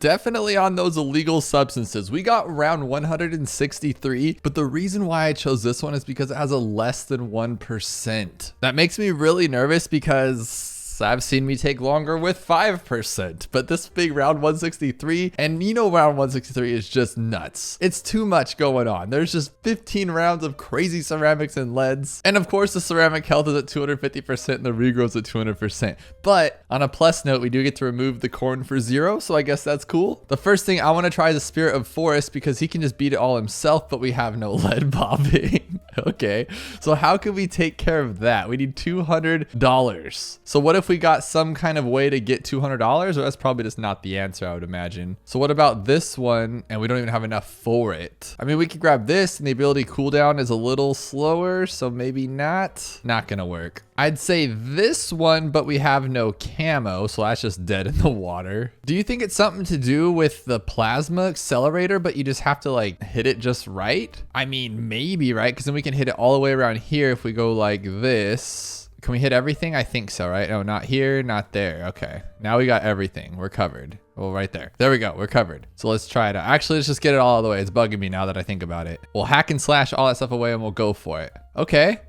definitely on those illegal substances. We got round 163, but the reason why I chose this one is because it has a less than 1%. That makes me really nervous because I've seen me take longer with 5%, but this big round 163, and you know round 163 is just nuts. It's too much going on. There's just 15 rounds of crazy ceramics and leads. And of course the ceramic health is at 250% and the regrow's at 200%. But on a plus note, we do get to remove the corn for 0, so I guess that's cool. The first thing I want to try is the Spirit of Forest because he can just beat it all himself, but we have no lead popping. Okay, so how can we take care of that? We need $200. So what if we got some kind of way to get $200? Well, that's probably just not the answer, I would imagine. So what about this one? And we don't even have enough for it. I mean, we could grab this and the ability cooldown is a little slower, so maybe not gonna work. I'd say this one, but we have no camo, so that's just dead in the water. Do you think it's something to do with the plasma accelerator, but you just have to like hit it just right? I mean, maybe, right? Because then we can hit it all the way around here if we go like this. Can we hit everything? I think so, right? No, not here, not there. Okay, now we got everything. We're covered. Well, right there. There we go. We're covered. So let's try it out. Actually, let's just get it all the way. It's bugging me now that I think about it. We'll hack and slash all that stuff away and we'll go for it. Okay.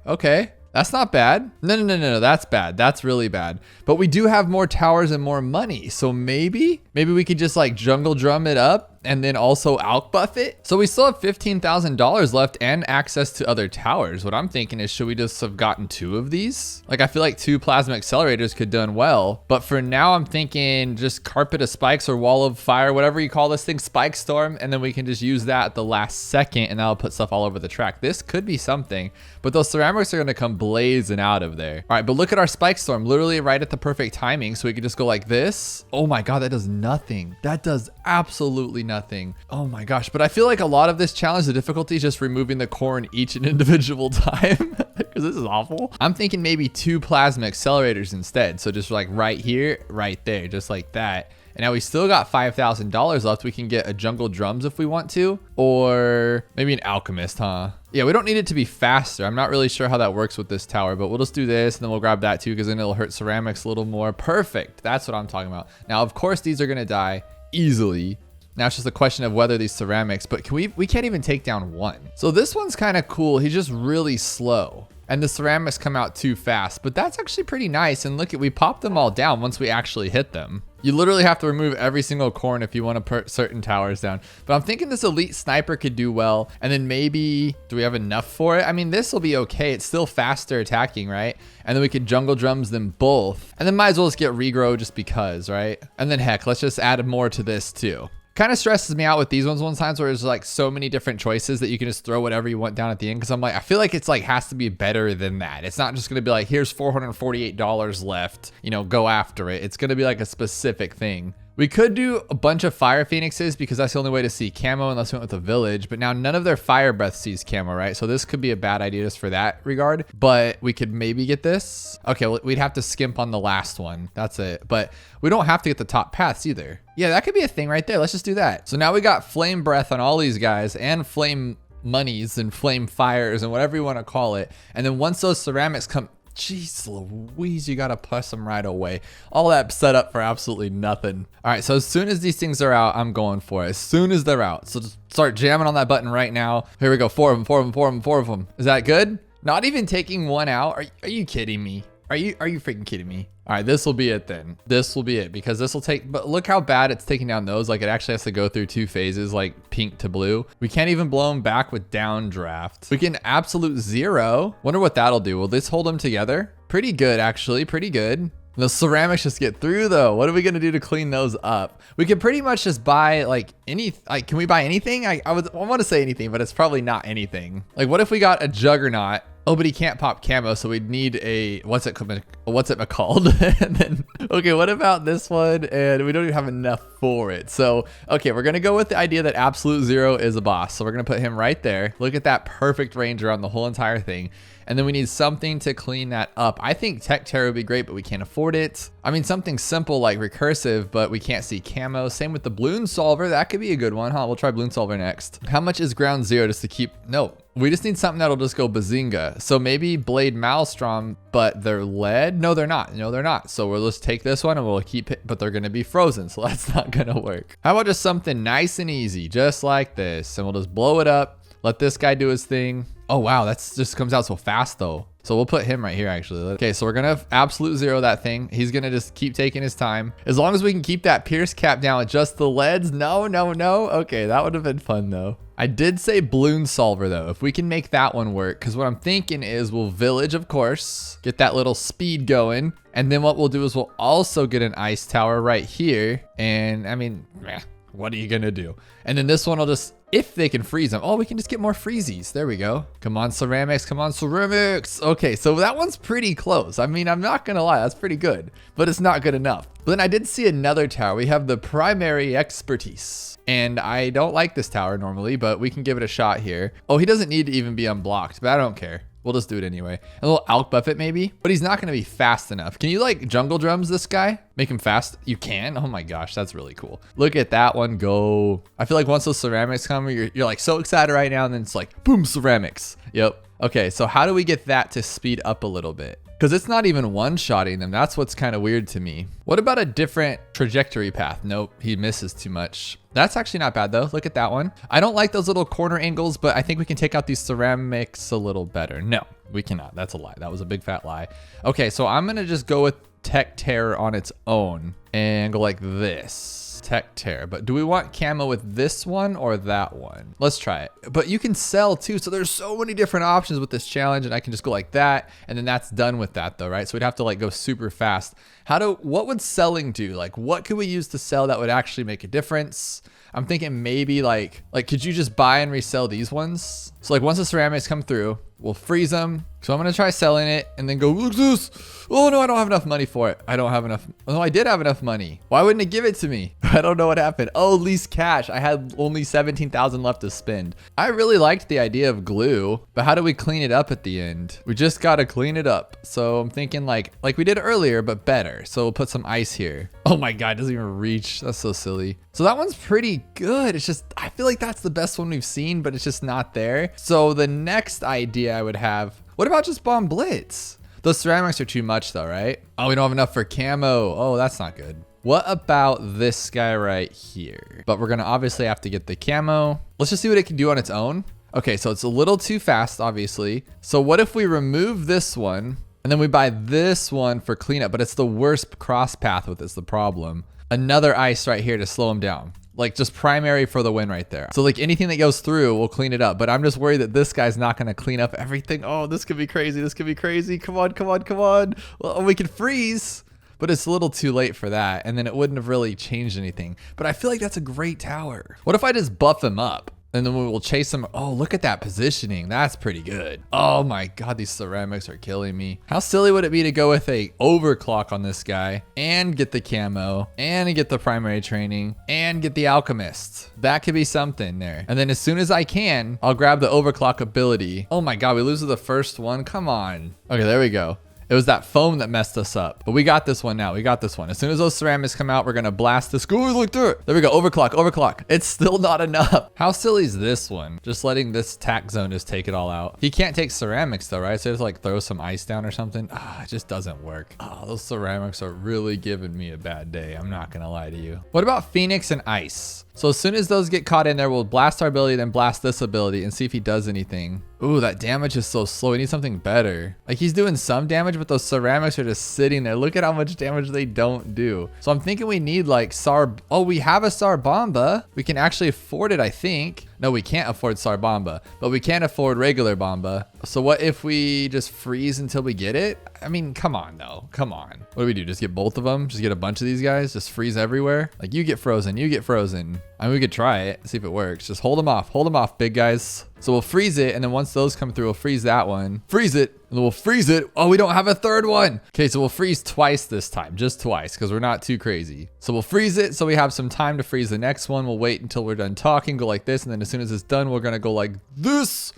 That's not bad. No, that's bad. That's really bad. But we do have more towers and more money. So maybe we could just like jungle drum it up and then also alk buff it. So we still have $15,000 left and access to other towers. What I'm thinking is, should we just have gotten 2 of these? Like, I feel like 2 plasma accelerators could done well. But for now, I'm thinking just carpet of spikes or wall of fire, whatever you call this thing, spike storm. And then we can just use that at the last second and that'll put stuff all over the track. This could be something, but those ceramics are gonna come blazing out of there. All right, but look at our spike storm, literally right at the perfect timing. So we could just go like this. Oh my God, that does nothing. That does absolutely nothing. Oh my gosh. But I feel like a lot of this challenge, the difficulty is just removing the corn each and individual time because this is awful. I'm thinking maybe 2 plasma accelerators instead. So just like right here, right there, just like that. And now we still got $5,000 left. We can get a jungle drums if we want to, or maybe an alchemist, huh? Yeah, we don't need it to be faster. I'm not really sure how that works with this tower, but we'll just do this and then we'll grab that too because then it'll hurt ceramics a little more. Perfect. That's what I'm talking about. Now, of course, these are gonna die easily. Now it's just a question of whether these ceramics, but we can't even take down 1. So this one's kind of cool. He's just really slow. And the ceramics come out too fast, but that's actually pretty nice. And look, we pop them all down once we actually hit them. You literally have to remove every single corn if you want to put certain towers down. But I'm thinking this elite sniper could do well. And then maybe, do we have enough for it? I mean, this will be okay. It's still faster attacking, right? And then we could jungle drums them both. And then might as well just get regrow just because, right? And then heck, let's just add more to this too. Kind of stresses me out with these ones sometimes where there's like so many different choices that you can just throw whatever you want down at the end. Cause I'm like, I feel like it's like has to be better than that. It's not just going to be like, here's $448 left, you know, go after it. It's going to be like a specific thing. We could do a bunch of fire phoenixes because that's the only way to see camo unless we went with a village, but now none of their fire breath sees camo, right? So this could be a bad idea just for that regard, but we could maybe get this. Okay, well, we'd have to skimp on the last one. That's it. But we don't have to get the top paths either. Yeah, that could be a thing right there. Let's just do that. So now we got flame breath on all these guys and flame monies and flame fires and whatever you want to call it. And then once those ceramics come, jeez Louise, you gotta press them right away. All that set up for absolutely nothing. All right, so as soon as these things are out, I'm going for it. As soon as they're out. So just start jamming on that button right now. Here we go, 4 of them. Is that good? Not even taking 1 out? Are you kidding me? Are you freaking kidding me? All right, this will be it then. This will be it because this will take, but look how bad it's taking down those. Like it actually has to go through 2 phases, like pink to blue. We can't even blow them back with downdraft. We can absolute 0. Wonder what that'll do. Will this hold them together? Pretty good, actually, pretty good. The ceramics just get through though. What are we gonna do to clean those up? We can pretty much just buy like can we buy anything? I want to say anything, but it's probably not anything. Like what if we got a juggernaut? Oh, but he can't pop camo, so we'd need a, what's it called? And then, okay, what about this one? And we don't even have enough for it. So, okay, we're gonna go with the idea that absolute 0 is a boss. So we're gonna put him right there. Look at that perfect range around the whole entire thing. And then we need something to clean that up. I think Tech Terror would be great, but we can't afford it. I mean, something simple like recursive, but we can't see camo. Same with the Bloon Solver. That could be a good one, huh? We'll try Bloon Solver next. How much is ground zero just to keep? No, we just need something that'll just go bazinga. So maybe Blade Maelstrom, but they're lead? No, they're not. No, they're not. So we'll just take this one and we'll keep it, but they're going to be frozen. So that's not going to work. How about just something nice and easy, just like this? And we'll just blow it up. Let this guy do his thing. Oh, wow. That's just comes out so fast though. So we'll put him right here actually. Okay, so we're gonna absolute zero that thing. He's gonna just keep taking his time. As long as we can keep that pierce cap down with just the leads. No, no, no. Okay, that would have been fun though. I did say Bloon Solver though, if we can make that one work, because what I'm thinking is we'll village, of course, get that little speed going. And then what we'll do is we'll also get an ice tower right here. And I mean, what are you gonna do? And then this one will just, if they can freeze them. Oh, we can just get more freezies. There we go. Come on, ceramics. Come on, ceramics. Okay, so that one's pretty close. I mean, I'm not gonna lie, that's pretty good, but it's not good enough. But then I did see another tower. We have the primary expertise. And I don't like this tower normally, but we can give it a shot here. Oh, he doesn't need to even be unblocked, but I don't care. We'll just do it anyway. A little Alk Buffet maybe, but he's not going to be fast enough. Can you like jungle drums this guy? Make him fast? You can? Oh my gosh, that's really cool. Look at that one go. I feel like once those ceramics come, you're like so excited right now, and then it's like, boom, ceramics. Yep. Okay, so how do we get that to speed up a little bit? Because it's not even one-shotting them. That's what's kind of weird to me. What about a different trajectory path? Nope, he misses too much. That's actually not bad though. Look at that one. I don't like those little corner angles, but I think we can take out these ceramics a little better. No, we cannot. That's a lie. That was a big fat lie. Okay, so I'm gonna just go with Tech Terror on its own and go like this. Tech Terror. But do we want camo with this one or that one? Let's try it. But you can sell too. So there's so many different options with this challenge, and I can just go like that. And then that's done with that though, right? So we'd have to like go super fast. What would selling do? Like what could we use to sell that would actually make a difference? I'm thinking maybe like could you just buy and resell these ones? So like once the ceramics come through, we'll freeze them. So I'm gonna try selling it and then go, look at this. Oh no, I don't have enough money for it. I don't have enough. Oh, I did have enough money. Why wouldn't it give it to me? I don't know what happened. Oh, least cash. I had only 17,000 left to spend. I really liked the idea of glue, but how do we clean it up at the end? We just gotta clean it up. So I'm thinking like we did earlier, but better. So we'll put some ice here. Oh my God, it doesn't even reach. That's so silly. So that one's pretty good. It's just, I feel like that's the best one we've seen, but it's just not there. So the next idea I would have, what about just bomb blitz? Those ceramics are too much though, right? Oh, we don't have enough for camo. Oh, that's not good. What about this guy right here? But we're gonna obviously have to get the camo. Let's just see what it can do on its own. Okay, so it's a little too fast, obviously. So what if we remove this one and then we buy this one for cleanup, but it's the worst cross path with this, the problem. Another ice right here to slow him down. Like just primary for the win right there. So like anything that goes through, we'll clean it up. But I'm just worried that this guy's not gonna clean up everything. Oh, this could be crazy. This could be crazy. Come on, come on, come on. Well, we can freeze, but it's a little too late for that. And then it wouldn't have really changed anything. But I feel like that's a great tower. What if I just buff him up? And then we will chase him. Oh, look at that positioning. That's pretty good. Oh my God, these ceramics are killing me. How silly would it be to go with a overclock on this guy and get the camo and get the primary training and get the alchemist? That could be something there. And then as soon as I can, I'll grab the overclock ability. Oh my God, we lose the first one. Come on. Okay, there we go. It was that foam that messed us up. But we got this one now. We got this one. As soon as those ceramics come out, we're going to blast this. Go, look through it. There we go. Overclock, overclock. It's still not enough. How silly is this one? Just letting this tack zone just take it all out. He can't take ceramics though, right? So just like throw some ice down or something. It just doesn't work. Oh, those ceramics are really giving me a bad day. I'm not going to lie to you. What about Phoenix and Ice? So as soon as those get caught in there, we'll blast our ability, then blast this ability and see if he does anything. Ooh, that damage is so slow. We need something better. Like he's doing some damage, but those ceramics are just sitting there. Look at how much damage they don't do. So I'm thinking we need like oh, we have a Sarbomba. We can actually afford it, I think. No, we can't afford Sarbomba, but we can afford regular Bomba. So what if we just freeze until we get it? I mean, come on though, come on. What do we do? Just get both of them? Just get a bunch of these guys? Just freeze everywhere? Like you get frozen, you get frozen. I mean, we could try it, see if it works. Just hold them off, big guys. So we'll freeze it, and then once those come through, we'll freeze that one. Freeze it, and then we'll freeze it. Oh, we don't have a third one. Okay, so we'll freeze twice this time, just twice, because we're not too crazy. So we'll freeze it, so we have some time to freeze the next one. We'll wait until we're done talking, go like this, and then as soon as it's done, we're gonna go like this.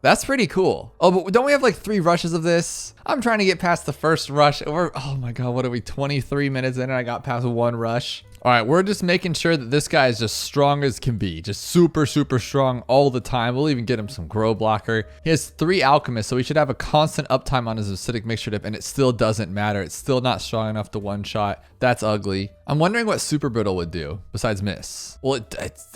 That's pretty cool. Oh, but don't we have like 3 rushes of this? I'm trying to get past the first rush. Oh my God, what are we, 23 minutes in and I got past 1 rush? All right, we're just making sure that this guy is just strong as can be. Just super, super strong all the time. We'll even get him some grow blocker. He has 3 alchemists, so he should have a constant uptime on his acidic mixture dip, and it still doesn't matter. It's still not strong enough to one-shot. That's ugly. I'm wondering what super brittle would do besides miss. Well,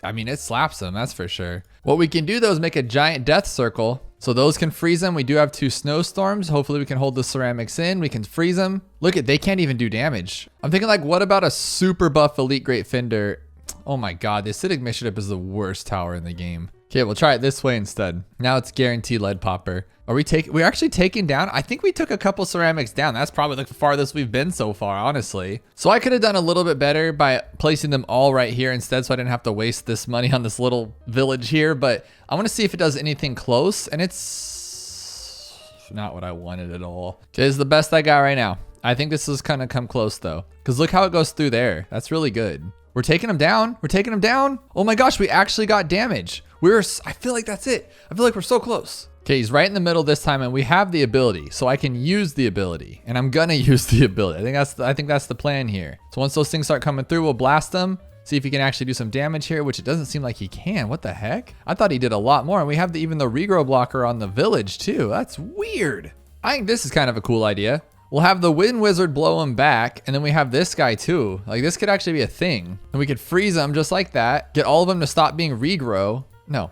I mean, it slaps him, that's for sure. What we can do though is make a giant death circle. So those can freeze them. We do have 2 snowstorms. Hopefully we can hold the ceramics in. We can freeze them. Look at, they can't even do damage. I'm thinking like, what about a super buff Elite Great Fender? Oh my God, the acidic mixture dip is the worst tower in the game. Okay, we'll try it this way instead. Now it's guaranteed lead popper. We're actually taking down, I think we took a couple ceramics down. That's probably the farthest we've been so far, honestly. So I could have done a little bit better by placing them all right here instead, so I didn't have to waste this money on this little village here, but I want to see if it does anything close, and it's not what I wanted at all. Okay, this is the best I got right now. I think this is gonna come close though, because look how it goes through there. That's really good. We're taking them down. We're taking them down. Oh my gosh, we actually got damage. I feel like that's it. I feel like we're so close. Okay, he's right in the middle this time, and we have the ability, so I can use the ability, and I'm gonna use the ability. I think that's the plan here. So once those things start coming through, we'll blast them, see if he can actually do some damage here, which it doesn't seem like he can. What the heck? I thought he did a lot more, and we have even the regrow blocker on the village too. That's weird. I think this is kind of a cool idea. We'll have the wind wizard blow him back, and then we have this guy too. Like, this could actually be a thing, and we could freeze them just like that. Get all of them to stop being regrow. No.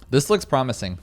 This looks promising.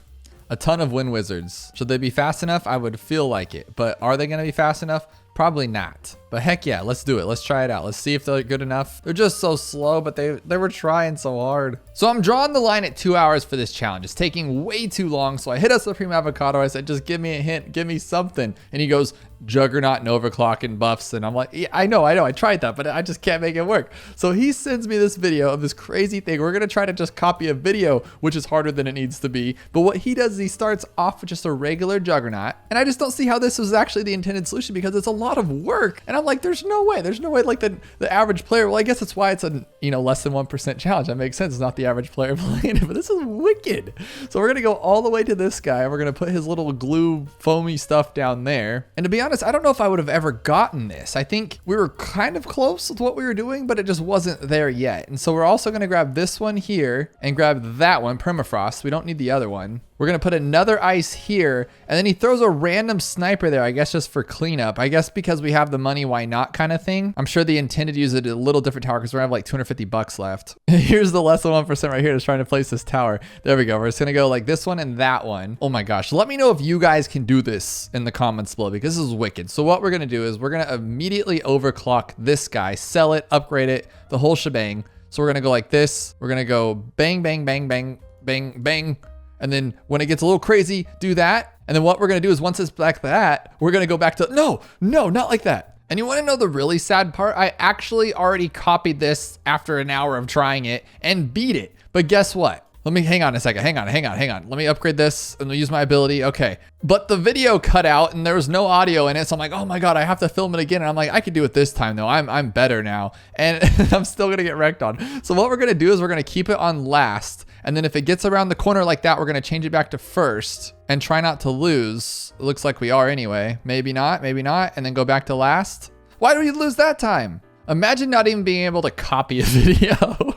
A ton of wind wizards. Should they be fast enough? I would feel like it, but are they gonna be fast enough? Probably not. But heck yeah, let's do it. Let's try it out. Let's see if they're good enough. They're just so slow, but they were trying so hard. So I'm drawing the line at 2 hours for this challenge. It's taking way too long. So I hit a Supreme Avocado. I said, just give me a hint, give me something. And he goes, Juggernaut and Overclock and buffs. And I'm like, yeah, I know. I tried that, but I just can't make it work. So he sends me this video of this crazy thing. We're gonna try to just copy a video, which is harder than it needs to be. But what he does is he starts off with just a regular Juggernaut. And I just don't see how this was actually the intended solution, because it's a lot of work. And I'm like, there's no way like the average player. Well, I guess that's why it's a, less than 1% challenge. That makes sense. It's not the average player playing it, but this is wicked. So we're gonna go all the way to this guy, and we're gonna put his little glue foamy stuff down there. And to be honest, I don't know if I would have ever gotten this. I think we were kind of close with what we were doing, but it just wasn't there yet. And so we're also gonna grab this one here and grab that one, permafrost. We don't need the other one. We're gonna put another ice here, and then he throws a random sniper there, I guess just for cleanup. I guess because we have the money, why not kind of thing. I'm sure they intended to use it at a little different tower because we have like 250 bucks left. Here's the less than 1% right here that's trying to place this tower. There we go. We're just gonna go like this one and that one. Oh my gosh. Let me know if you guys can do this in the comments below, because this is wicked. So what we're gonna do is we're gonna immediately overclock this guy, sell it, upgrade it, the whole shebang. So we're gonna go like this. We're gonna go bang, bang, bang, bang, bang, bang. And then when it gets a little crazy, do that. And then what we're gonna do is once it's back to that, we're gonna go back to, no, not like that. And you wanna know the really sad part? I actually already copied this after an hour of trying it and beat it. But guess what? Let me hang on a second. Hang on. Let me upgrade this and use my ability. Okay. But the video cut out and there was no audio in it. So I'm like, oh my God, I have to film it again. And I'm like, I could do it this time though. I'm better now. And I'm still gonna get wrecked on. So what we're gonna do is we're gonna keep it on last. And then if it gets around the corner like that, we're gonna change it back to first and try not to lose. It looks like we are anyway. Maybe not. And then go back to last. Why do we lose that time? Imagine not even being able to copy a video.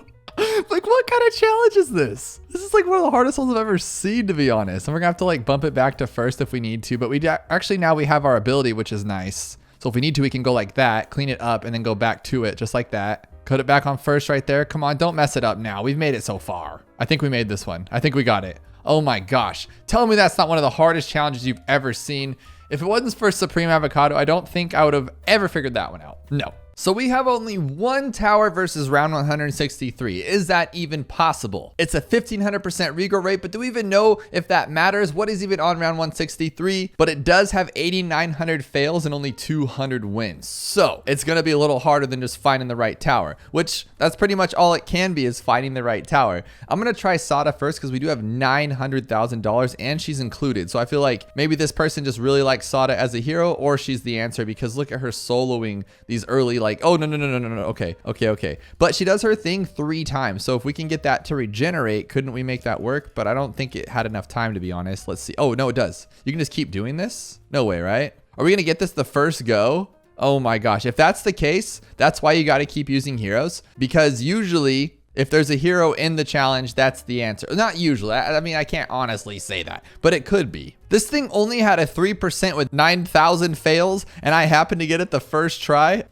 Like, what kind of challenge is this? This is like one of the hardest ones I've ever seen, to be honest. And we're gonna have to like bump it back to first if we need to, but actually now we have our ability, which is nice. So if we need to, we can go like that, clean it up, and then go back to it just like that. Put it back on first right there. Come on, don't mess it up now. We've made it so far. I think we made this one. I think we got it. Oh my gosh. Tell me that's not one of the hardest challenges you've ever seen. If it wasn't for Supreme Avocado, I don't think I would have ever figured that one out. No. So we have only one tower versus round 163. Is that even possible? It's a 1500% regrow rate, but do we even know if that matters? What is even on round 163? But it does have 8,900 fails and only 200 wins. So it's gonna be a little harder than just finding the right tower, which that's pretty much all it can be, is finding the right tower. I'm gonna try Sada first because we do have $900,000 and she's included. So I feel like maybe this person just really likes Sada as a hero, or she's the answer, because look at her soloing these early like, oh, no. Okay. But she does her thing 3 times. So if we can get that to regenerate, couldn't we make that work? But I don't think it had enough time, to be honest. Let's see. Oh, no, it does. You can just keep doing this? No way, right? Are we going to get this the first go? Oh my gosh. If that's the case, that's why you got to keep using heroes, because usually if there's a hero in the challenge, that's the answer. Not usually. I mean, I can't honestly say that, but it could be. This thing only had a 3% with 9,000 fails, and I happened to get it the first try.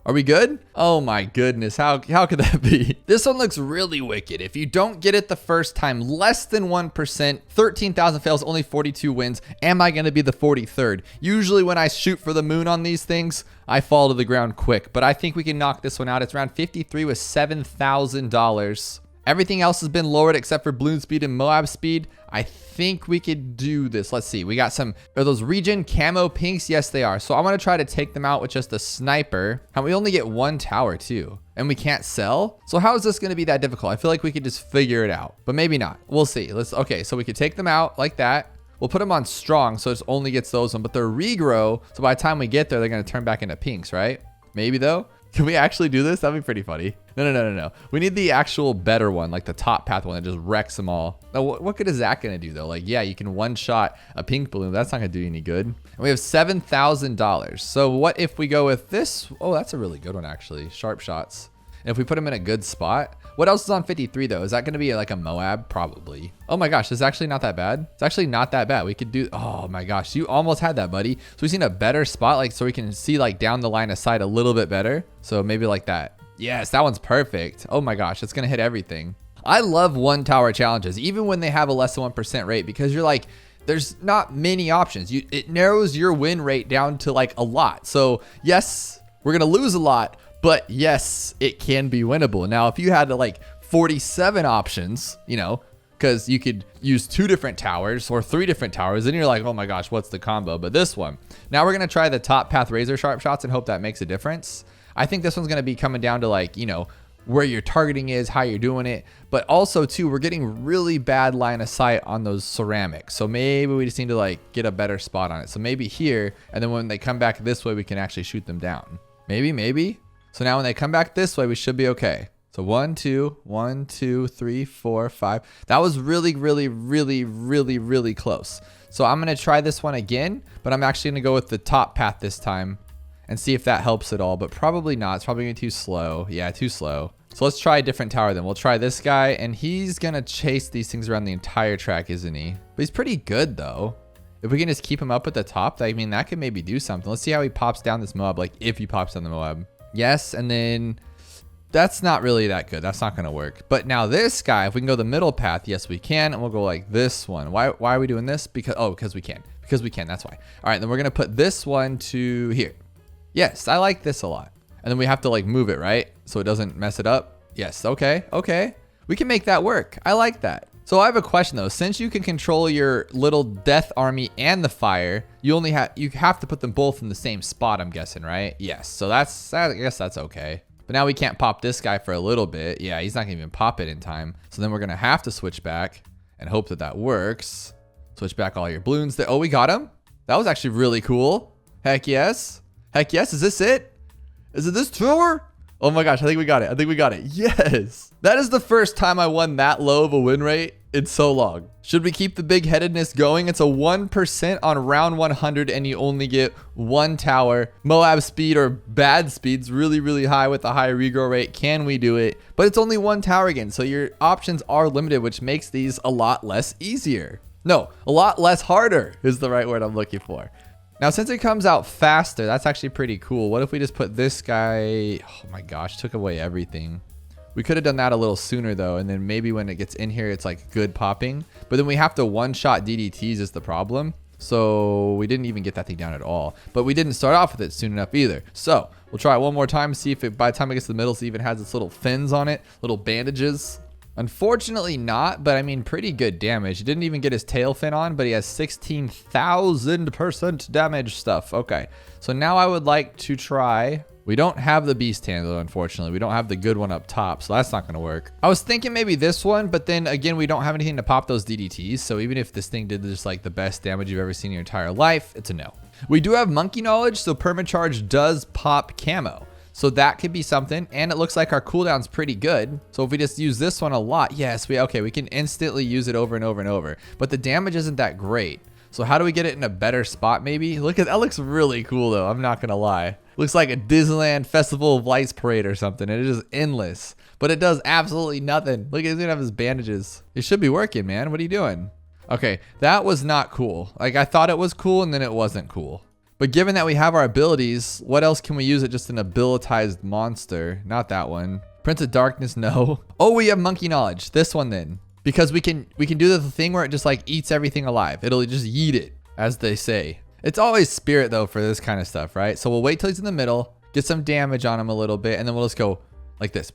Are we good? Oh my goodness, how could that be? This one looks really wicked. If you don't get it the first time, less than 1%, 13,000 fails, only 42 wins. Am I gonna be the 43rd? Usually when I shoot for the moon on these things, I fall to the ground quick, but I think we can knock this one out. It's around 53 with $7,000. Everything else has been lowered except for balloon speed and Moab speed. I think we could do this. Let's see. We got some, are those region camo pinks? Yes, they are. So I'm going to try to take them out with just a sniper. And we only get 1 tower too. And we can't sell. So how is this going to be that difficult? I feel like we could just figure it out, but maybe not. We'll see. Okay. So we could take them out like that. We'll put them on strong. So it only gets those one, but they're regrow. So by the time we get there, they're going to turn back into pinks, right? Maybe though. Can we actually do this? That'd be pretty funny. No. We need the actual better one, like the top path one that just wrecks them all. Now, what good is that going to do though? Like, yeah, you can one-shot a pink balloon. That's not going to do you any good. And we have $7,000. So what if we go with this? Oh, that's a really good one, actually. Sharp shots. And if we put them in a good spot, what else is on 53 though? Is that going to be like a Moab? Probably. Oh my gosh, it's actually not that bad. It's actually not that bad. We could do, oh my gosh, you almost had that, buddy. So we've seen a better spot, like, so we can see like down the line of sight a little bit better. So maybe like that. Yes, that one's perfect. Oh my gosh, it's going to hit everything. I love 1 tower challenges, even when they have a less than 1% rate, because you're like, there's not many options. It narrows your win rate down to like a lot. So yes, we're going to lose a lot, but yes, it can be winnable. Now, if you had like 47 options, you know, because you could use 2 different towers or 3 different towers, then you're like, oh my gosh, what's the combo? But this one, now we're going to try the top path razor sharp shots and hope that makes a difference. I think this one's going to be coming down to like, you know, where your targeting is, how you're doing it, but also too, we're getting really bad line of sight on those ceramics. So maybe we just need to like get a better spot on it. So maybe here, and then when they come back this way, we can actually shoot them down. Maybe. So now when they come back this way, we should be okay. So 1, 2, 3, 4, 5. That was really close. So I'm going to try this one again, but I'm actually going to go with the top path this time and see if that helps at all, but probably not. It's probably going to be too slow. Yeah, too slow. So let's try a different tower then. We'll try this guy, and he's going to chase these things around the entire track, isn't he? But he's pretty good though. If we can just keep him up at the top, I mean, that could maybe do something. Let's see how he pops down this Moab, like if he pops down the Moab. Yes, and then that's not really that good. That's not going to work. But now this guy, if we can go the middle path, yes, we can. And we'll go like this one. Why are we doing this? Because we can. Because we can. That's why. All right, then we're going to put this one to here. Yes, I like this a lot. And then we have to like move it, right? So it doesn't mess it up. Yes, okay. We can make that work. I like that. So I have a question though. Since you can control your little death army and the fire, you have to put them both in the same spot, I'm guessing, right? Yes. So I guess that's okay. But now we can't pop this guy for a little bit. Yeah, he's not gonna even pop it in time. So then we're gonna have to switch back and hope that works. Switch back all your balloons there. Oh, we got him. That was actually really cool. Heck yes. Is this it? Is it this tower? Oh my gosh, I think we got it. Yes. That is the first time I won that low of a win rate in so long. Should we keep the big headedness going? It's a 1% on round 100 and you only get 1 tower. Moab speed or bad speed's really high with a high regrow rate. Can we do it? But it's only 1 tower again. So your options are limited, which makes these a lot less easier. No, a lot less harder is the right word I'm looking for. Now, since it comes out faster, that's actually pretty cool. What if we just put this guy? Oh my gosh, took away everything. We could have done that a little sooner though. And then maybe when it gets in here, it's like good popping, but then we have to one-shot DDTs is the problem. So we didn't even get that thing down at all, but we didn't start off with it soon enough either. So we'll try it one more time, see if it, by the time it gets to the middle, it even has its little fins on it, little bandages. Unfortunately not, but I mean, pretty good damage. He didn't even get his tail fin on, but he has 16,000% damage stuff. Okay, so now I would like to try. We don't have the beast handler, unfortunately. We don't have the good one up top, so that's not going to work. I was thinking maybe this one, but then again, we don't have anything to pop those DDTs. So even if this thing did just like the best damage you've ever seen in your entire life, it's a no. We do have monkey knowledge, so permacharge does pop camo. So that could be something. And it looks like our cooldown's pretty good. So if we just use this one a lot, yes, we can instantly use it over and over and over. But the damage isn't that great. So how do we get it in a better spot maybe? Look at that, looks really cool though. I'm not gonna lie. Looks like a Disneyland Festival of Lights parade or something. And it is endless. But it does absolutely nothing. Look, he's gonna have his bandages. It should be working, man. What are you doing? Okay, that was not cool. Like I thought it was cool and then it wasn't cool. But given that we have our abilities, what else can we use it? Just an abilitized monster. Not that one. Prince of Darkness, no. Oh, we have Monkey Knowledge. This one then. Because we can do the thing where it just like eats everything alive. It'll just yeet it, as they say. It's always spirit though for this kind of stuff, right? So we'll wait till he's in the middle, get some damage on him a little bit, and then we'll just go like this.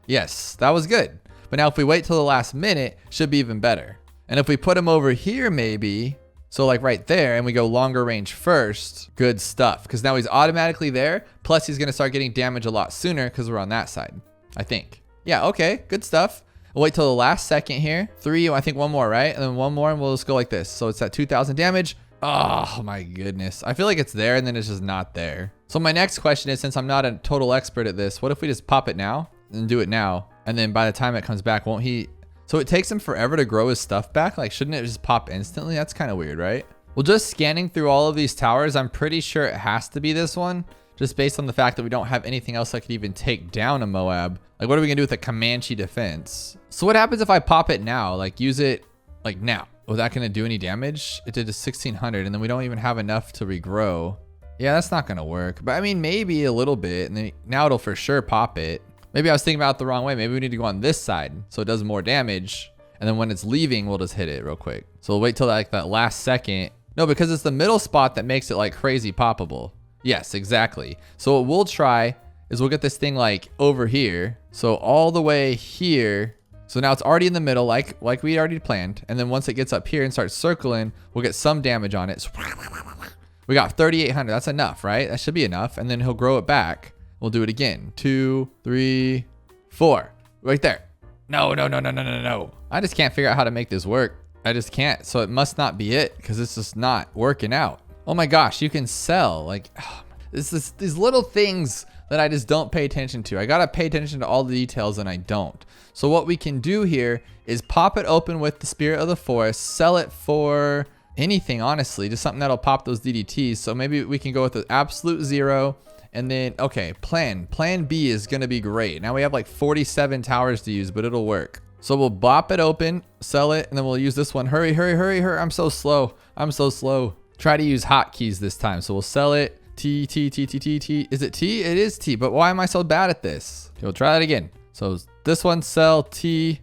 Yes, that was good. But now if we wait till the last minute, should be even better. And if we put him over here maybe, so like right there, and we go longer range first, good stuff. Because now he's automatically there, plus he's gonna start getting damage a lot sooner because we're on that side, I think. Yeah, okay, good stuff. We'll wait till the last second here. 3, I think one more, right? And then one more and we'll just go like this. So it's at 2,000 damage. Oh my goodness. I feel like it's there and then it's just not there. So my next question is, since I'm not a total expert at this, what if we just pop it now and do it now? And then by the time it comes back, won't he? So it takes him forever to grow his stuff back. Like, shouldn't it just pop instantly? That's kind of weird, right? Well, just scanning through all of these towers, I'm pretty sure it has to be this one. Just based on the fact that we don't have anything else that could even take down a Moab. Like, what are we gonna do with a Comanche defense? So what happens if I pop it now? Like, use it like now? Was that gonna do any damage? It did a 1600 and then we don't even have enough to regrow. Yeah, that's not gonna work. But I mean, maybe a little bit. And then now it'll for sure pop it. Maybe I was thinking about it the wrong way. Maybe we need to go on this side so it does more damage. And then when it's leaving, we'll just hit it real quick. So we'll wait till like that last second. No, because it's the middle spot that makes it like crazy poppable. Yes, exactly. So what we'll try is we'll get this thing like over here. So all the way here. So now it's already in the middle like we already planned. And then once it gets up here and starts circling, we'll get some damage on it. So we got 3,800. That's enough, right? That should be enough. And then he'll grow it back. We'll do it again. 2, 3, 4. Right there. No. I just can't figure out how to make this work. I just can't. So it must not be it because it's just not working out. Oh my gosh, you can sell. Like, these little things that I just don't pay attention to. I gotta pay attention to all the details and I don't. So what we can do here is pop it open with the Spirit of the Forest, sell it for anything, honestly, just something that'll pop those DDTs. So maybe we can go with the absolute 0. And then, okay, plan B is gonna be great. Now we have like 47 towers to use, but it'll work. So we'll bop it open, sell it, and then we'll use this one. Hurry. I'm so slow. Try to use hotkeys this time. So we'll sell it. T. Is it T? It is T, but why am I so bad at this? Okay, we'll try that again. So this one, sell, T,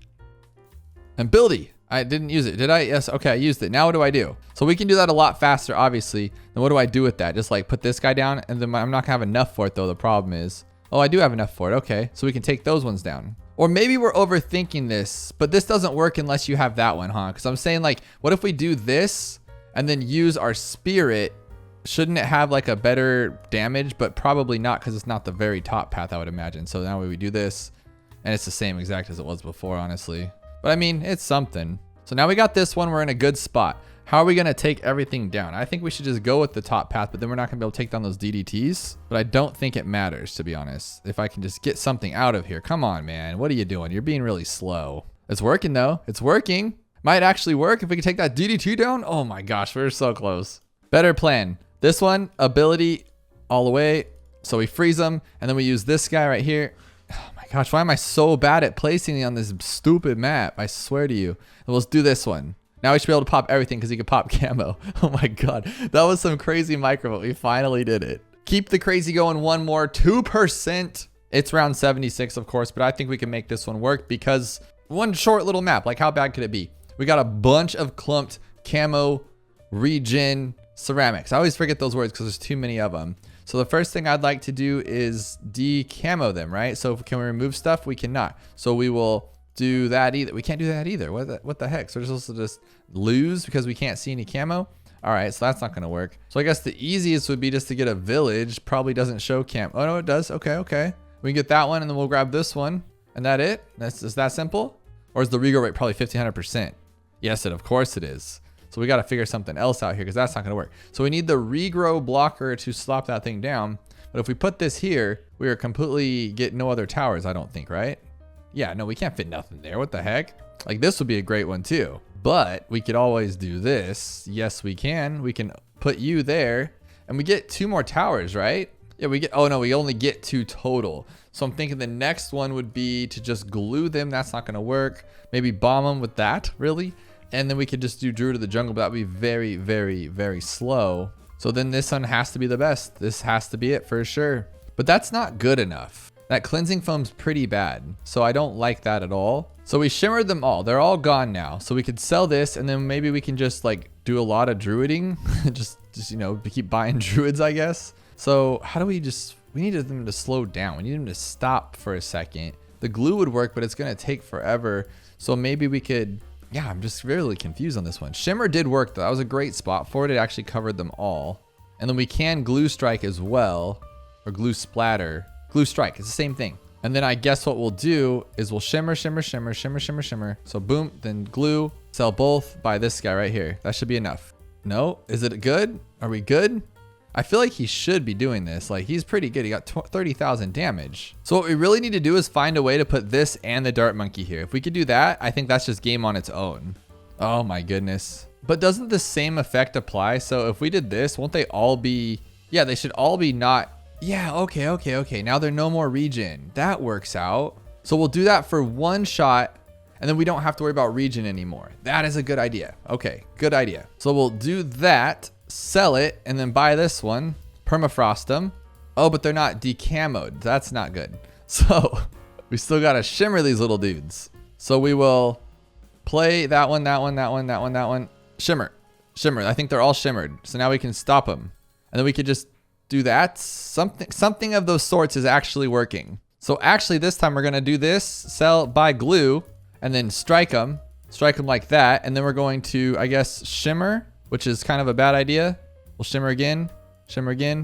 and buildy. I didn't use it, did I? Yes, okay, I used it. Now what do I do? So we can do that a lot faster, obviously. Then what do I do with that? Just like put this guy down, and then I'm not gonna have enough for it though, the problem is. Oh, I do have enough for it, okay. So we can take those ones down. Or maybe we're overthinking this, but this doesn't work unless you have that one, huh? Because I'm saying like, what if we do this and then use our spirit? Shouldn't it have like a better damage? But probably not, because it's not the very top path, I would imagine. So now we do this and it's the same exact as it was before, honestly. But I mean, it's something. So now we got this one, we're in a good spot. How are we gonna take everything down? I think we should just go with the top path, but then we're not gonna be able to take down those DDTs. But I don't think it matters, to be honest. If I can just get something out of here. Come on, man, what are you doing? You're being really slow. It's working though, it's working. Might actually work if we can take that DDT down. Oh my gosh, we're so close. Better plan. This one, ability all the way. So we freeze them, and then we use this guy right here. Oh my gosh, why am I so bad at placing on this stupid map? I swear to you. And let's do this one. Now we should be able to pop everything because he can pop camo. Oh my god, that was some crazy micro, but we finally did it. Keep the crazy going one more, 2%. It's round 76, of course, but I think we can make this one work because one short little map, like how bad could it be? We got a bunch of clumped camo, regen, ceramics. I always forget those words because there's too many of them. So the first thing I'd like to do is de-camo them, right? So can we remove stuff? We cannot. So we will do that either. We can't do that either. What the heck? So we're supposed to just lose because we can't see any camo? All right, so that's not gonna work. So I guess the easiest would be just to get a village. Probably doesn't show camo. Oh no, it does. Okay. We can get that one and then we'll grab this one. And that it? That's just that simple? Or is the regrow rate probably 1500%? Yes, of course it is. So we got to figure something else out here because that's not going to work. So we need the regrow blocker to slop that thing down. But if we put this here, we are completely get no other towers, I don't think, right? Yeah, no, we can't fit nothing there. What the heck? Like this would be a great one too. But we could always do this. Yes, we can. We can put you there and we get 2 more towers, right? Yeah, we get, oh no, we only get 2 total. So I'm thinking the next one would be to just glue them. That's not gonna work. Maybe bomb them with that, really? And then we could just do Druid of the Jungle, but that would be very, very, very slow. So then this one has to be the best. This has to be it for sure. But that's not good enough. That cleansing foam's pretty bad. So I don't like that at all. So we shimmered them all. They're all gone now. So we could sell this and then maybe we can just like do a lot of druiding. just you know, keep buying druids, I guess. So how do we we needed them to slow down. We need them to stop for a second. The glue would work, but it's gonna take forever. So maybe we could, yeah, I'm just really confused on this one. Shimmer did work though. That was a great spot for it. It actually covered them all. And then we can glue strike as well, or glue splatter. Glue strike, it's the same thing. And then I guess what we'll do is we'll shimmer, shimmer, shimmer, shimmer, shimmer, shimmer. So boom, then glue, sell both, buy this guy right here. That should be enough. No, is it good? Are we good? I feel like he should be doing this. Like he's pretty good. He got 30,000 damage. So what we really need to do is find a way to put this and the dart monkey here. If we could do that, I think that's just game on its own. Oh my goodness. But doesn't the same effect apply? So if we did this, won't they all be, yeah, they should all be not, yeah, okay. Now they're no more regen. That works out. So we'll do that for 1 shot and then we don't have to worry about regen anymore. That is a good idea. Okay, good idea. So we'll do that, sell it, and then buy this one, permafrost them. Oh, but they're not decamoed. That's not good. So we still gotta shimmer these little dudes. So we will play that one, that one, that one, that one, that one. Shimmer. I think they're all shimmered. So now we can stop them. And then we could just do that. Something of those sorts is actually working. So actually this time we're gonna do this, sell, buy glue, and then strike them like that. And then we're going to, I guess, shimmer, which is kind of a bad idea. We'll shimmer again,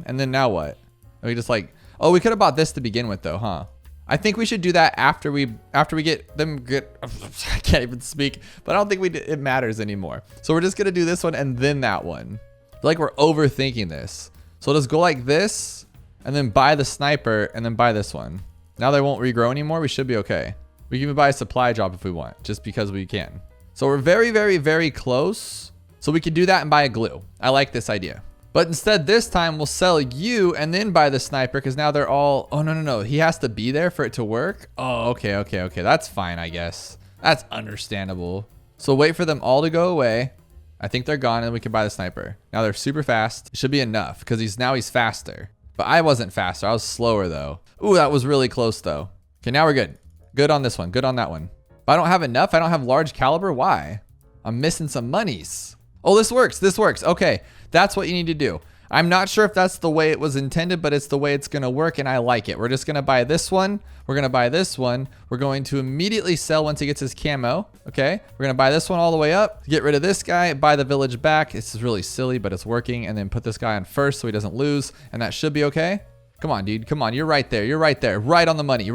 and then now what? Are we just like, oh, we could have bought this to begin with though, huh? I think we should do that after we get them I can't even speak, but I don't think it matters anymore. So we're just gonna do this one and then that one. I feel like we're overthinking this. So let's go like this and then buy the sniper and then buy this one. Now they won't regrow anymore. We should be okay. We can even buy a supply drop if we want, just because we can. So we're very, very, very close. So we could do that and buy a glue. I like this idea. But instead this time we'll sell you and then buy the sniper because now they're all, oh no. He has to be there for it to work. Oh, okay. That's fine, I guess. That's understandable. So wait for them all to go away. I think they're gone and we can buy the sniper. Now they're super fast. It should be enough because he's faster. But I wasn't faster. I was slower though. Ooh, that was really close though. Okay, now we're good. Good on this one. Good on that one. But I don't have enough. I don't have large caliber. Why? I'm missing some monies. Oh, this works. Okay, that's what you need to do. I'm not sure if that's the way it was intended, but it's the way it's gonna work and I like it. We're just gonna buy this one. We're gonna buy this one. We're going to immediately sell once he gets his camo, okay? We're gonna buy this one all the way up, get rid of this guy, buy the village back. This is really silly, but it's working. And then put this guy on first so he doesn't lose. And that should be okay. Come on, dude. Come on. You're right there. Right on the money.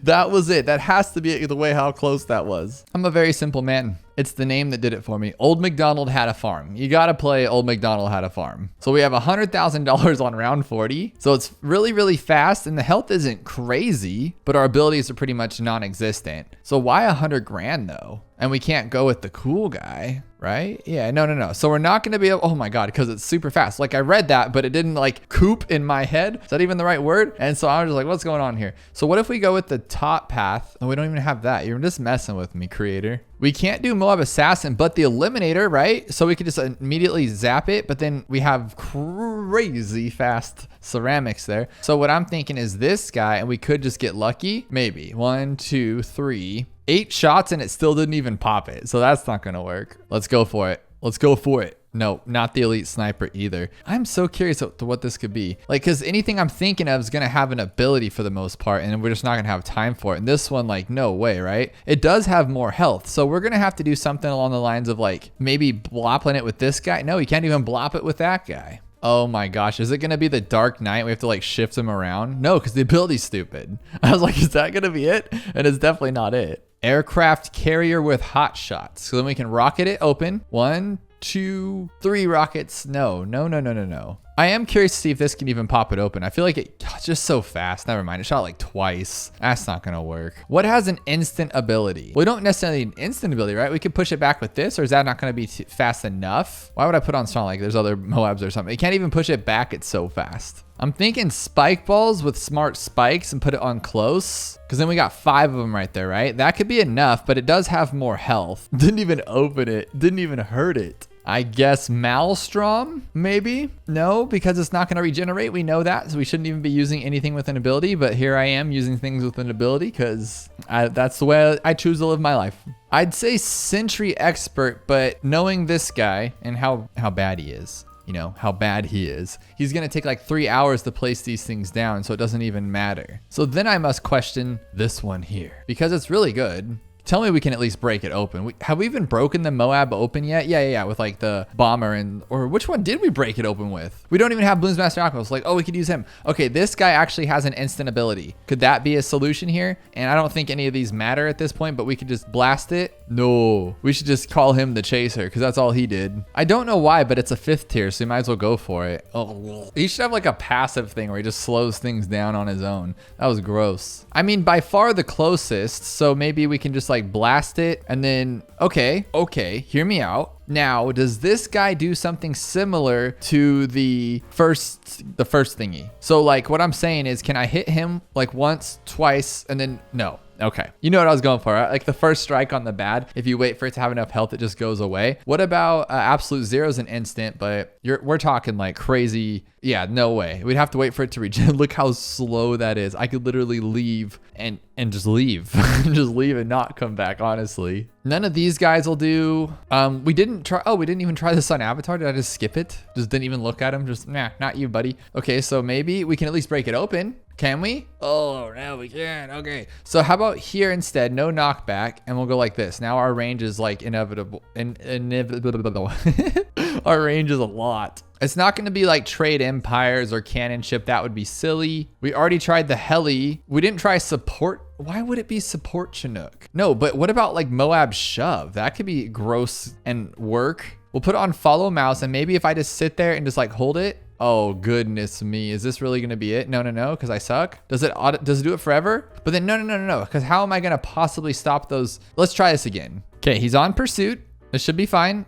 That was it. That has to be the way how close that was. I'm a very simple man. It's the name that did it for me. Old MacDonald had a farm. You got to play Old MacDonald had a farm. So we have $100,000 on round 40. So it's really, really fast and the health isn't crazy, but our abilities are pretty much non-existent. So why 100 grand though? And we can't go with the cool guy, right? Yeah, no. So we're not going to be able, oh my God, because it's super fast. Like I read that, but it didn't like coop in my head. Is that even the right word? And so I was just like, what's going on here? So what if we go with the top path? Oh, we don't even have that. You're just messing with me, creator. We can't do Moab Assassin, but the Eliminator, right? So we could just immediately zap it, but then we have crazy fast ceramics there. So what I'm thinking is this guy, and we could just get lucky. Maybe 1, 2, 3, 8 shots, and it still didn't even pop it. So that's not gonna work. Let's go for it. No, not the elite sniper either. I'm so curious to what this could be. Like, cause anything I'm thinking of is gonna have an ability for the most part, and we're just not gonna have time for it. And this one, like, no way, right? It does have more health. So we're gonna have to do something along the lines of like, maybe blopping it with this guy. No, you can't even blop it with that guy. Oh my gosh, is it gonna be the Dark Knight? We have to like shift him around? No, cause the ability's stupid. I was like, is that gonna be it? And it's definitely not it. Aircraft carrier with hot shots. So then we can rocket it open. 1, 2, 3 rockets. No. I am curious to see if this can even pop it open. I feel like it's just so fast. Never mind. It shot like twice. That's not going to work. What has an instant ability? We don't necessarily need an instant ability, right? We could push it back with this, or is that not going to be fast enough? Why would I put on strong? Like there's other Moabs or something. You can't even push it back. It's so fast. I'm thinking spike balls with smart spikes and put it on close, because then we got 5 of them right there, right? That could be enough, but it does have more health. Didn't even open it. Didn't even hurt it. I guess Maelstrom, maybe? No, because it's not going to regenerate. We know that, so we shouldn't even be using anything with an ability, but here I am using things with an ability because that's the way I choose to live my life. I'd say Sentry Expert, but knowing this guy and how bad he is, you know, how bad he is, he's going to take like 3 hours to place these things down, so it doesn't even matter. So then I must question this one here because it's really good. Tell me we can at least break it open. Have we even broken the Moab open yet? Yeah, with like the bomber or which one did we break it open with? We don't even have Bloons Master Aquos. Like, oh, we could use him. Okay, this guy actually has an instant ability. Could that be a solution here? And I don't think any of these matter at this point, but we could just blast it. No, we should just call him the Chaser because that's all he did. I don't know why, but it's a 5th tier, so you might as well go for it. Oh, he should have like a passive thing where he just slows things down on his own. That was gross. I mean, by far the closest, so maybe we can just like blast it and then, okay, hear me out. Now, does this guy do something similar to the first thingy? So like what I'm saying is, can I hit him like once, twice, and then no? Okay, you know what I was going for, right? Like the first strike on the bad, if you wait for it to have enough health, it just goes away. What about absolute zero is an instant, but we're talking like crazy. Yeah, no way. We'd have to wait for it to regen. Look how slow that is. I could literally leave and just leave. Just leave and not come back, honestly. None of these guys will do. We didn't even try this on Avatar. Did I just skip it? Just didn't even look at him. Just, nah, not you, buddy. Okay, so maybe we can at least break it open. Can we? Oh, now we can. Okay. So how about here instead? No knockback. And we'll go like this. Now our range is like inevitable. Our range is a lot. It's not going to be like trade empires or cannon ship. That would be silly. We already tried the heli. We didn't try support. Why would it be support Chinook? No, but what about like Moab shove? That could be gross and work. We'll put it on follow mouse. And maybe if I just sit there and just like hold it. Oh, goodness me. Is this really going to be it? No, because I suck. Does it do it forever? But then no. Because how am I going to possibly stop those? Let's try this again. Okay, he's on pursuit. This should be fine.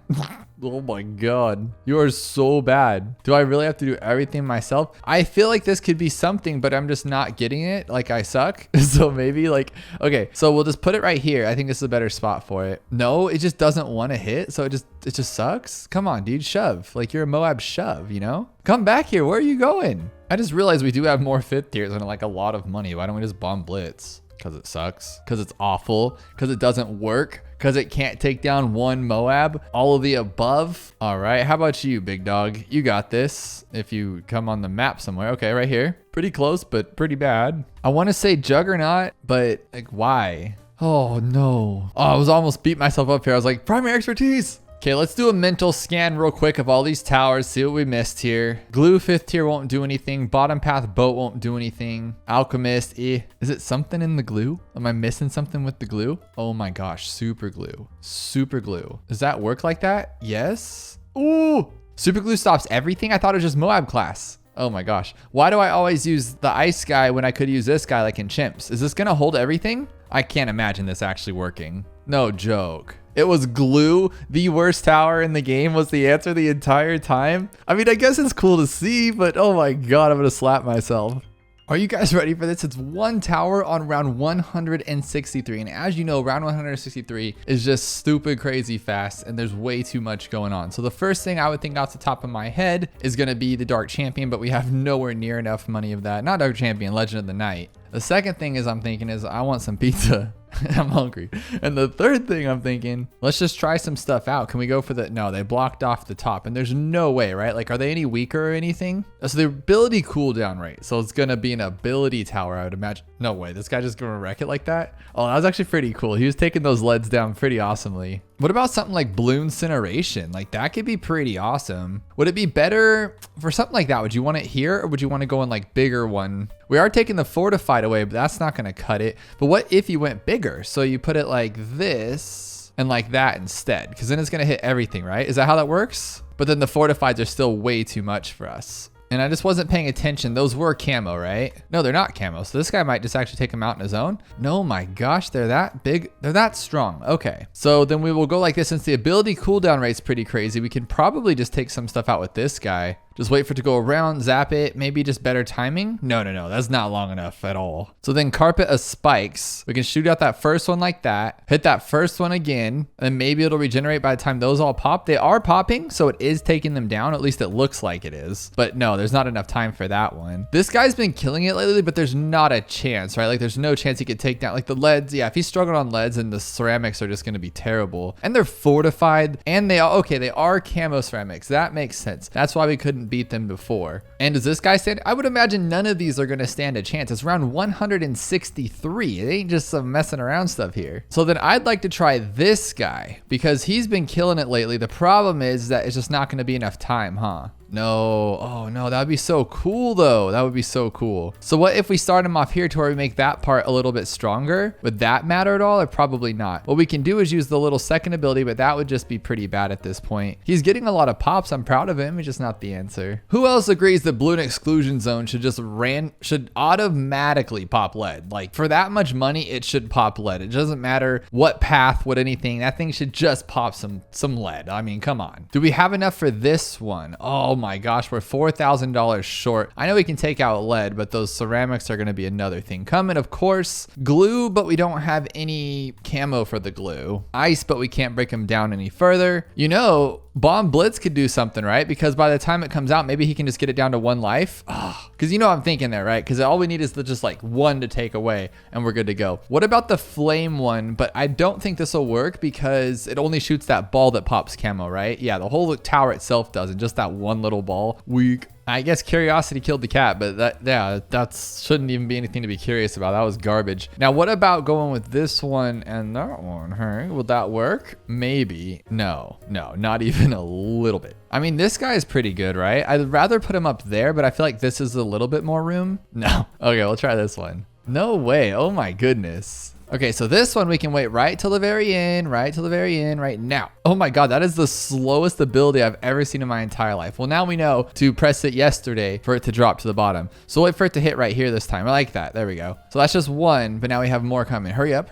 Oh my God. You are so bad. Do I really have to do everything myself? I feel like this could be something, but I'm just not getting it. Like I suck. So maybe like, okay, so we'll just put it right here. I think this is a better spot for it. No, it just doesn't want to hit. So it just sucks. Come on, dude, shove. Like you're a Moab shove, you know? Come back here. Where are you going? I just realized we do have more 5th tiers and like a lot of money. Why don't we just bomb blitz? Because it sucks, because it's awful, because it doesn't work, because it can't take down one Moab, all of the above. All right, how about you, big dog? You got this. If you come on the map somewhere. Okay, right here. Pretty close, but pretty bad. I want to say Juggernaut, but like, why? Oh, no. Oh, I was almost beat myself up here. I was like, primary expertise. Okay, let's do a mental scan real quick of all these towers, see what we missed here. Glue 5th tier won't do anything. Bottom path boat won't do anything. Alchemist, Is it something in the glue? Am I missing something with the glue? Oh my gosh, super glue. Super glue. Does that work like that? Yes. Ooh, super glue stops everything? I thought it was just Moab class. Oh my gosh. Why do I always use the ice guy when I could use this guy like in chimps? Is this gonna hold everything? I can't imagine this actually working. No joke. It was glue. The worst tower in the game was the answer the entire time. I mean, I guess it's cool to see, but oh my God, I'm gonna slap myself. Are you guys ready for this? It's one tower on round 163. And as you know, round 163 is just stupid crazy fast and there's way too much going on. So the first thing I would think off the top of my head is gonna be the Dark Champion, but we have nowhere near enough money of that. Not Dark Champion, Legend of the Night. The second thing I'm thinking is I want some pizza. I'm hungry. And the third thing I'm thinking, let's just try some stuff out. Can we go for the, no, they blocked off the top and there's no way, right? Like, are they any weaker or anything? So the ability cooldown rate. So it's going to be an ability tower, I would imagine. No way. This guy just going to wreck it like that. Oh, that was actually pretty cool. He was taking those leads down pretty awesomely. What about something like Bloon Incineration? Like that could be pretty awesome. Would it be better for something like that? Would you want it here or would you want to go in like bigger one? We are taking the fortified away, but that's not going to cut it. But what if you went bigger? So you put it like this and like that instead, because then it's going to hit everything, right? Is that how that works? But then the fortifieds are still way too much for us. And I just wasn't paying attention. Those were camo, right? No, they're not camo. So this guy might just actually take him out on his own. No, my gosh, they're that big. They're that strong. Okay. So then we will go like this. Since the ability cooldown rate's pretty crazy, we can probably just take some stuff out with this guy. Just wait for it to go around, zap it, maybe just better timing. No, that's not long enough at all. So then carpet of spikes. We can shoot out that first one like that, hit that first one again, and then maybe it'll regenerate by the time those all pop. They are popping, so it is taking them down. At least it looks like it is. But no, there's not enough time for that one. This guy's been killing it lately, but there's not a chance, right? Like there's no chance he could take down, like the leads. Yeah, if he's struggling on leads, and the ceramics are just gonna be terrible. And they're fortified, and they are camo ceramics. That makes sense. That's why we couldn't beat them before. And does this guy stand? I would imagine none of these are going to stand a chance. It's round 163. It ain't just some messing around stuff here. So then I'd like to try this guy because he's been killing it lately. The problem is that it's just not going to be enough time, huh? No. Oh no, that would be so cool though. That would be so cool. So what if we start him off here to where we make that part a little bit stronger? Would that matter at all, or probably not? What we can do is use the little second ability, but that would just be pretty bad at this point. He's getting a lot of pops. I'm proud of him. It's just not the answer. Who else agrees that Bloon Exclusion Zone should automatically pop lead? Like for that much money, it should pop lead. It doesn't matter what path, what anything. That thing should just pop some lead. I mean, come on. Do we have enough for this one? Oh my gosh, we're $4,000 short. I know we can take out lead, but those ceramics are going to be another thing coming. Of course, glue, but we don't have any camo for the glue. Ice, but we can't break them down any further. You know, Bomb Blitz could do something, right? Because by the time it comes out, maybe he can just get it down to 1 life. Because you know what I'm thinking there, right? Because all we need is just like 1 to take away and we're good to go. What about the flame one? But I don't think this will work because it only shoots that ball that pops camo, right? Yeah, the whole tower itself doesn't. Just that one little ball. Weak. I guess curiosity killed the cat, but that shouldn't even be anything to be curious about. That was garbage. Now, what about going with this one and that one? Hey, would that work? Maybe. No, not even a little bit. I mean, this guy is pretty good, right? I'd rather put him up there, but I feel like this is a little bit more room. No. Okay, we'll try this one. No way. Oh my goodness. Okay, so this one we can wait right till the very end, right now. Oh my God, that is the slowest ability I've ever seen in my entire life. Well, now we know to press it yesterday for it to drop to the bottom. So wait for it to hit right here this time. I like that. There we go. So that's just one, but now we have more coming. Hurry up.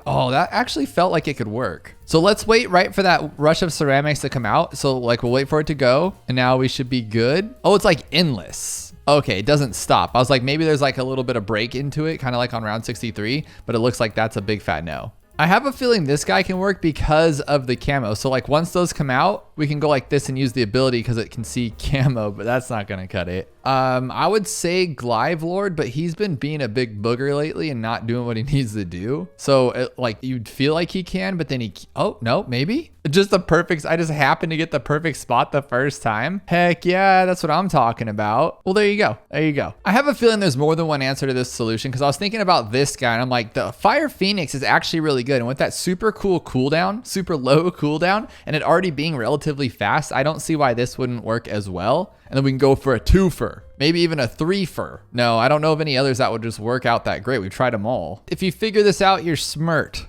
Oh, that actually felt like it could work. So let's wait right for that rush of ceramics to come out. So like we'll wait for it to go and now we should be good. Oh, it's like endless. Okay, it doesn't stop. I was like, maybe there's like a little bit of break into it, kind of like on round 63, but it looks like that's a big fat no. I have a feeling this guy can work because of the camo. So like once those come out, we can go like this and use the ability because it can see camo, but that's not gonna cut it. I would say Glive Lord, but he's been being a big booger lately and not doing what he needs to do. So like you'd feel like he can, but then oh no, maybe just the perfect. I just happened to get the perfect spot the first time. Heck yeah, that's what I'm talking about. Well, there you go. I have a feeling there's more than one answer to this solution because I was thinking about this guy and I'm like, the Fire Phoenix is actually really good. And with that super cool cooldown, super low cooldown, and it already being relatively fast, I don't see why this wouldn't work as well. And then we can go for a 2-fer, maybe even a 3-fer. No, I don't know of any others that would just work out that great. We've tried them all. If you figure this out, you're smart.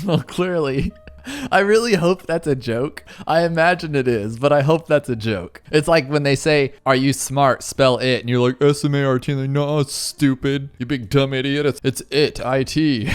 Well, clearly. I really hope that's a joke. I imagine it is, but I hope that's a joke. It's like when they say, are you smart? Spell it. And you're like, S-M-A-R-T. And they're like, no, it's stupid. You big dumb idiot. It's it, I-T.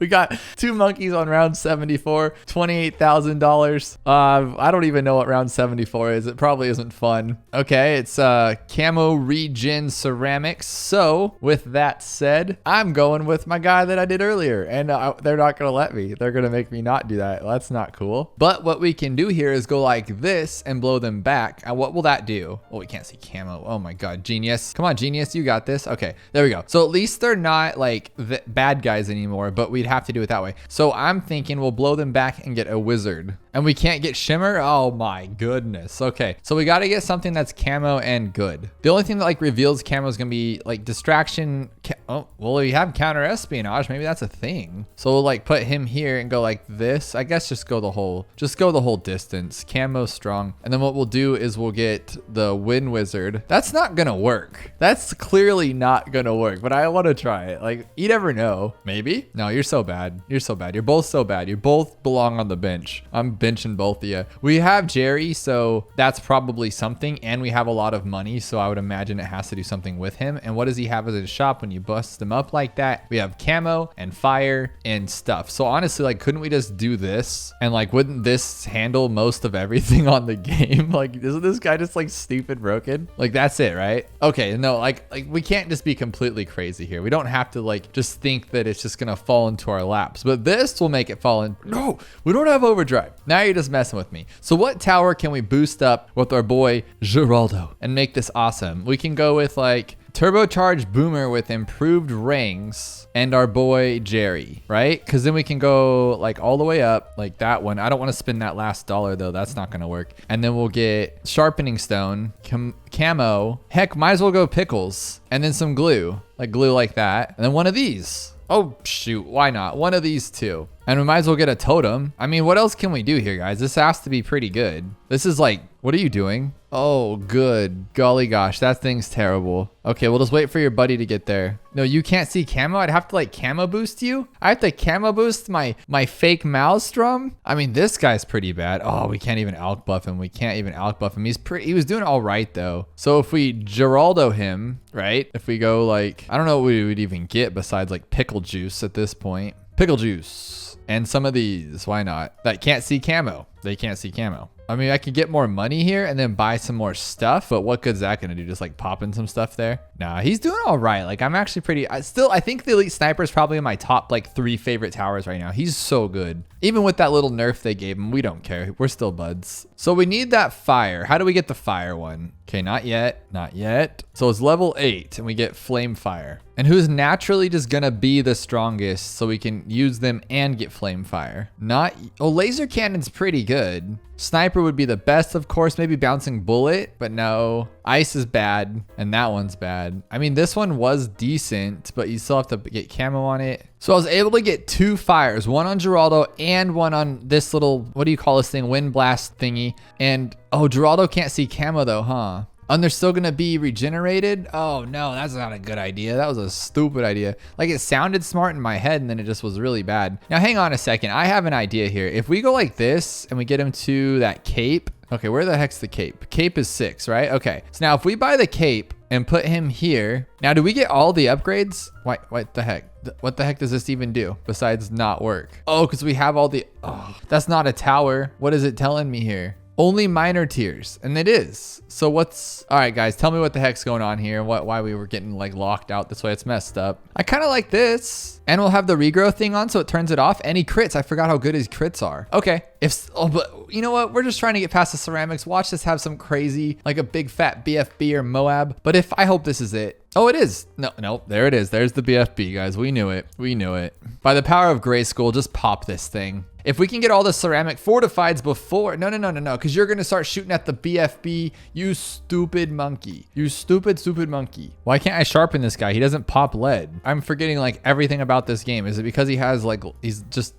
We got 2 monkeys on round 74, $28,000. I don't even know what round 74 is. It probably isn't fun. Okay, it's camo regen ceramics. So with that said, I'm going with my guy that I did earlier, and they're not gonna let me. They're gonna make me not do that. Well, that's not cool. But what we can do here is go like this and blow them back. And what will that do? Oh, we can't see camo. Oh my God, genius. Come on, genius, you got this. Okay, there we go. So at least they're not like the bad guys anymore, but we'd have to do it that way. So I'm thinking we'll blow them back and get a wizard. And we can't get shimmer? Oh my goodness. Okay, so we got to get something that's camo and good. The only thing that like reveals camo is going to be like distraction. Oh, well, we have counter espionage. Maybe that's a thing. So we'll like put him here and go like this. I guess just go the whole distance. Camo strong. And then what we'll do is we'll get the wind wizard. That's not going to work. That's clearly not going to work, but I want to try it. Like, you never know. Maybe? No, you're so so bad. You're so bad. You're both so bad. You both belong on the bench. I'm benching both of you. We have Jerry, so that's probably something. And we have a lot of money, so I would imagine it has to do something with him. And what does he have as his shop when you bust him up like that? We have camo and fire and stuff. So honestly, like, couldn't we just do this? And like, wouldn't this handle most of everything on the game? Like, isn't this guy just like stupid broken? Like, that's it, right? Okay, no, like we can't just be completely crazy here. We don't have to like just think that it's just gonna fall into our laps, but this will make it fall in. No, we don't have overdrive. Now you're just messing with me. So what tower can we boost up with our boy Geraldo and make this awesome? We can go with like turbocharged boomer with improved rings and our boy Jerry, right? Because then we can go like all the way up like that one. I don't want to spend that last dollar though. That's not going to work. And then we'll get sharpening stone, camo. Heck, might as well go pickles and then some glue like that. And then one of these. Oh, shoot. Why not? One of these two. And we might as well get a totem. I mean, what else can we do here, guys? This has to be pretty good. This is like, what are you doing? Oh, good. Golly gosh, that thing's terrible. Okay, we'll just wait for your buddy to get there. No, you can't see camo? I'd have to like camo boost you? I have to camo boost my fake Maelstrom? I mean, this guy's pretty bad. Oh, we can't even alk buff him. We can't even alk buff him. He was doing all right though. So if we Geraldo him, right? If we go like, I don't know what we would even get besides like pickle juice at this point. Pickle juice. And some of these, why not? That can't see camo. They can't see camo. I mean, I could get more money here and then buy some more stuff, but what good's that gonna do? Just like popping some stuff there? Nah, he's doing all right. Like, I'm actually pretty, I think the Elite Sniper is probably in my top like 3 favorite towers right now. He's so good. Even with that little nerf they gave him, we don't care. We're still buds. So we need that fire. How do we get the fire one? Okay, not yet, not yet. So it's level 8 and we get flame fire. And who's naturally just gonna be the strongest so we can use them and get flame fire? Oh, laser cannon's pretty good. Sniper would be the best, of course, maybe bouncing bullet, but no. Ice is bad, and that one's bad. I mean, this one was decent, but you still have to get camo on it. So I was able to get 2 fires, one on Geraldo and one on this little, what do you call this thing? Wind blast thingy. And, oh, Geraldo can't see camo though, huh? And they're still gonna be regenerated? Oh no, that's not a good idea. That was a stupid idea. Like, it sounded smart in my head and then it just was really bad. Now hang on a second, I have an idea here. If we go like this and we get him to that cape. Okay, where the heck's the cape? Cape is 6, right? Okay, so now if we buy the cape and put him here. Now, do we get all the upgrades? What the heck? What the heck does this even do besides not work? Oh, because we have all the, oh, that's not a tower. What is it telling me here? Only minor tiers, and it is. So what's, all right guys, tell me what the heck's going on here, why we were getting like locked out this way. It's messed up. I kind of like this, and we'll have the regrow thing on so it turns it off. Any crits, I forgot how good his crits are. Okay, but you know what? We're just trying to get past the ceramics. Watch this have some crazy, like a big fat BFB or Moab. But I hope this is it. Oh, it is. No, there it is. There's the BFB, guys. We knew it. We knew it. By the power of Gray School, just pop this thing. If we can get all the ceramic fortifieds before, no, because you're going to start shooting at the BFB, you stupid monkey. You stupid monkey. Why can't I sharpen this guy? He doesn't pop lead. I'm forgetting like everything about this game. Is it because he has like, he's just,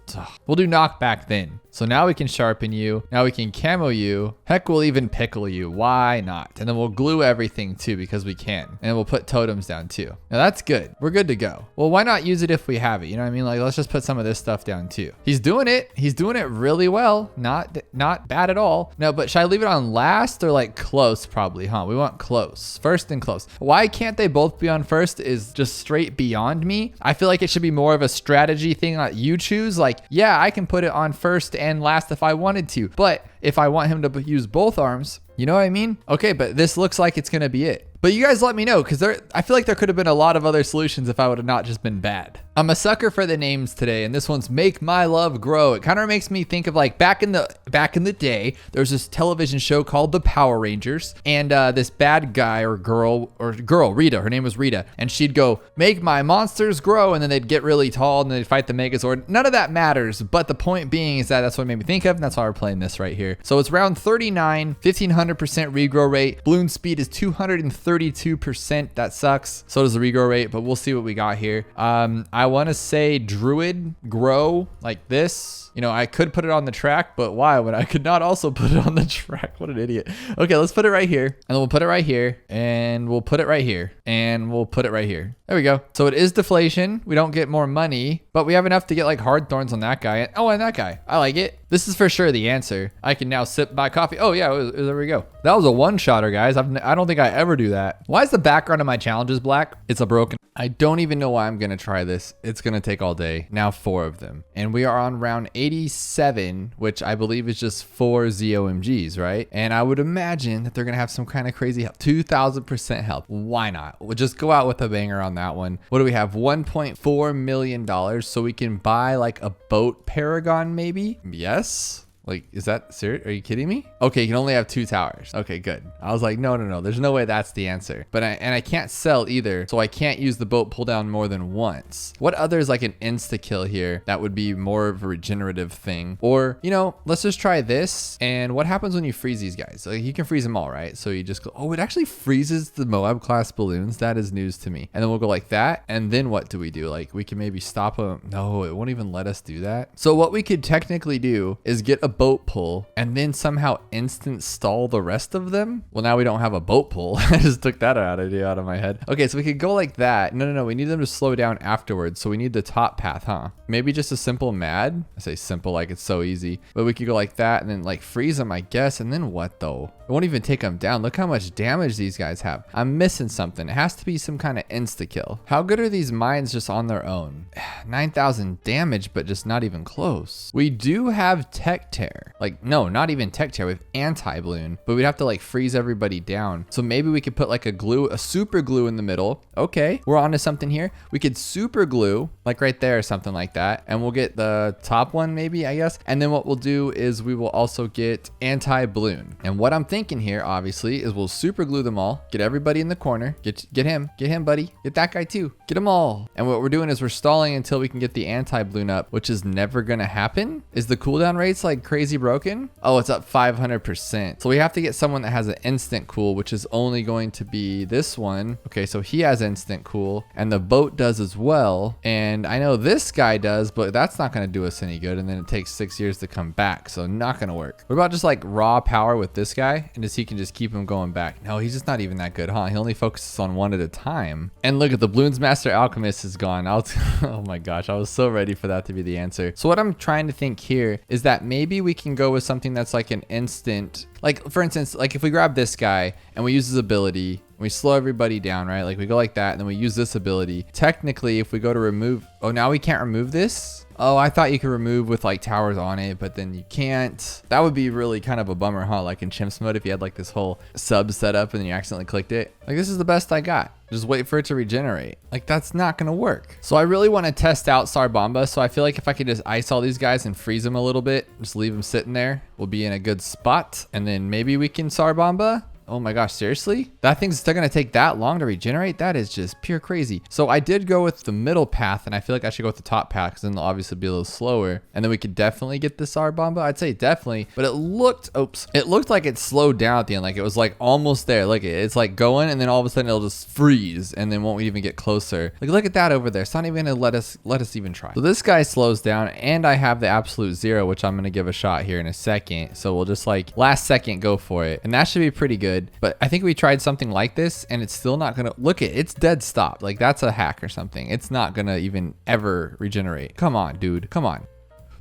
we'll do knockback then. So now we can sharpen you. Now we can camo you. Heck, we'll even pickle you. Why not? And then we'll glue everything too because we can. And we'll put totems down too. Now that's good. We're good to go. Well, why not use it if we have it? You know what I mean? Like, let's just put some of this stuff down too. He's doing it. He's doing it really well. Not bad at all. No, but should I leave it on last or like close probably, huh? We want close. First and close. Why can't they both be on first is just straight beyond me. I feel like it should be more of a strategy thing that you choose. Like, yeah, I can put it on first and last if I wanted to, but if I want him to use both arms, you know what I mean? Okay, but this looks like it's gonna be it. But you guys let me know, because I feel like there could have been a lot of other solutions if I would have not just been bad. I'm a sucker for the names today, and this one's Make My Love Grow. It kind of makes me think of like back in the day, there was this television show called The Power Rangers, and this bad guy or girl, Rita, her name was Rita, and she'd go, make my monsters grow, and then they'd get really tall and they'd fight the Megazord. None of that matters, but the point being is that's what it made me think of, and that's why we're playing this right here. So it's round 39, 1500% regrow rate. Bloon speed is 232%. That sucks. So does the regrow rate, but we'll see what we got here. I want to say druid grow like this. You know, I could put it on the track, but why when I could not also put it on the track? What an idiot. Okay, let's put it right here, and then we'll put it right here, and we'll put it right here, and we'll put it right here. There we go. So it is deflation. We don't get more money, but we have enough to get like hard thorns on that guy. Oh, and that guy. I like it. This is for sure the answer. I can now sip my coffee. Oh yeah, there we go. That was a one-shotter, guys. I don't think I ever do that. Why is the background of my challenges black? It's a broken. I don't even know why I'm gonna try this. It's gonna take all day. Now 4 of them. And we are on round 87, which I believe is just 4 ZOMGs, right? And I would imagine that they're gonna have some kind of crazy help. 2000% help. Why not? We'll just go out with a banger on that one. What do we have? $1.4 million. So we can buy like a boat paragon maybe? Yes. Like, is that serious? Are you kidding me? Okay, you can only have 2 towers. Okay, good. I was like, no. There's no way that's the answer. But I can't sell either, so I can't use the boat pull down more than once. What other is like an insta kill here that would be more of a regenerative thing? Or, you know, let's just try this. And what happens when you freeze these guys? Like, you can freeze them all, right? So you just go, oh, it actually freezes the Moab class balloons. That is news to me. And then we'll go like that. And then what do we do? Like, we can maybe stop them. No, it won't even let us do that. So what we could technically do is get a boat pull and then somehow instant stall the rest of them. Well, now we don't have a boat pull. I just took that idea out of my head. Okay, so we could go like that. No, we need them to slow down afterwards. So we need the top path, huh? Maybe just a simple mad. I say simple like it's so easy, but we could go like that and then like freeze them, I guess. And then what though? It won't even take them down. Look how much damage these guys have. I'm missing something. It has to be some kind of insta kill. How good are these mines just on their own? 9,000 damage, but just not even close. We do have tech tear. Like, no, not even tech tear. We have anti-balloon, but we'd have to like freeze everybody down. So maybe we could put like a super glue in the middle. Okay, we're onto something here. We could super glue like right there or something like that. And we'll get the top one maybe, I guess. And then what we'll do is we will also get anti-balloon. And what I'm thinking here, obviously, is we'll super glue them all. Get everybody in the corner. Get him, buddy. Get that guy too. Get them all. And what we're doing is we're stalling until we can get the anti-balloon up, which is never gonna happen. Is the cooldown rates like crazy broken? Oh, it's up 500%. So we have to get someone that has an instant cool, which is only going to be this one. Okay, so he has instant cool and the boat does as well. And I know this guy does, but that's not gonna do us any good. And then it takes 6 years to come back. So not gonna work. What about just like raw power with this guy? And he can just keep him going back. No, he's just not even that good, huh? He only focuses on one at a time. And look at the Bloons Master Alchemist is gone. Oh my gosh, I was so ready for that to be the answer. So what I'm trying to think here is that maybe we can go with something that's like an instant, like for instance, like if we grab this guy and we use his ability, we slow everybody down, right? Like we go like that and then we use this ability. Technically, if we go to remove, oh, now we can't remove this? Oh, I thought you could remove with like towers on it, but then you can't. That would be really kind of a bummer, huh? Like in chimps mode, if you had like this whole sub set up and then you accidentally clicked it. Like this is the best I got. Just wait for it to regenerate. Like that's not gonna work. So I really want to test out Sarbamba. So I feel like if I could just ice all these guys and freeze them a little bit, just leave them sitting there, we'll be in a good spot. And then maybe we can Sarbamba. Oh my gosh, seriously? That thing's still gonna take that long to regenerate? That is just pure crazy. So I did go with the middle path and I feel like I should go with the top path because then they'll obviously be a little slower. And then we could definitely get the Sarbamba. I'd say definitely, but it looked like it slowed down at the end. Like it was like almost there. Look, it's like going and then all of a sudden it'll just freeze and then won't even get closer. Like look at that over there. It's not even gonna let us even try. So this guy slows down and I have the absolute zero, which I'm gonna give a shot here in a second. So we'll just like last second go for it. And that should be pretty good. But I think we tried something like this and it's still not gonna look it. It's dead stop. Like that's a hack or something. It's not gonna even ever regenerate. Come on, dude. Come on.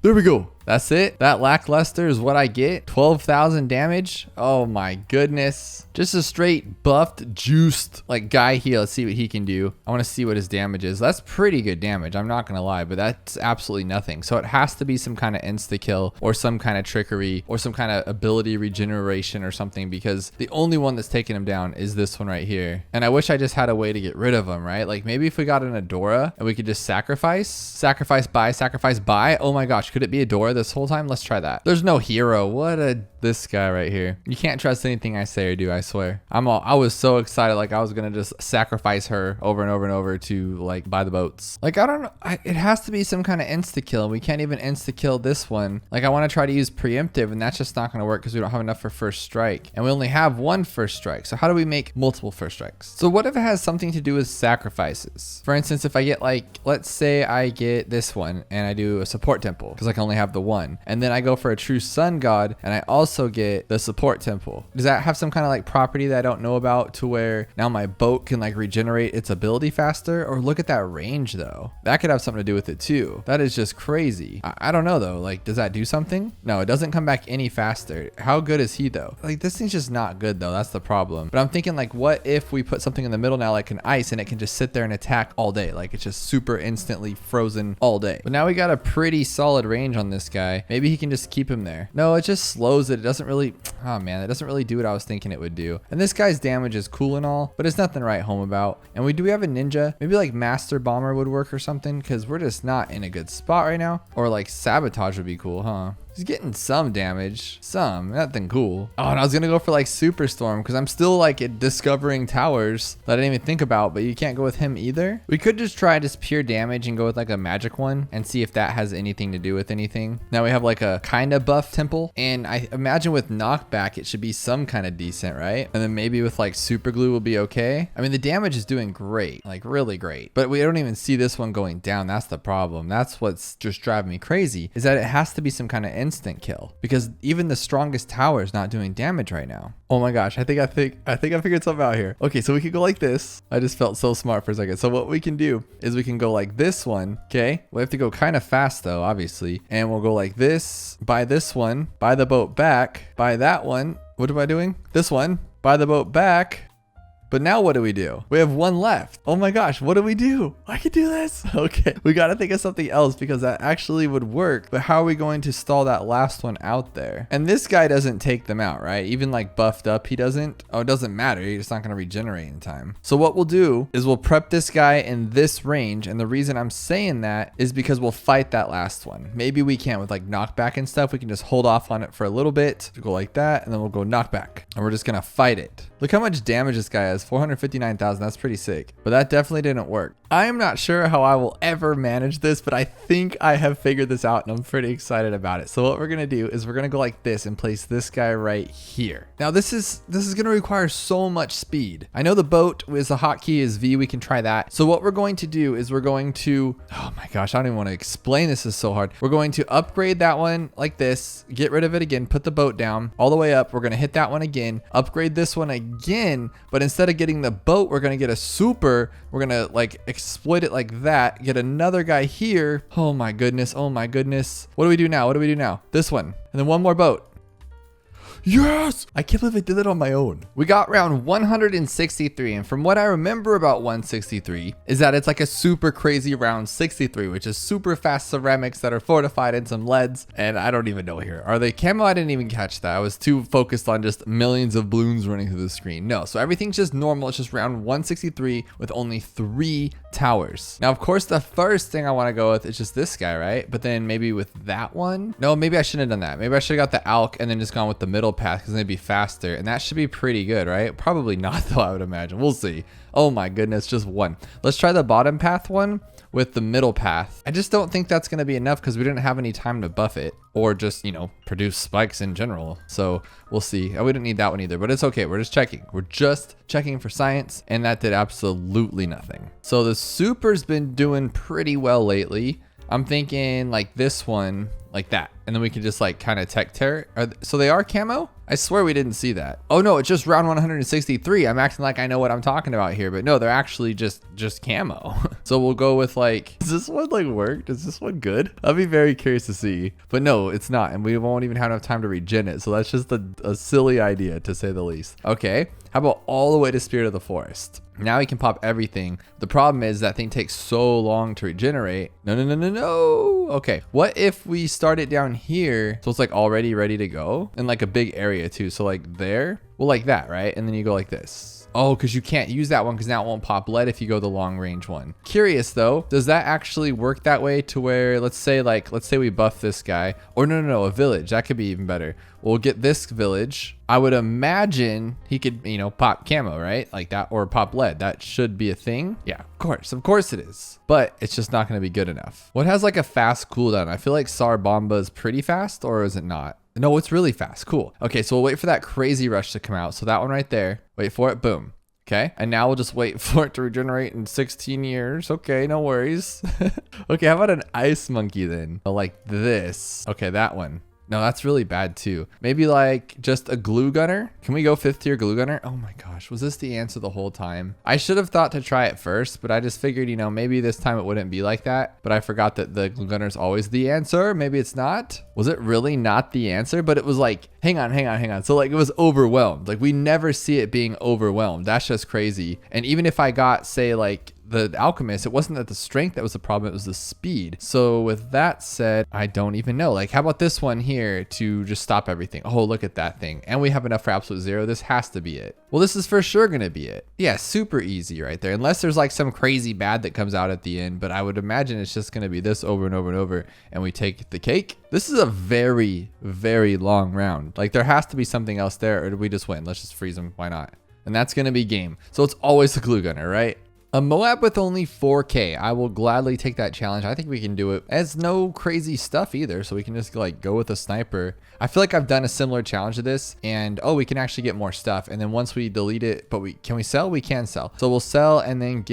There we go. That's it. That lackluster is what I get. 12,000 damage. Oh my goodness. Just a straight buffed, juiced like guy here. Let's see what he can do. I want to see what his damage is. That's pretty good damage. I'm not going to lie, but that's absolutely nothing. So it has to be some kind of insta kill or some kind of trickery or some kind of ability regeneration or something, because the only one that's taking him down is this one right here. And I wish I just had a way to get rid of him, right? Like maybe if we got an Adora and we could just sacrifice buy. Oh my gosh, could it be Adora this whole time? Let's try that. There's no hero. What a this guy right here. You can't trust anything I say or do, I swear. I was so excited, like I was gonna just sacrifice her over and over and over to like buy the boats. Like I don't know, it has to be some kind of insta kill. We can't even insta kill this one. Like I want to try to use preemptive, and that's just not gonna work because we don't have enough for first strike, and we only have one first strike. So how do we make multiple first strikes? So what if it has something to do with sacrifices? For instance, if I get like, let's say I get this one and I do a support temple because I can only have the one, and then I go for a true sun god and I also get the support temple. Does that have some kind of like property that I don't know about to where now my boat can like regenerate its ability faster? Or look at that range though. That could have something to do with it too. That is just crazy. I don't know though. Like, does that do something? No, it doesn't come back any faster. How good is he though? Like this thing's just not good though. That's the problem. But I'm thinking like, what if we put something in the middle now like an ice, and it can just sit there and attack all day? Like it's just super instantly frozen all day. But now we got a pretty solid range on this guy. Maybe he can just keep him there. No, it just slows it. It doesn't really, oh man, it doesn't really do what I was thinking it would do. And this guy's damage is cool and all, but it's nothing to write home about. And do we have a ninja? Maybe like master bomber would work or something, because we're just not in a good spot right now. Or like sabotage would be cool, huh? He's getting some damage, nothing cool. Oh, and I was gonna go for like Superstorm because I'm still like discovering towers that I didn't even think about, but you can't go with him either. We could just try just pure damage and go with like a magic one and see if that has anything to do with anything. Now we have like a kind of buff temple, and I imagine with knockback it should be some kind of decent, right? And then maybe with like super glue will be okay. I mean, the damage is doing great, like really great, but we don't even see this one going down. That's the problem. That's what's just driving me crazy, is that it has to be some kind of instant kill, because even the strongest tower is not doing damage right now. Oh my gosh, I think I figured something out here. Okay, so we could go like this. I just felt so smart for a second. So what we can do is we can go like this one. Okay, we have to go kind of fast though, obviously, and we'll go like this, buy this one, buy the boat back, buy that one. What am I doing? This one, buy the boat back. But now what do? We have one left. Oh my gosh, what do we do? I can do this. Okay, we got to think of something else because that actually would work. But how are we going to stall that last one out there? And this guy doesn't take them out, right? Even like buffed up, he doesn't. Oh, it doesn't matter. He's not going to regenerate in time. So what we'll do is we'll prep this guy in this range. And the reason I'm saying that is because we'll fight that last one. Maybe we can with like knockback and stuff. We can just hold off on it for a little bit. Go like that. And then we'll go knockback. And we're just going to fight it. Look how much damage this guy has. 459,000. That's pretty sick. But that definitely didn't work. I am not sure how I will ever manage this, but I think I have figured this out and I'm pretty excited about it. So what we're going to do is we're going to go like this and place this guy right here. Now this is going to require so much speed. I know the boat is the hotkey is V. We can try that. So what we're going to do is we're going to, oh my gosh, I don't even want to explain. This is so hard. We're going to upgrade that one like this, get rid of it again, put the boat down all the way up. We're going to hit that one again, upgrade this one again, but instead of getting the boat, we're going to get a super. We're going to like exploit it like that, get another guy here. Oh my goodness. Oh my goodness. What do we do now? What do we do now? This one. And then one more boat. Yes! I can't believe I did that on my own. We got round 163, and from what I remember about 163 is that it's like a super crazy round 63, which is super fast ceramics that are fortified in some leads, and I don't even know here. Are they camo? I didn't even catch that. I was too focused on just millions of balloons running through the screen. No, so everything's just normal. It's just round 163 with only 3 towers. Now, of course, the first thing I want to go with is just this guy, right? But then maybe with that one. No, maybe I shouldn't have done that. Maybe I should have got the Alk and then just gone with the middle path because then it'd be faster. And that should be pretty good, right? Probably not though, I would imagine. We'll see. Oh my goodness, just one. Let's try the bottom path one with the middle path. I just don't think that's going to be enough because we didn't have any time to buff it or just, you know, produce spikes in general. So we'll see. We didn't need that one either, but it's okay. We're just checking. We're just checking for science, and that did absolutely nothing. So the super's been doing pretty well lately. I'm thinking like this one, like that. And then we can just like kind of tech tear. So they are camo? I swear we didn't see that. Oh no, it's just round 163. I'm acting like I know what I'm talking about here, but no, they're actually just camo. So we'll go with like, does this one like work? Is this one good? I'll be very curious to see. But no, it's not. And we won't even have enough time to regen it. So that's just a silly idea to say the least. Okay, how about all the way to Spirit of the Forest? Now we can pop everything. The problem is that thing takes so long to regenerate. No. Okay, what if we start it down here so it's like already ready to go in like a big area too? So like there, well, like that, right? And then you go like this. Oh, because you can't use that one because now it won't pop lead if you go the long range one. Curious though, does that actually work that way to where, let's say we buff this guy, or no, a village. That could be even better. We'll get this village. I would imagine he could, you know, pop camo, right? Like that, or pop lead. That should be a thing. Yeah, of course it is. But it's just not going to be good enough. What has like a fast cooldown? I feel like Sar Bomba is pretty fast, or is it not? No, it's really fast. Cool. Okay, so we'll wait for that crazy rush to come out. So that one right there, wait for it. Boom. Okay, and now we'll just wait for it to regenerate in 16 years. Okay, no worries. Okay, how about an ice monkey then? Like this. Okay, that one. No, that's really bad too. Maybe like just a glue gunner. Can we go 5th tier glue gunner? Oh my gosh, was this the answer the whole time? I should have thought to try it first, but I just figured, you know, maybe this time it wouldn't be like that. But I forgot that the glue gunner is always the answer. Maybe it's not. Was it really not the answer? But it was like, hang on. So like it was overwhelmed. Like we never see it being overwhelmed. That's just crazy. And even if I got, say, like the alchemist, it wasn't that the strength that was the problem, it was the speed. So with that said, I don't even know. Like, how about this one here to just stop everything? Oh, look at that thing. And we have enough for absolute 0. This has to be it. Well, this is for sure gonna be it. Yeah, super easy right there. Unless there's like some crazy bad that comes out at the end, but I would imagine it's just gonna be this over and over and over, and we take the cake. This is a very, very long round. Like there has to be something else there, or did we just win? Let's just freeze them, why not? And that's gonna be game. So it's always the glue gunner, right? A Moab with only 4K. I will gladly take that challenge. I think we can do it. It's no crazy stuff either, so we can just like go with a sniper. I feel like I've done a similar challenge to this, and oh, we can actually get more stuff. And then once we delete it, but can we sell? We can sell. So we'll sell and then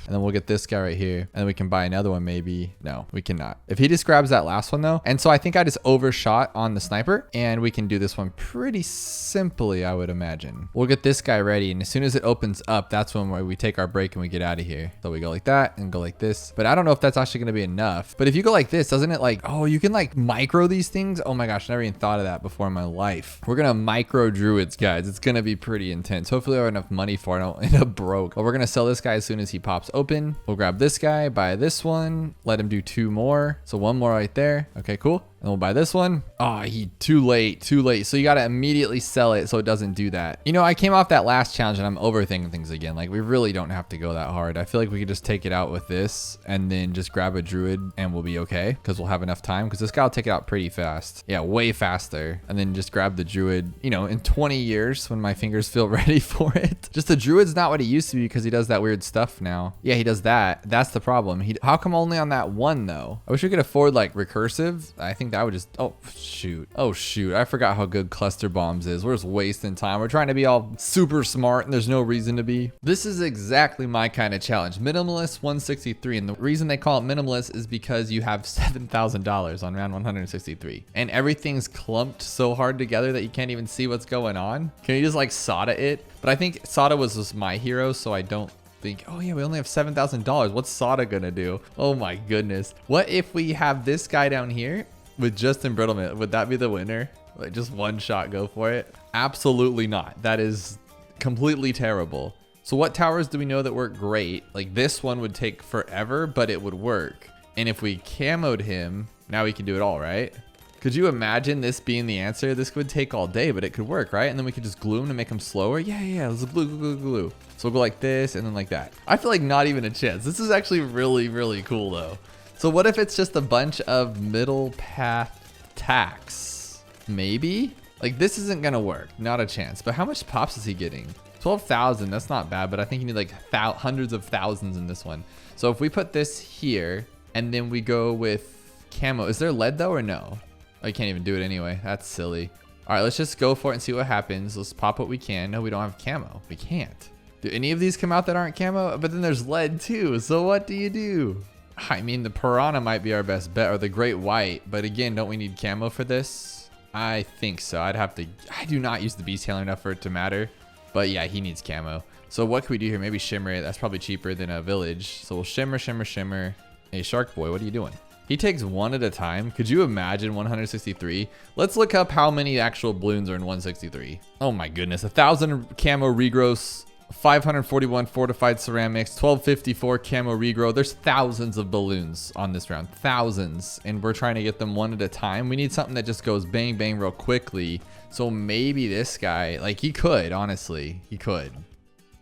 we'll get this guy right here, and then we can buy another one maybe. No, we cannot. If he just grabs that last one though. And so I think I just overshot on the sniper, and we can do this one pretty simply, I would imagine. We'll get this guy ready, and as soon as it opens up, that's when we take our break and we get out of here. So we go like that and go like this, but I don't know if that's actually going to be enough. But if you go like this, doesn't it like, oh, you can like micro these things? Oh my gosh, never even thought of that before in my life. We're gonna micro druids, guys. It's gonna be pretty intense. Hopefully I have enough money for it. I don't end up broke. But we're gonna sell this guy as soon as he pops open. We'll grab this guy, buy this one, let him do 2 more. So 1 more right there. Okay, cool. And we'll buy this one. Oh, too late. So you got to immediately sell it so it doesn't do that. You know, I came off that last challenge and I'm overthinking things again. Like we really don't have to go that hard. I feel like we could just take it out with this and then just grab a druid and we'll be okay because we'll have enough time, because this guy will take it out pretty fast. Yeah, way faster. And then just grab the druid, you know, in 20 years when my fingers feel ready for it. Just the druid's not what he used to be because he does that weird stuff now. Yeah, he does that. That's the problem. How come only on that one though? I wish we could afford like recursive. I think that would just, oh shoot. I forgot how good cluster bombs is. We're just wasting time. We're trying to be all super smart and there's no reason to be. This is exactly my kind of challenge. Minimalist 163. And the reason they call it minimalist is because you have $7,000 on round 163 and everything's clumped so hard together that you can't even see what's going on. Can you just like Sada it? But I think Sada was just my hero, so I don't think, oh yeah, we only have $7,000. What's Sada gonna do? Oh my goodness. What if we have this guy down here with just embrittlement? Would that be the winner? Like just one shot, go for it? Absolutely not. That is completely terrible. So what towers do we know that work great? Like this one would take forever, but it would work. And if we camoed him, now we can do it all, right? Could you imagine this being the answer? This would take all day, but it could work, right? And then we could just glue him to make him slower. Yeah, let's glue. So we'll go like this and then like that. I feel like not even a chance. This is actually really, really cool though. So what if it's just a bunch of middle path attacks? Maybe? Like this isn't gonna work, not a chance. But how much pops is he getting? 12,000, that's not bad, but I think you need like hundreds of thousands in this one. So if we put this here and then we go with camo, is there lead though or no? Oh, you can't even do it anyway. That's silly. All right, let's just go for it and see what happens. Let's pop what we can. No, we don't have camo. We can't. Do any of these come out that aren't camo? But then there's lead too. So what do you do? I mean, the piranha might be our best bet, or the great white. But again, don't we need camo for this? I think so. I do not use the beast handler enough for it to matter. But yeah, he needs camo. So what can we do here? Maybe shimmer it. That's probably cheaper than a village. So we'll shimmer. Hey, Shark Boy, what are you doing? He takes one at a time. Could you imagine 163? Let's look up how many actual balloons are in 163. Oh my goodness. 1,000 camo regrowths, 541 fortified ceramics, 1254 camo regrow. There's thousands of balloons on this round. Thousands. And we're trying to get them one at a time. We need something that just goes bang, bang real quickly. So maybe this guy, like he could, honestly, he could.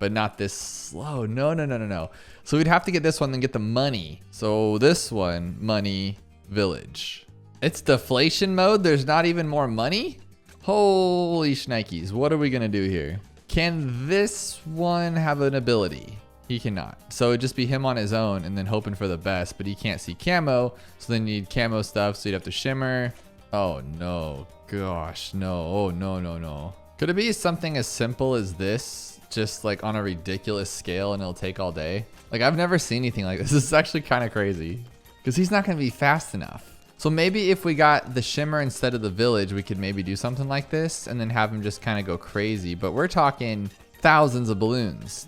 but not this slow. No, no, no, no, no. So we'd have to get this one, then get the money. So this one, money, village. It's deflation mode. There's not even more money. Holy shnikes. What are we going to do here? Can this one have an ability? He cannot. So it'd just be him on his own and then hoping for the best, but he can't see camo. So then you need camo stuff. So you'd have to shimmer. Oh no, gosh, no. Oh no, no, no. Could it be something as simple as this? Just like on a ridiculous scale and it'll take all day? Like I've never seen anything like this. This is actually kind of crazy because he's not going to be fast enough. So maybe if we got the shimmer instead of the village, we could maybe do something like this and then have him just kind of go crazy. But we're talking thousands of balloons,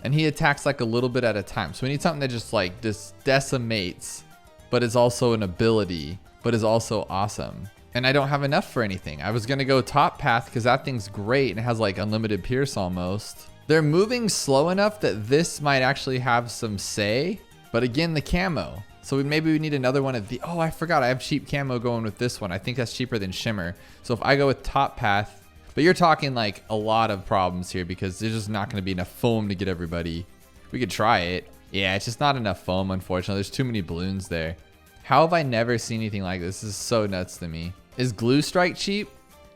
and he attacks like a little bit at a time. So we need something that just decimates, but is also an ability, but is also awesome. And I don't have enough for anything. I was gonna go top path because that thing's great and it has like unlimited pierce almost. They're moving slow enough that this might actually have some say, but again, the camo. So maybe we need another one of the, oh, I forgot I have cheap camo going with this one. I think that's cheaper than shimmer. So if I go with top path, but you're talking like a lot of problems here because there's just not gonna be enough foam to get everybody. We could try it. Yeah, it's just not enough foam, unfortunately. There's too many balloons there. How have I never seen anything like this? This is so nuts to me. Is glue strike cheap?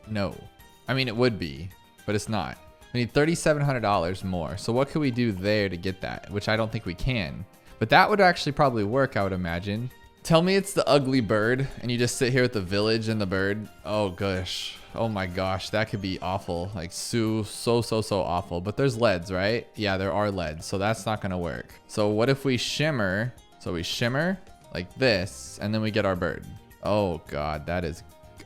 No. I mean, it would be, but it's not. We need $3,700 more. So what could we do there to get that? Which I don't think we can. But that would actually probably work, I would imagine. Tell me it's the ugly bird and you just sit here with the village and the bird. Oh gosh. Oh my gosh. That could be awful. Like so awful. But there's leads, right? Yeah, there are leads. So that's not going to work. So what if we shimmer? So we shimmer like this and then we get our bird. Oh God, that is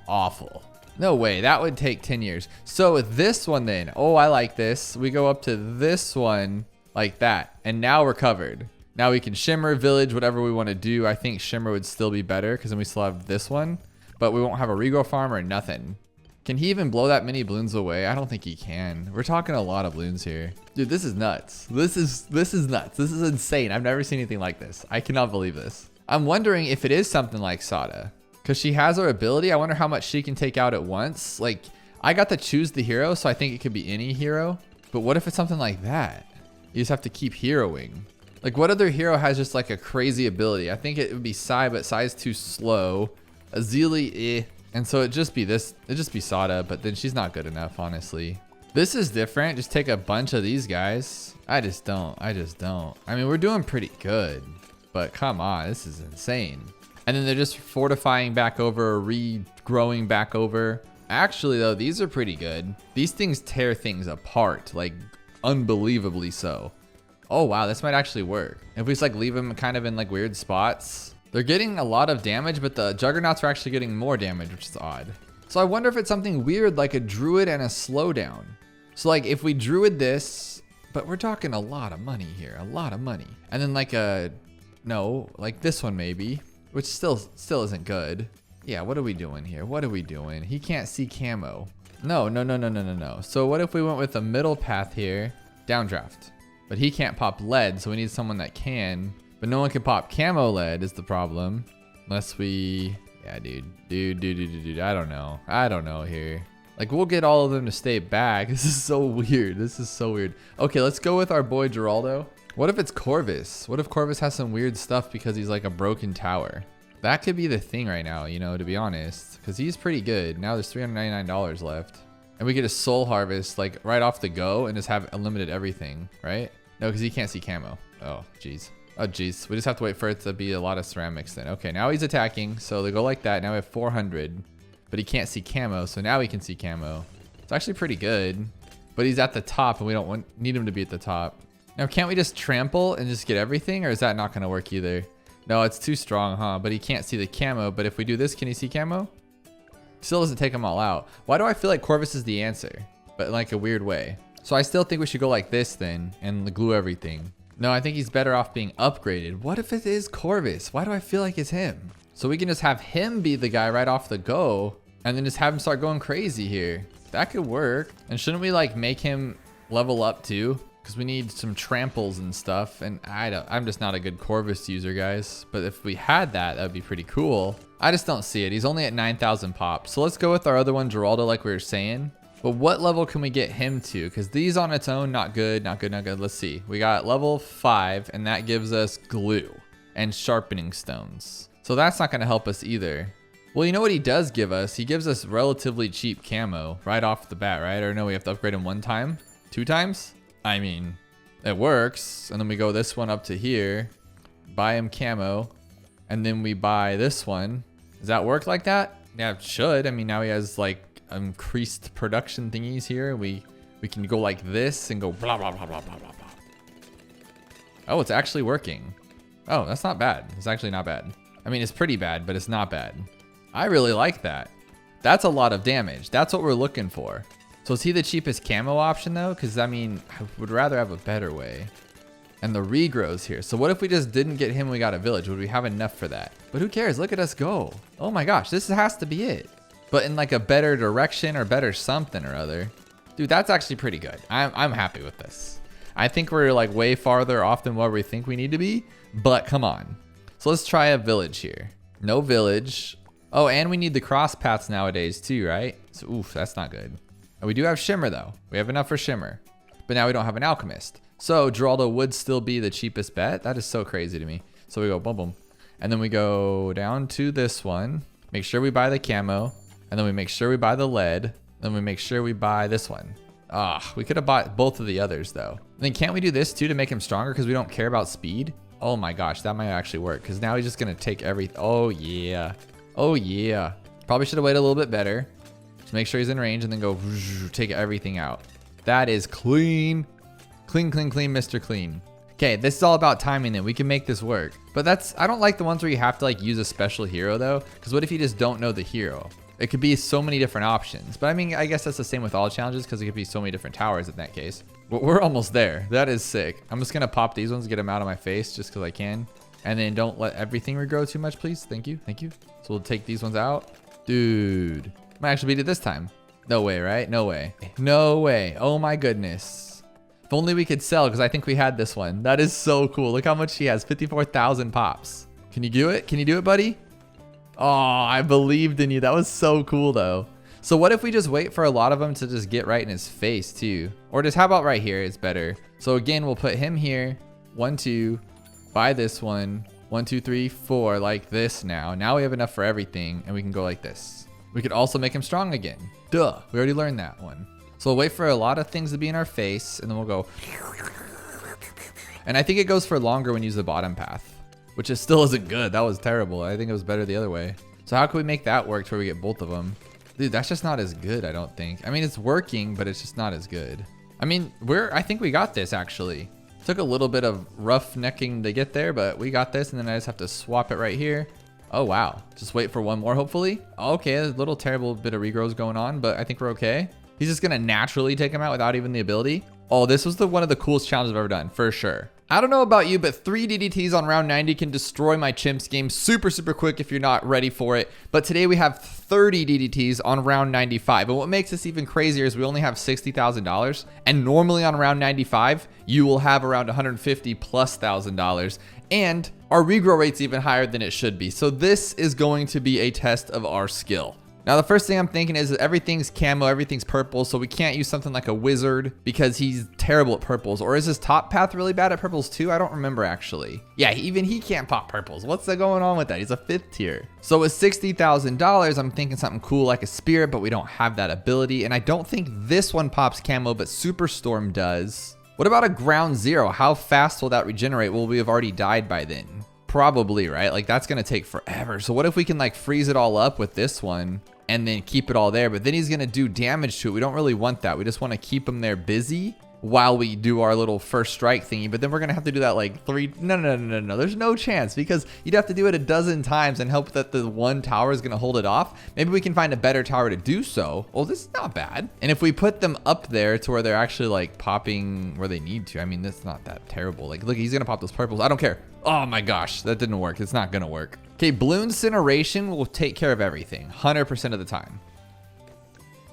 awful. No way. That would take 10 years. So with this one then, oh, I like this. We go up to this one like that. And now we're covered. Now we can shimmer, village, whatever we want to do. I think shimmer would still be better because then we still have this one, but we won't have a regrow farm or nothing. Can he even blow that many balloons away? I don't think he can. We're talking a lot of balloons here. Dude, this is nuts. This is nuts. This is insane. I've never seen anything like this. I cannot believe this. I'm wondering if it is something like Sada because she has her ability. I wonder how much she can take out at once. Like I got to choose the hero, so I think it could be any hero, but what if it's something like that? You just have to keep heroing. Like what other hero has just like a crazy ability? I think it would be Sai, but Sai's too slow. Azili, and so it'd just be this. It'd just be Sada, but then she's not good enough, honestly. This is different. Just take a bunch of these guys. I just don't. I mean, we're doing pretty good, but come on, this is insane. And then they're just fortifying back over, regrowing back over. Actually though, these are pretty good. These things tear things apart, like unbelievably so. Oh wow, this might actually work. If we just like leave them kind of in like weird spots. They're getting a lot of damage, but the juggernauts are actually getting more damage, which is odd. So I wonder if it's something weird like a druid and a slowdown. So like if we druid this, but we're talking a lot of money here, a lot of money. And then like like this one maybe, which still isn't good. Yeah, what are we doing here? What are we doing? He can't see camo. No. So what if we went with a middle path here, downdraft? But he can't pop lead, so we need someone that can. But no one can pop camo lead is the problem. Unless we, yeah, dude, I don't know here. Like we'll get all of them to stay back. This is so weird. Okay, let's go with our boy Geraldo. What if it's Corvus? What if Corvus has some weird stuff because he's like a broken tower? That could be the thing right now, you know, to be honest, because he's pretty good. Now there's $399 left. And we get a soul harvest like right off the go and just have unlimited everything, right? No, because he can't see camo. Oh, geez. We just have to wait for it to be a lot of ceramics then. Okay, now he's attacking. So they go like that. Now we have 400, but he can't see camo. So now he can see camo. It's actually pretty good, but he's at the top and we don't need him to be at the top. Now, can't we just trample and just get everything, or is that not going to work either? No, it's too strong, huh? But he can't see the camo. But if we do this, can he see camo? Still doesn't take them all out. Why do I feel like Corvus is the answer, but in like a weird way? So I still think we should go like this then and glue everything. No, I think he's better off being upgraded. What if it is Corvus? Why do I feel like it's him? So we can just have him be the guy right off the go and then just have him start going crazy here. That could work. And shouldn't we like make him level up too? Because we need some tramples and stuff. And I'm just not a good Corvus user, guys. But if we had that, that'd be pretty cool. I just don't see it. He's only at 9,000 pop. So let's go with our other one, Geraldo, like we were saying. But what level can we get him to? Because these on its own, not good, not good, not good. Let's see. We got level 5, and that gives us glue and sharpening stones. So that's not going to help us either. Well, you know what he does give us? He gives us relatively cheap camo right off the bat, right? Or no, we have to upgrade him 1 time? 2 times? I mean, it works. And then we go this one up to here, buy him camo, and then we buy this one. Does that work like that? Yeah, it should. I mean, now he has like increased production thingies here. We can go like this and go blah, blah, blah, blah, blah, blah, blah. Oh, it's actually working. Oh, that's not bad. It's actually not bad. I mean, it's pretty bad, but it's not bad. I really like that. That's a lot of damage. That's what we're looking for. So is he the cheapest camo option though? Because I mean, I would rather have a better way. And the regrows here. So what if we just didn't get him and we got a village? Would we have enough for that? But who cares? Look at us go. Oh my gosh, this has to be it. But in like a better direction or better something or other. Dude, that's actually pretty good. I'm happy with this. I think we're like way farther off than where we think we need to be, but come on. So let's try a village here. No village. Oh, and we need the cross paths nowadays too, right? So, oof, that's not good. And we do have shimmer though. We have enough for shimmer, but now we don't have an alchemist. So Geraldo would still be the cheapest bet. That is so crazy to me. So we go boom, boom. And then we go down to this one. Make sure we buy the camo. And then we make sure we buy the lead. Then we make sure we buy this one. Ah, we could have bought both of the others though. And then can't we do this too to make him stronger because we don't care about speed? Oh my gosh, that might actually work because now he's just gonna take everything. Oh yeah. Oh yeah. Probably should have waited a little bit better. Just make sure he's in range and then go take everything out. That is clean. Clean, clean, clean, Mr. Clean. Okay, this is all about timing then. We can make this work. But I don't like the ones where you have to like use a special hero though. Because what if you just don't know the hero? It could be so many different options. But I mean, I guess that's the same with all challenges because it could be so many different towers in that case. But we're almost there. That is sick. I'm just gonna pop these ones, get them out of my face just because I can. And then don't let everything regrow too much, please. Thank you, thank you. So we'll take these ones out. Dude, might actually beat it this time. No way, right? No way. No way. Oh my goodness. If only we could sell because I think we had this one. That is so cool. Look how much he has, 54,000 pops. Can you do it? Can you do it, buddy? Oh, I believed in you. That was so cool though. So what if we just wait for a lot of them to just get right in his face too? Or just how about right here? It's better. So again, we'll put him here. 1, 2, buy this one. 1, 2, 3, 4, like this now. Now we have enough for everything and we can go like this. We could also make him strong again. Duh, we already learned that one. So we'll wait for a lot of things to be in our face and then we'll go. And I think it goes for longer when you use the bottom path, which is still isn't good. That was terrible. I think it was better the other way. So how can we make that work to where we get both of them? Dude, that's just not as good, I don't think. I mean, it's working, but it's just not as good. I mean, I think we got this actually. Took a little bit of roughnecking to get there, but we got this and then I just have to swap it right here. Oh, wow. Just wait for one more, hopefully. Okay, a little terrible bit of regrows going on, but I think we're okay. He's just gonna naturally take him out without even the ability. Oh, this was one of the coolest challenges I've ever done, for sure. I don't know about you, but 3 DDTs on round 90 can destroy my chimps game super, super quick if you're not ready for it. But today we have 30 DDTs on round 95. And what makes this even crazier is we only have $60,000. And normally on round 95, you will have around $150 plus $1,000. And our regrow rate's even higher than it should be. So this is going to be a test of our skill. Now, the first thing I'm thinking is that everything's camo, everything's purple, so we can't use something like a wizard because he's terrible at purples. Or is his top path really bad at purples too? I don't remember actually. Yeah, even he can't pop purples. What's going on with that? He's a 5th tier. So with $60,000, I'm thinking something cool like a spirit, but we don't have that ability. And I don't think this one pops camo, but Superstorm does. What about a ground zero? How fast will that regenerate? Will we have already died by then? Probably, right? Like that's gonna take forever. So what if we can like freeze it all up with this one and then keep it all there, but then he's gonna do damage to it. We don't really want that. We just wanna keep him there busy while we do our little first strike thingy, but then we're gonna have to do that like no. There's no chance because you'd have to do it a dozen times and hope that the one tower is gonna hold it off. Maybe we can find a better tower to do so. Well, this is not bad. And if we put them up there to where they're actually like popping where they need to, I mean, that's not that terrible. Like, look, he's gonna pop those purples. I don't care. Oh my gosh, that didn't work. It's not gonna work. Okay, Bloon Incineration will take care of everything 100% of the time.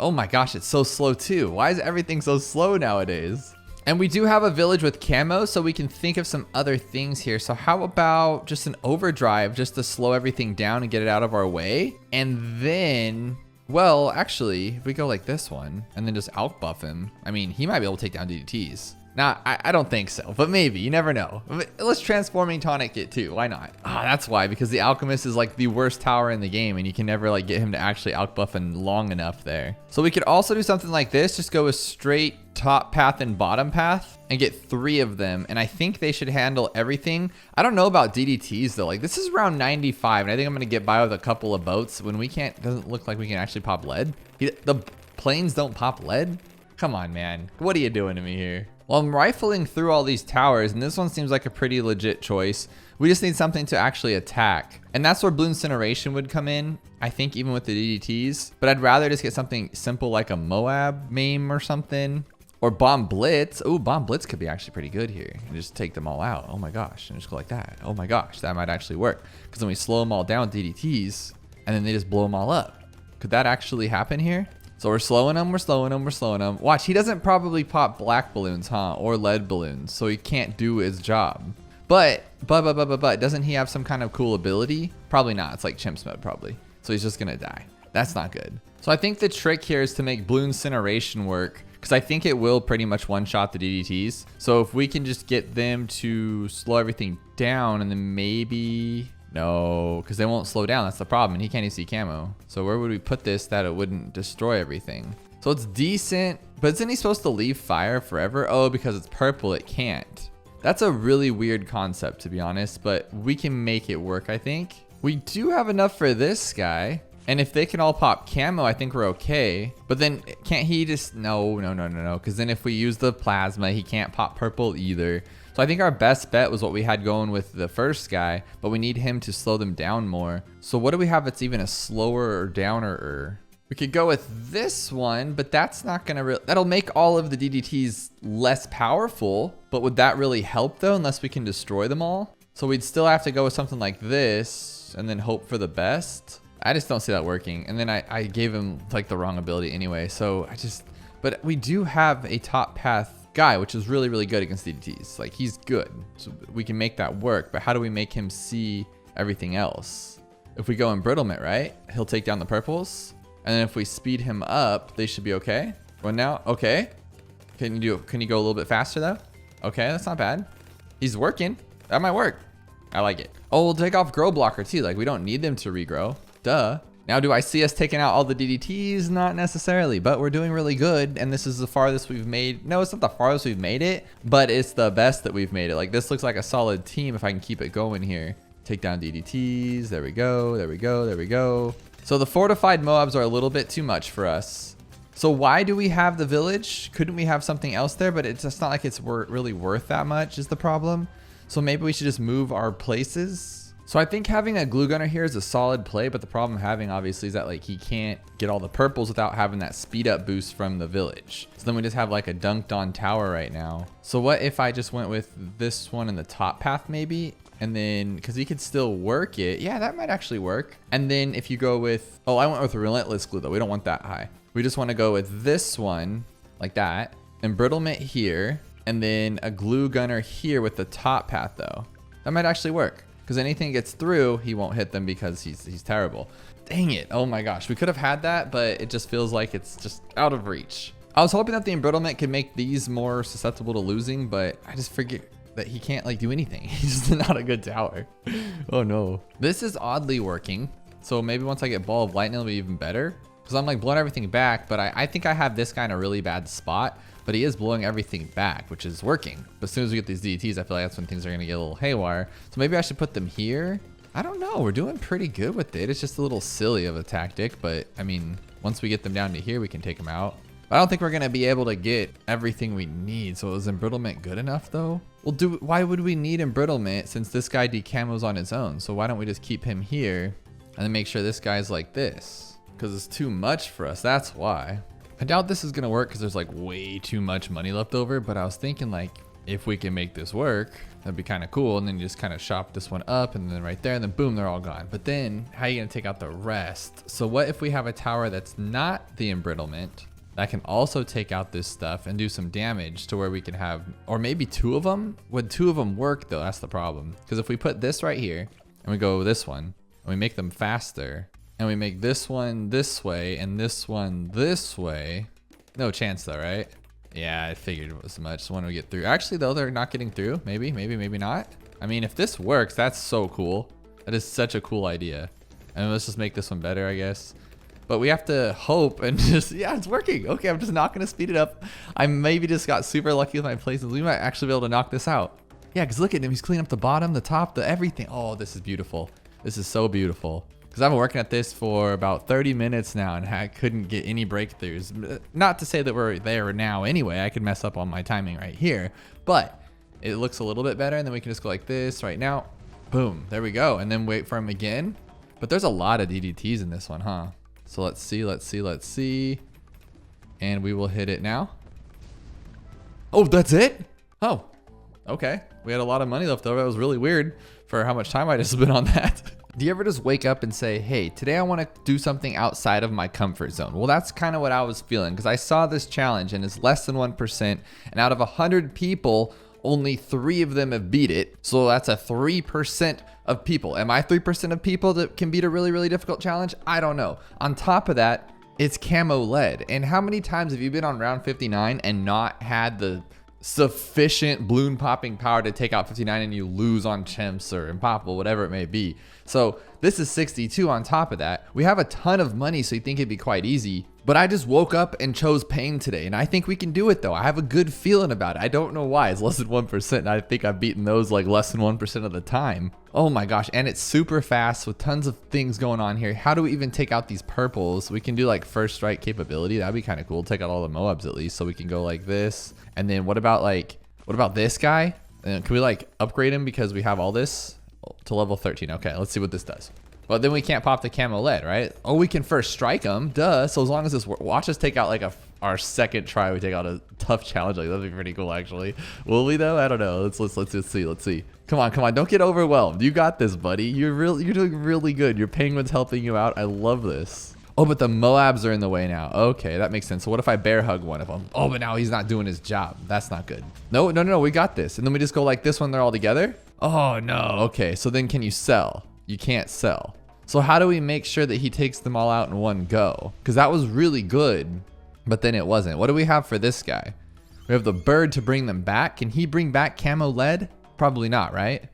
Oh my gosh, it's so slow too. Why is everything so slow nowadays? And we do have a village with camo, so we can think of some other things here. So how about just an overdrive just to slow everything down and get it out of our way? And then Well, actually, if we go like this one and then just outbuff him, I mean, he might be able to take down DDTs. Now, I don't think so, but maybe, you never know. Let's transforming tonic it too, why not? Ah, that's why, because the alchemist is like the worst tower in the game and you can never like get him to actually outbuff and long enough there. So we could also do something like this, just go with straight top path and bottom path and get 3 of them. And I think they should handle everything. I don't know about DDTs though, like this is round 95 and I think I'm gonna get by with a couple of boats when we can't, doesn't look like we can actually pop lead. The planes don't pop lead? Come on, man, what are you doing to me here? Well, I'm rifling through all these towers, and this one seems like a pretty legit choice. We just need something to actually attack. And that's where Bloons Incineration would come in, I think, even with the DDTs. But I'd rather just get something simple like a Moab Mame or something. Or Bomb Blitz. Oh, Bomb Blitz could be actually pretty good here. And just take them all out. Oh my gosh. And just go like that. Oh my gosh, that might actually work. Because then we slow them all down with DDTs, and then they just blow them all up. Could that actually happen here? So we're slowing him, we're slowing him, we're slowing him. Watch, he doesn't probably pop black balloons, huh? Or lead balloons, so he can't do his job. But, doesn't he have some kind of cool ability? Probably not, it's like Chimps mode probably. So he's just gonna die. That's not good. So I think the trick here is to make Bloons Incineration work, because I think it will pretty much one-shot the DDTs. So if we can just get them to slow everything down and then maybe... No, because they won't slow down. That's the problem. And he can't even see camo. So where would we put this that it wouldn't destroy everything? So it's decent, but isn't he supposed to leave fire forever? Oh, because it's purple, it can't. That's a really weird concept, to be honest, but we can make it work, I think. We do have enough for this guy. And if they can all pop camo, I think we're okay. But then can't he just, no. Because then if we use the plasma, he can't pop purple either. So I think our best bet was what we had going with the first guy, but we need him to slow them down more. So what do we have that's even a slower or downer? We could go with this one, but that's not gonna that'll make all of the DDTs less powerful, but would that really help though, unless we can destroy them all? So we'd still have to go with something like this and then hope for the best. I just don't see that working. And then I gave him like the wrong ability anyway. So but we do have a top path guy, which is really, really good against DDTs. Like he's good, so we can make that work, but how do we make him see everything else? If we go embrittlement, right? He'll take down the purples. And then if we speed him up, they should be okay. Well now, okay. Can you go a little bit faster though? Okay, that's not bad. He's working, that might work. I like it. Oh, we'll take off grow blocker too. Like we don't need them to regrow, duh. Now, do I see us taking out all the DDTs? Not necessarily, but we're doing really good. And this is the farthest we've made. No, it's not the farthest we've made it, but it's the best that we've made it. Like this looks like a solid team if I can keep it going here. Take down DDTs. There we go. There we go. There we go. So the fortified Moabs are a little bit too much for us. So why do we have the village? Couldn't we have something else there? But it's just not like it's really worth that much is the problem. So maybe we should just move our places. So I think having a glue gunner here is a solid play, but the problem having obviously is that like he can't get all the purples without having that speed up boost from the village. So then we just have like a dunked on tower right now. So what if I just went with this one in the top path maybe? And then, cause he could still work it. Yeah, that might actually work. And then if you go with, oh, I went with relentless glue though. We don't want that high. We just want to go with this one like that. Embrittlement here. And then a glue gunner here with the top path though. That might actually work. Because anything gets through, he won't hit them because he's terrible. Dang it. Oh my gosh. We could have had that, but it just feels like it's just out of reach. I was hoping that the embrittlement could make these more susceptible to losing, but I just forget that he can't like do anything. He's just not a good tower. Oh no. This is oddly working. So maybe once I get Ball of Lightning, it'll be even better. Because I'm like blowing everything back, but I think I have this guy in a really bad spot. But he is blowing everything back, which is working. But as soon as we get these DDTs, I feel like that's when things are gonna get a little haywire. So maybe I should put them here. I don't know, we're doing pretty good with it. It's just a little silly of a tactic, but I mean, once we get them down to here, we can take them out. But I don't think we're gonna be able to get everything we need. So is embrittlement good enough though? Well, why would we need embrittlement since this guy decamos on his own? So why don't we just keep him here and then make sure this guy's like this? Because it's too much for us, that's why. I doubt this is gonna work because there's like way too much money left over, but I was thinking like, if we can make this work, that'd be kind of cool. And then you just kind of shop this one up and then right there, and then boom, they're all gone. But then how are you gonna take out the rest? So what if we have a tower that's not the embrittlement that can also take out this stuff and do some damage to where we can have, or maybe 2 of them? Would 2 of them work though? That's the problem. Because if we put this right here and we go this one and we make them faster, And we make this one this way and this one this way. No chance though, right? Yeah, I figured as much when we get through. Actually though, they're not getting through. Maybe not. I mean, if this works, that's so cool. That is such a cool idea. And let's just make this one better, I guess. But we have to hope and just, yeah, it's working. Okay, I'm just not gonna speed it up. I maybe just got super lucky with my places. We might actually be able to knock this out. Yeah, because look at him. He's cleaning up the bottom, the top, the everything. Oh, this is beautiful. This is so beautiful. Because I've been working at this for about 30 minutes now and I couldn't get any breakthroughs. Not to say that we're there now anyway. I could mess up on my timing right here. But it looks a little bit better. And then we can just go like this right now. Boom. There we go. And then wait for him again. But there's a lot of DDTs in this one, huh? So let's see. And we will hit it now. Oh, that's it? Oh, okay. We had a lot of money left over. That was really weird for how much time I just spent on that. Do you ever just wake up and say, hey, today I want to do something outside of my comfort zone? Well, that's kind of what I was feeling because I saw this challenge and it's less than 1%. And out of 100 people, only 3 of them have beat it. So that's a 3% of people. Am I 3% of people that can beat a really, really difficult challenge? I don't know. On top of that, it's camo lead. And how many times have you been on round 59 and not had the sufficient balloon popping power to take out 59 and you lose on chimps or impossible, whatever it may be? So this is 62 on top of that. We have a ton of money, so you think it'd be quite easy. But I just woke up and chose pain today, and I think we can do it though. I have a good feeling about it. I don't know why. It's less than 1%, and I think I've beaten those like less than 1% of the time. Oh my gosh, and it's super fast with tons of things going on here. How do we even take out these purples? We can do like first strike capability. That'd be kind of cool. Take out all the Moabs at least, so we can go like this. And then what about this guy? And can we like upgrade him because we have all this to level 13? Okay, let's see what this does. But then we can't pop the camo lead, right? Oh, we can first strike them, duh. So as long as this works, watch us take out like our second try. We take out a tough challenge. Like that'd be pretty cool, actually. Will we though? I don't know. Let's see. Come on. Don't get overwhelmed. You got this, buddy. You're doing really good. Your penguin's helping you out. I love this. Oh, but the Moabs are in the way now. Okay, that makes sense. So what if I bear hug one of them? Oh, but now he's not doing his job. That's not good. No, we got this. And then we just go like this when they're all together. Oh no. Okay, so then can you sell? You can't sell. So how do we make sure that he takes them all out in one go? Because that was really good, but then it wasn't. What do we have for this guy? We have the bird to bring them back. Can he bring back camo lead? Probably not, right?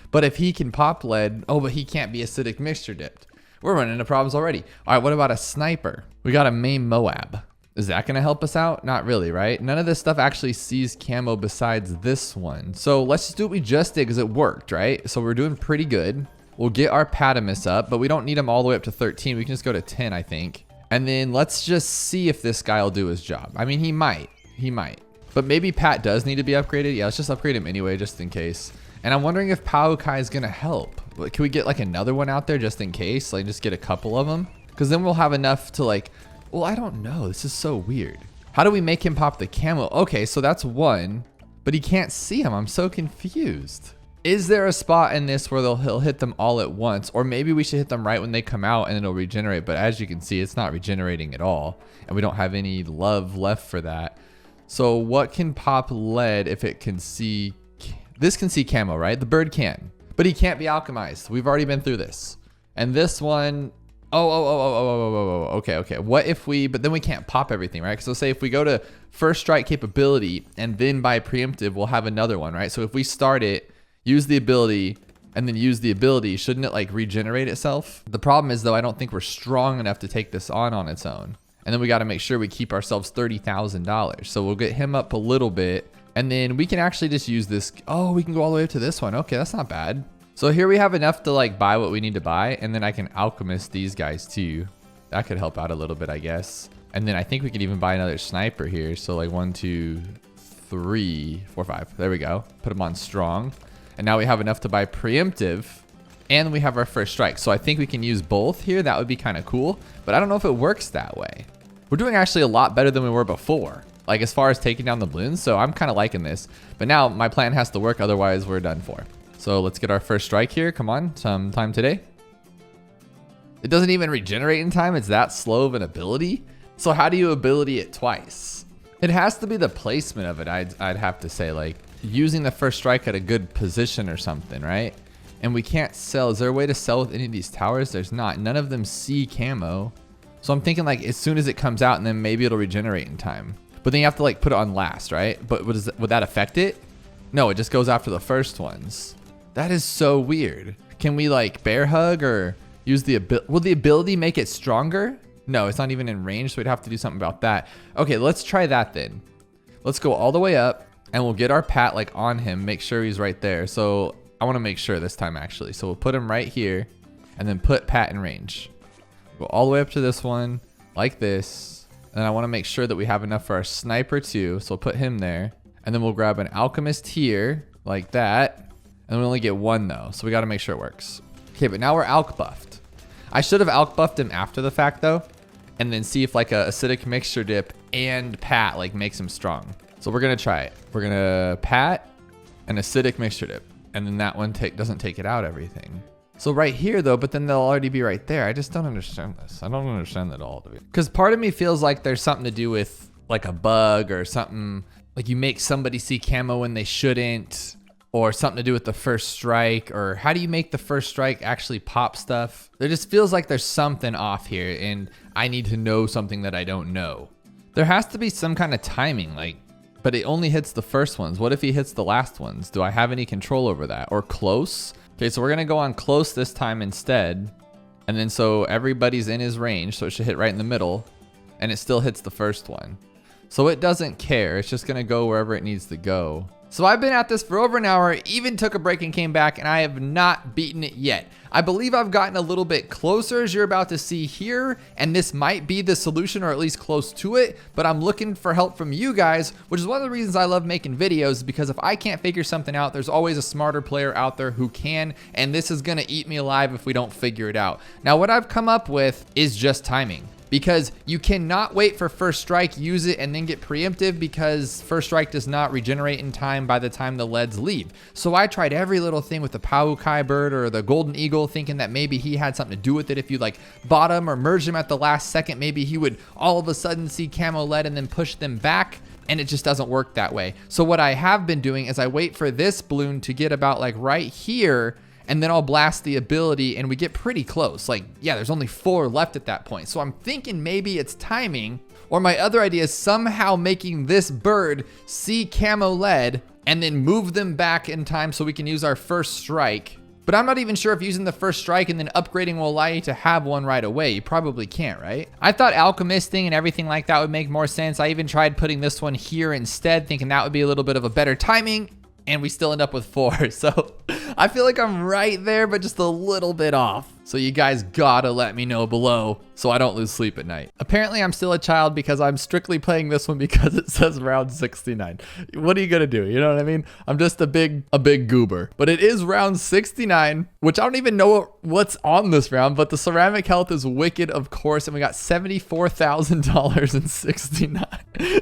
But if he can pop lead, oh, but he can't be acidic mixture dipped. We're running into problems already. All right, what about a sniper? We got a main Moab. Is that gonna help us out? Not really, right? None of this stuff actually sees camo besides this one. So let's just do what we just did because it worked, right? So we're doing pretty good. We'll get our Patamus up, but we don't need him all the way up to 13. We can just go to 10, I think. And then let's just see if this guy will do his job. I mean, he might. But maybe Pat does need to be upgraded. Yeah, let's just upgrade him anyway, just in case. And I'm wondering if Paukai is gonna help. Can we get like another one out there just in case? Like just get a couple of them? Because then we'll have enough to like, well, I don't know. This is so weird. How do we make him pop the camo? Okay, so that's one, but he can't see him. I'm so confused. Is there a spot in this where he'll hit them all at once? Or maybe we should hit them right when they come out and it'll regenerate. But as you can see, it's not regenerating at all. And we don't have any love left for that. So what can pop lead if it can see? This can see camo, right? The bird can. But he can't be alchemized. We've already been through this. And this one, okay. What if but then we can't pop everything, right? So say if we go to first strike capability and then by preemptive, we'll have another one, right? So if we start it, use the ability, and then use the ability, shouldn't it like regenerate itself? The problem is though, I don't think we're strong enough to take this on its own. And then we got to make sure we keep ourselves $30,000. So we'll get him up a little bit. And then we can actually just use this. Oh, we can go all the way up to this one. Okay, that's not bad. So here we have enough to like buy what we need to buy. And then I can alchemist these guys too. That could help out a little bit, I guess. And then I think we could even buy another sniper here. So like 1, 2, 3, 4, 5. There we go. Put them on strong. And now we have enough to buy preemptive. And we have our first strike. So I think we can use both here. That would be kind of cool. But I don't know if it works that way. We're doing actually a lot better than we were before. Like as far as taking down the balloons. So I'm kind of liking this. But now my plan has to work. Otherwise we're done for. So let's get our first strike here. Come on. Sometime today. It doesn't even regenerate in time. It's that slow of an ability. So how do you ability it twice? It has to be the placement of it. I'd have to say like using the first strike at a good position or something, right? And we can't sell. Is there a way to sell with any of these towers? There's not. None of them see camo. So I'm thinking like as soon as it comes out and then maybe it'll regenerate in time. But then you have to like put it on last, right? But would that affect it? No, it just goes after the first ones. That is so weird. Can we like bear hug or use the ability? Will the ability make it stronger? No, it's not even in range, so we'd have to do something about that. Okay, let's try that then. Let's go all the way up and we'll get our Pat like on him, make sure he's right there. So I want to make sure this time actually. So we'll put him right here and then put Pat in range. Go all the way up to this one like this. And I want to make sure that we have enough for our sniper too. So we'll put him there. And then we'll grab an alchemist here like that. And we only get one though. So we got to make sure it works. Okay, but now we're alch buffed. I should have alch buffed him after the fact though. And then see if like a acidic mixture dip and Pat like makes him strong. So we're going to try it. We're going to Pat an acidic mixture dip. And then that one doesn't take it out everything. So right here though, but then they'll already be right there. I just don't understand this. I don't understand that at all. Because part of me feels like there's something to do with like a bug or something. Like you make somebody see camo when they shouldn't. Or something to do with the first strike. Or how do you make the first strike actually pop stuff? There just feels like there's something off here. And I need to know something that I don't know. There has to be some kind of timing. Like. But it only hits the first ones. What if he hits the last ones? Do I have any control over that? Or close? Okay, so we're gonna go on close this time instead. And then so everybody's in his range, so it should hit right in the middle. And it still hits the first one. So it doesn't care, it's just gonna go wherever it needs to go. So I've been at this for over an hour, even took a break and came back, and I have not beaten it yet. I believe I've gotten a little bit closer as you're about to see here, and this might be the solution or at least close to it, but I'm looking for help from you guys, which is one of the reasons I love making videos, because if I can't figure something out, there's always a smarter player out there who can, and this is gonna eat me alive if we don't figure it out. Now what I've come up with is just timing. Because you cannot wait for first strike, use it, and then get preemptive because first strike does not regenerate in time by the time the leads leave. So I tried every little thing with the Paukai bird or the golden eagle, thinking that maybe he had something to do with it. If you like bought him or merged him at the last second, maybe he would all of a sudden see camo lead and then push them back. And it just doesn't work that way. So what I have been doing is I wait for this balloon to get about like right here, and then I'll blast the ability and we get pretty close. Like, yeah, there's only 4 left at that point. So I'm thinking maybe it's timing, or my other idea is somehow making this bird see camo lead and then move them back in time so we can use our first strike. But I'm not even sure if using the first strike and then upgrading will allow you to have one right away. You probably can't, right? I thought alchemisting and everything like that would make more sense. I even tried putting this one here instead, thinking that would be a little bit of a better timing. And we still end up with 4. So I feel like I'm right there, but just a little bit off. So you guys gotta let me know below so I don't lose sleep at night. Apparently I'm still a child because I'm strictly playing this one because it says round 69. What are you gonna do? You know what I mean? I'm just a big goober. But it is round 69, which I don't even know what's on this round, but the ceramic health is wicked, of course, and we got $74,000 and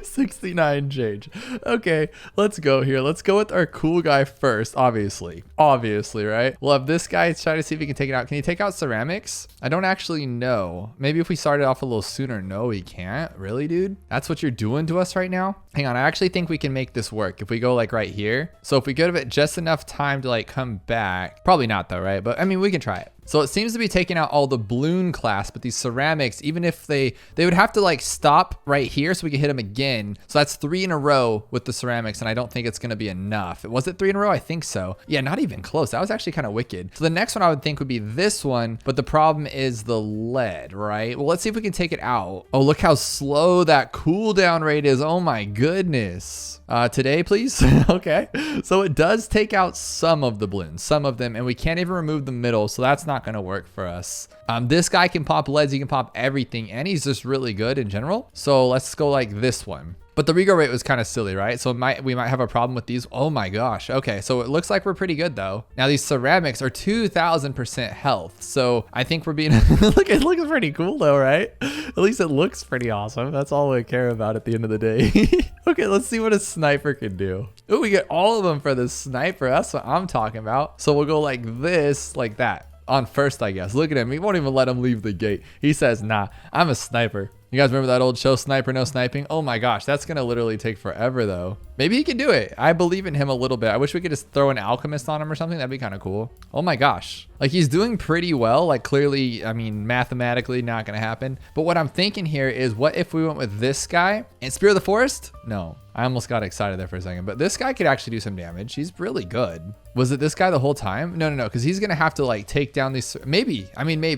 69 change. Okay, let's go here. Let's go with our cool guy first, obviously, right? We'll have this guy try to see if he can take it out. Can he take out ceramics? I don't actually know. Maybe if we started off a little sooner. No, he can't. Really, dude? That's what you're doing to us right now? Hang on, I actually think we can make this work if we go like right here. So if we give it just enough time to like come back, probably not though, right? But I mean, we can try it. So it seems to be taking out all the balloon class, but these ceramics, even if they would have to like stop right here so we can hit them again. So that's 3 in a row with the ceramics, and I don't think it's gonna be enough. Was it 3 in a row? I think so. Yeah, not even close. That was actually kind of wicked. So the next one I would think would be this one, but the problem is the lead, right? Well, let's see if we can take it out. Oh, look how slow that cooldown rate is. Oh my goodness. Today, please. Okay. So it does take out some of the balloons, some of them, and we can't even remove the middle. So that's not going to work for us. This guy can pop leads. He can pop everything, and he's just really good in general. So let's go like this one. But the regrow rate was kind of silly, right? So we might have a problem with these. Oh my gosh. Okay, so it looks like we're pretty good though. Now these ceramics are 2,000% health. So I think we're being, look, it looks pretty cool though, right? At least it looks pretty awesome. That's all we care about at the end of the day. Okay, let's see what a sniper can do. Oh, we get all of them for the sniper. That's what I'm talking about. So we'll go like this, like that. On first, I guess. Look at him. He won't even let him leave the gate. He says, nah, I'm a sniper. You guys remember that old show, Sniper No Sniping? Oh my gosh, that's gonna literally take forever though. Maybe he can do it. I believe in him a little bit. I wish we could just throw an alchemist on him or something. That'd be kind of cool. Oh my gosh. Like he's doing pretty well. Like clearly, I mean, mathematically not gonna happen. But what I'm thinking here is what if we went with this guy and Spear of the Forest? No, I almost got excited there for a second, but this guy could actually do some damage. He's really good. Was it this guy the whole time? No, because he's gonna have to like take down these, maybe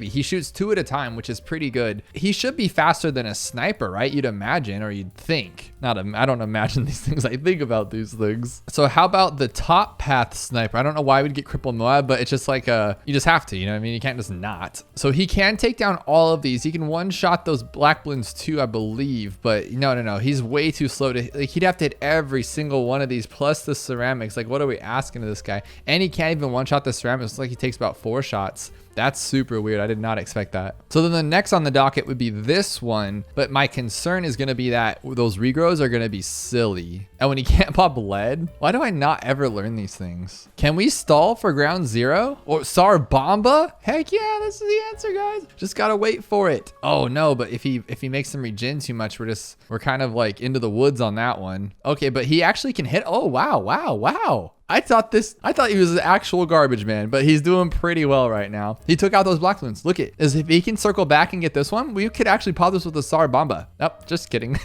he shoots 2 at a time, which is pretty good. He should be faster than a sniper, right? You'd imagine, or you'd think. I don't imagine these things. I think about these things. So how about the top path sniper? I don't know why we'd get crippled Moab, but it's just like you just have to, you know what I mean? You can't just not. So he can take down all of these. He can one shot those black balloons too, I believe, but no. He's way too slow to, like, he'd have to hit every single one of these plus the ceramics. Like, what are we asking of this guy? And he can't even one shot the ceramics. It's like he takes about 4 shots. That's super weird. I did not expect that. So then the next on the docket would be this one, but my concern is going to be that those regrows are going to be silly. And when he can't pop lead, why do I not ever learn these things? Can we stall for ground 0 or Sar Bomba? Heck yeah, this is the answer, guys. Just gotta wait for it. Oh no, but if he makes them regen too much, we're kind of like into the woods on that one. Okay, but he actually can hit. Oh wow. I thought he was an actual garbage man, but he's doing pretty well right now. He took out those black balloons. Look at, as if he can circle back and get this one, we could actually pop this with a Sar Bomba. Nope, just kidding.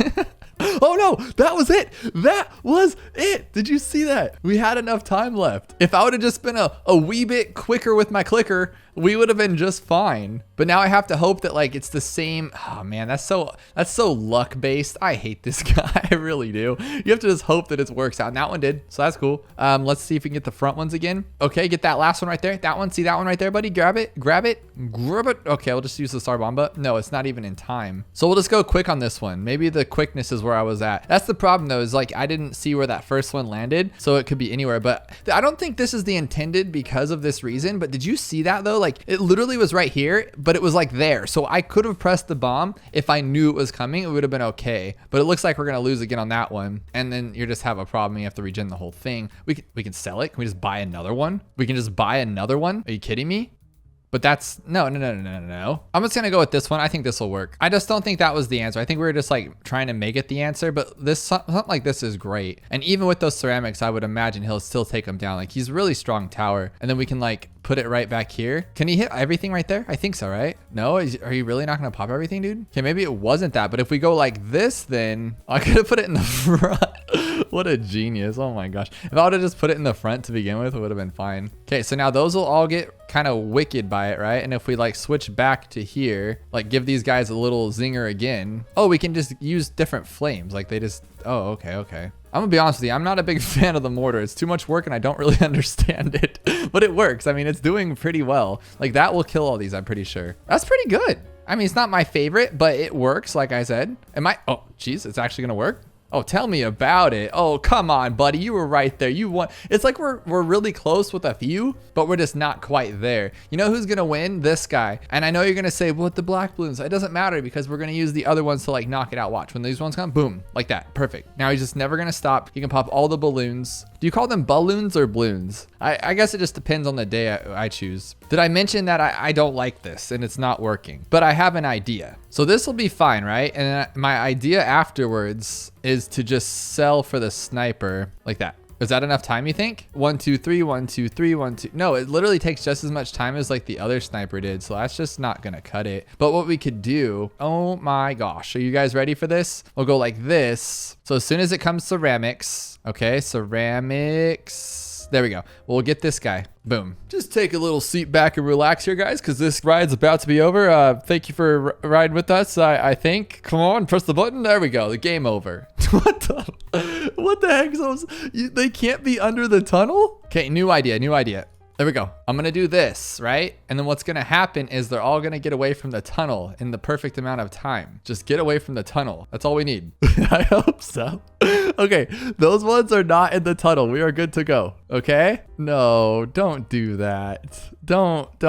Oh no, that was it. That was it. Did you see that? We had enough time left. If I would have just been a wee bit quicker with my clicker, we would have been just fine. But now I have to hope that like it's the same. Oh man, that's so luck based. I hate this guy. I really do. You have to just hope that it works out. And that one did, so that's cool. Let's see if we can get the front ones again. Okay, get that last one right there. That one, see that one right there, buddy? Grab it. Okay, we'll just use the Star Bomba. No, it's not even in time. So we'll just go quick on this one. Maybe the quickness is where I was at. That's the problem though, is like I didn't see where that first one landed, so it could be anywhere. But I don't think this is the intended because of this reason. But did you see that though? Like it literally was right here, but it was like there. So I could have pressed the bomb if I knew it was coming. It would have been okay. But it looks like we're gonna lose again on that one, and then you just have a problem. You have to regen the whole thing. We can sell it. Can we just buy another one? We can just buy another one. Are you kidding me? But that's no. I'm just gonna go with this one. I think this will work. I just don't think that was the answer. I think we were just like trying to make it the answer, but this something like this is great. And even with those ceramics, I would imagine he'll still take them down. Like he's really strong tower. And then we can like put it right back here. Can he hit everything right there? I think so, right? No, are you really not gonna pop everything, dude? Okay, maybe it wasn't that, but if we go like this, then I could have put it in the front. What a genius. Oh my gosh. If I would have just put it in the front to begin with, it would have been fine. Okay, so now those will all get kind of wicked by it, right? And if we like switch back to here, like give these guys a little zinger again. Oh, we can just use different flames. Like they just, oh, okay. I'm gonna be honest with you, I'm not a big fan of the mortar. It's too much work and I don't really understand it, but it works. I mean, it's doing pretty well. Like that will kill all these, I'm pretty sure. That's pretty good. I mean, it's not my favorite, but it works, like I said. Oh, geez, it's actually gonna work? Oh, tell me about it. Oh, come on, buddy. You were right there. You won. It's like we're really close with a few, but we're just not quite there. You know who's going to win? This guy. And I know you're going to say, well, with the black balloons, it doesn't matter because we're going to use the other ones to like knock it out. Watch. When these ones come, boom, like that. Perfect. Now he's just never going to stop. He can pop all the balloons. Do you call them balloons or balloons? I guess it just depends on the day I choose. Did I mention that I don't like this and it's not working, but I have an idea. So this will be fine, right? And my idea afterwards is to just sell for the sniper like that. Is that enough time, you think? 1, 2, 3, 1, 2, 3, 1, 2. No, it literally takes just as much time as like the other sniper did. So that's just not gonna cut it. But what we could do, oh my gosh, are you guys ready for this? We'll go like this. So as soon as it comes ceramics, okay, ceramics. There we go. We'll get this guy. Boom. Just take a little seat back and relax here, guys, because this ride's about to be over. Thank you for riding with us, I think. Come on, press the button. There we go. The game over. What the heck? They can't be under the tunnel? Okay, new idea. There we go. I'm gonna do this, right? And then what's gonna happen is they're all gonna get away from the tunnel in the perfect amount of time. Just get away from the tunnel. That's all we need. I hope so. Okay, those ones are not in the tunnel. We are good to go, okay? No, don't do that. Don't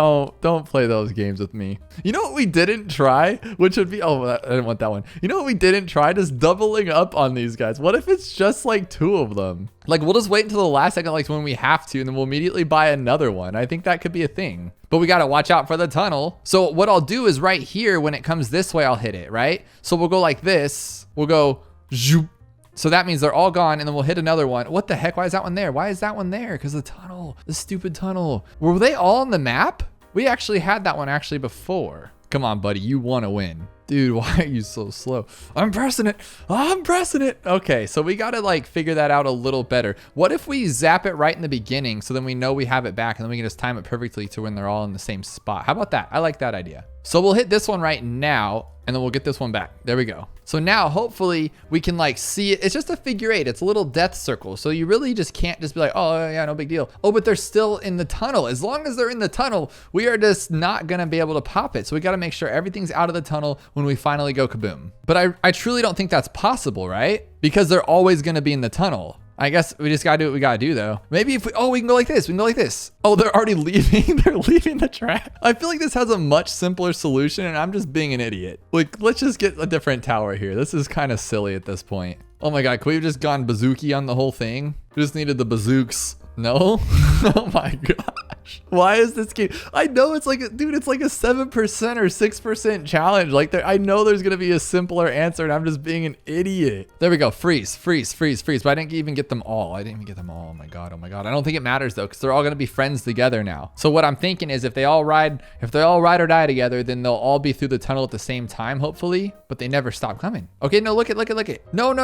play those games with me. You know what we didn't try? Which would be, oh, I didn't want that one. You know what we didn't try? Just doubling up on these guys. What if it's just like 2 of them? Like we'll just wait until the last second, like when we have to, and then we'll immediately buy another one. I think that could be a thing. but we got to watch out for the tunnel. So what I'll do is right here, when it comes this way, I'll hit it, right? So we'll go like this. We'll go zoop. So that means they're all gone, and then we'll hit another one. What the heck? Why is that one there? Why is that one there? Because the tunnel, the stupid tunnel. Were they all on the map? We actually had that one actually before. Come on, buddy. You want to win. Dude, why are you so slow? I'm pressing it. I'm pressing it. Okay, so we got to like figure that out a little better. What if we zap it right in the beginning so then we know we have it back and then we can just time it perfectly to when they're all in the same spot? How about that? I like that idea. So we'll hit this one right now and then we'll get this one back. There we go. So now hopefully we can like see it. It's just a figure eight. It's a little death circle. So you really just can't just be like, oh yeah, no big deal. Oh, but they're still in the tunnel. As long as they're in the tunnel, we are just not gonna be able to pop it. So we gotta make sure everything's out of the tunnel when we finally go kaboom. But I truly don't think that's possible, right? Because they're always gonna be in the tunnel. I guess we just gotta do what we gotta do though. Maybe if we can go like this. We can go like this. Oh, they're already leaving. They're leaving the track. I feel like this has a much simpler solution and I'm just being an idiot. Like, let's just get a different tower here. This is kind of silly at this point. Oh my God, could we have just gone bazooki on the whole thing? We just needed the bazooks. No? Oh my gosh. Why is this game? I know it's like, dude, it's like a 7% or 6% challenge. Like I know there's going to be a simpler answer and I'm just being an idiot. There we go. Freeze, freeze, freeze, freeze. But I didn't even get them all. I didn't even get them all. Oh my God. Oh my God. I don't think it matters though, because they're all going to be friends together now. So what I'm thinking is if they all ride or die together, then they'll all be through the tunnel at the same time, hopefully, but they never stop coming. Okay. No, look it. No.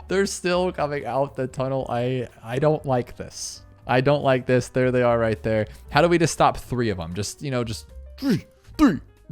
They're still coming out the tunnel. I don't like this. I don't like this. There they are right there. How do we just stop 3 of them? Just three.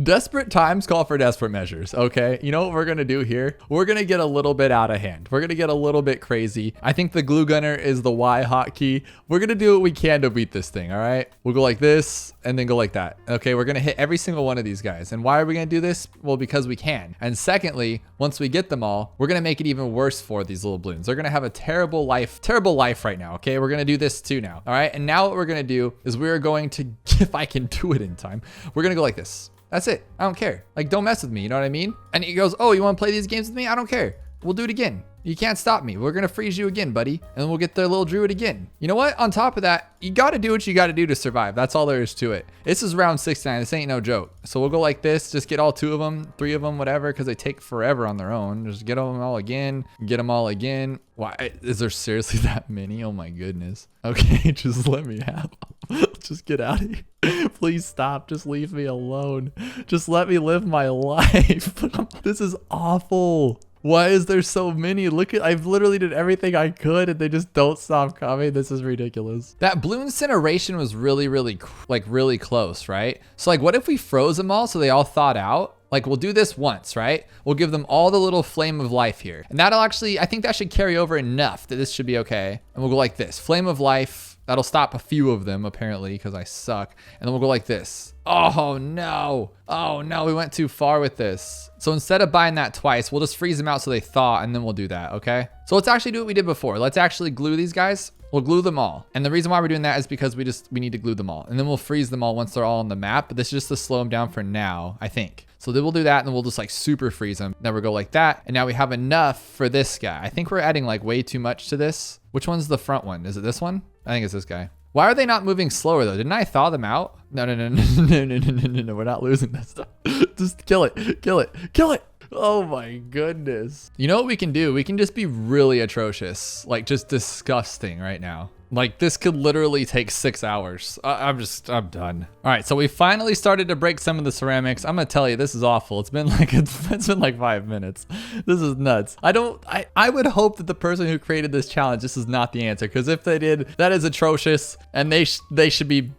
Desperate times call for desperate measures, okay? You know what we're gonna do here? We're gonna get a little bit out of hand. We're gonna get a little bit crazy. I think the glue gunner is the Y hotkey. We're gonna do what we can to beat this thing, all right? We'll go like this and then go like that. Okay, we're gonna hit every single one of these guys. And why are we gonna do this? Well, because we can. And secondly, once we get them all, we're gonna make it even worse for these little balloons. They're gonna have a terrible life right now, okay? We're gonna do this too now, all right? And now what we're gonna do is we're going to, if I can do it in time, we're gonna go like this. That's it. I don't care. Like, don't mess with me. You know what I mean? And he goes, oh, you want to play these games with me? I don't care. We'll do it again. You can't stop me. We're going to freeze you again, buddy. And we'll get the little druid again. You know what? On top of that, you got to do what you got to do to survive. That's all there is to it. This is round 69. This ain't no joke. So we'll go like this. Just get all 2 of them, 3 of them, whatever, because they take forever on their own. Just get them all again. Get them all again. Why? Is there seriously that many? Oh my goodness. Okay, just let me have them. Just get out of here. Please stop. Just leave me alone. Just let me live my life. This is awful. Why is there so many? Look at, I've literally did everything I could and they just don't stop coming. This is ridiculous. That blue incineration was really close, right? So like, what if we froze them all so they all thawed out? Like, we'll do this once, right? We'll give them all the little flame of life here. And that'll actually, I think that should carry over enough that this should be okay. And we'll go like this, flame of life. That'll stop a few of them apparently because I suck. And then we'll go like this. Oh no. Oh no, we went too far with this. So instead of buying that twice, we'll just freeze them out so they thaw and then we'll do that, okay? So let's actually do what we did before. Let's actually glue these guys. We'll glue them all. And the reason why we're doing that is because we need to glue them all. And then we'll freeze them all once they're all on the map. But this is just to slow them down for now, I think. So then we'll do that and then we'll just like super freeze them. Then we'll go like that. And now we have enough for this guy. I think we're adding like way too much to this. Which one's the front one? Is it this one? I think it's this guy. Why are they not moving slower though? Didn't I thaw them out? No. We're not losing this stuff. Just kill it. Kill it. Kill it. Oh my goodness. You know what we can do? We can just be really atrocious. Like just disgusting right now. Like this could literally take 6 hours. I'm done. All right, so we finally started to break some of the ceramics. I'm gonna tell you, this is awful. It's been like 5 minutes. This is nuts. I would hope that the person who created this challenge, this is not the answer, because if they did, that is atrocious, and they should be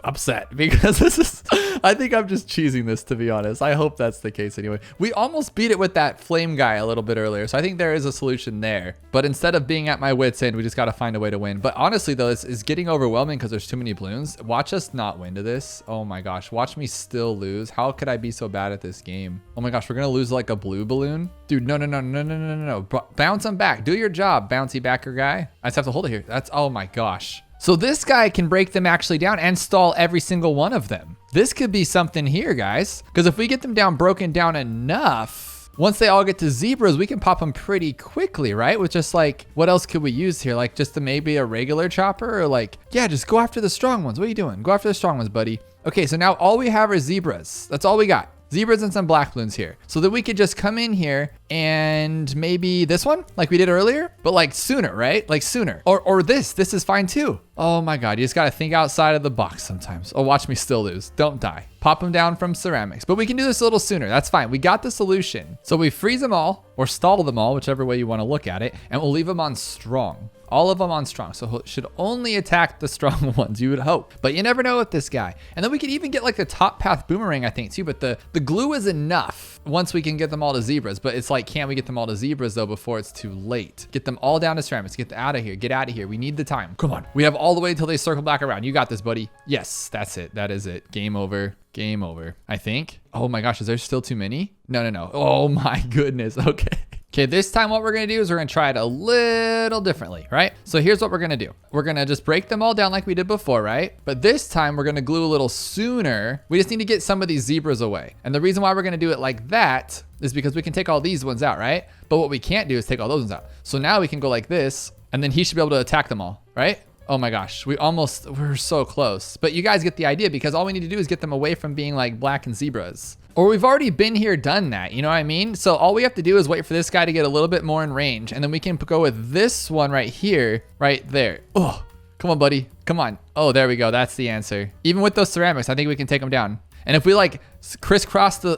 upset because this is. I think I'm just cheesing this, to be honest. I hope that's the case anyway. We almost beat it with that flame guy a little bit earlier, so I think there is a solution there. But instead of being at my wit's end, we just got to find a way to win. But honestly though, this is getting overwhelming because there's too many balloons. Watch us not win to this. Oh my gosh, watch me still lose. How could I be so bad at this game? Oh my gosh, we're gonna lose like a blue balloon. Dude, no. Bounce them back. Do your job, bouncy backer guy. I just have to hold it here. That's, oh my gosh. So this guy can break them actually down and stall every single one of them. This could be something here, guys. Because if we get them down, broken down enough, once they all get to zebras, we can pop them pretty quickly, right? With just like, what else could we use here? Like just maybe a regular chopper, or like, yeah, just go after the strong ones. What are you doing? Go after the strong ones, buddy. Okay, so now all we have are zebras. That's all we got. Zebras and some black balloons here. So that we could just come in here and maybe this one like we did earlier, but like sooner, right? Like sooner. Or this is fine too. Oh my God, you just gotta think outside of the box sometimes. Oh, watch me still lose. Don't die. Pop them down from ceramics. But we can do this a little sooner. That's fine. We got the solution. So we freeze them all or stall them all, whichever way you wanna look at it, and we'll leave them on strong. All of them on strong. So it should only attack the strong ones, you would hope. But you never know with this guy. And then we could even get like the top path boomerang, I think too. But the glue is enough once we can get them all to zebras. But it's like, can we get them all to zebras though before it's too late? Get them all down to ceramics. Get out of here. Get out of here. We need the time. Come on. We have all the way until they circle back around. You got this, buddy. Yes, that's it. That is it. Game over. Game over. I think. Oh my gosh, is there still too many? No. Oh my goodness. Okay. Okay, this time what we're gonna do is we're gonna try it a little differently, right? So here's what we're gonna do. We're gonna just break them all down like we did before, right? But this time we're gonna glue a little sooner. We just need to get some of these zebras away. And the reason why we're gonna do it like that is because we can take all these ones out, right? But what we can't do is take all those ones out. So now we can go like this, and then he should be able to attack them all, right? Oh my gosh, we're so close. But you guys get the idea, because all we need to do is get them away from being like black and zebras. Or we've already been here, done that, you know what I mean? So all we have to do is wait for this guy to get a little bit more in range, and then we can go with this one right here, right there. Oh, come on, buddy, come on. Oh, there we go, that's the answer. Even with those ceramics, I think we can take them down. And if we like crisscross the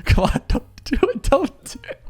come on, don't do it.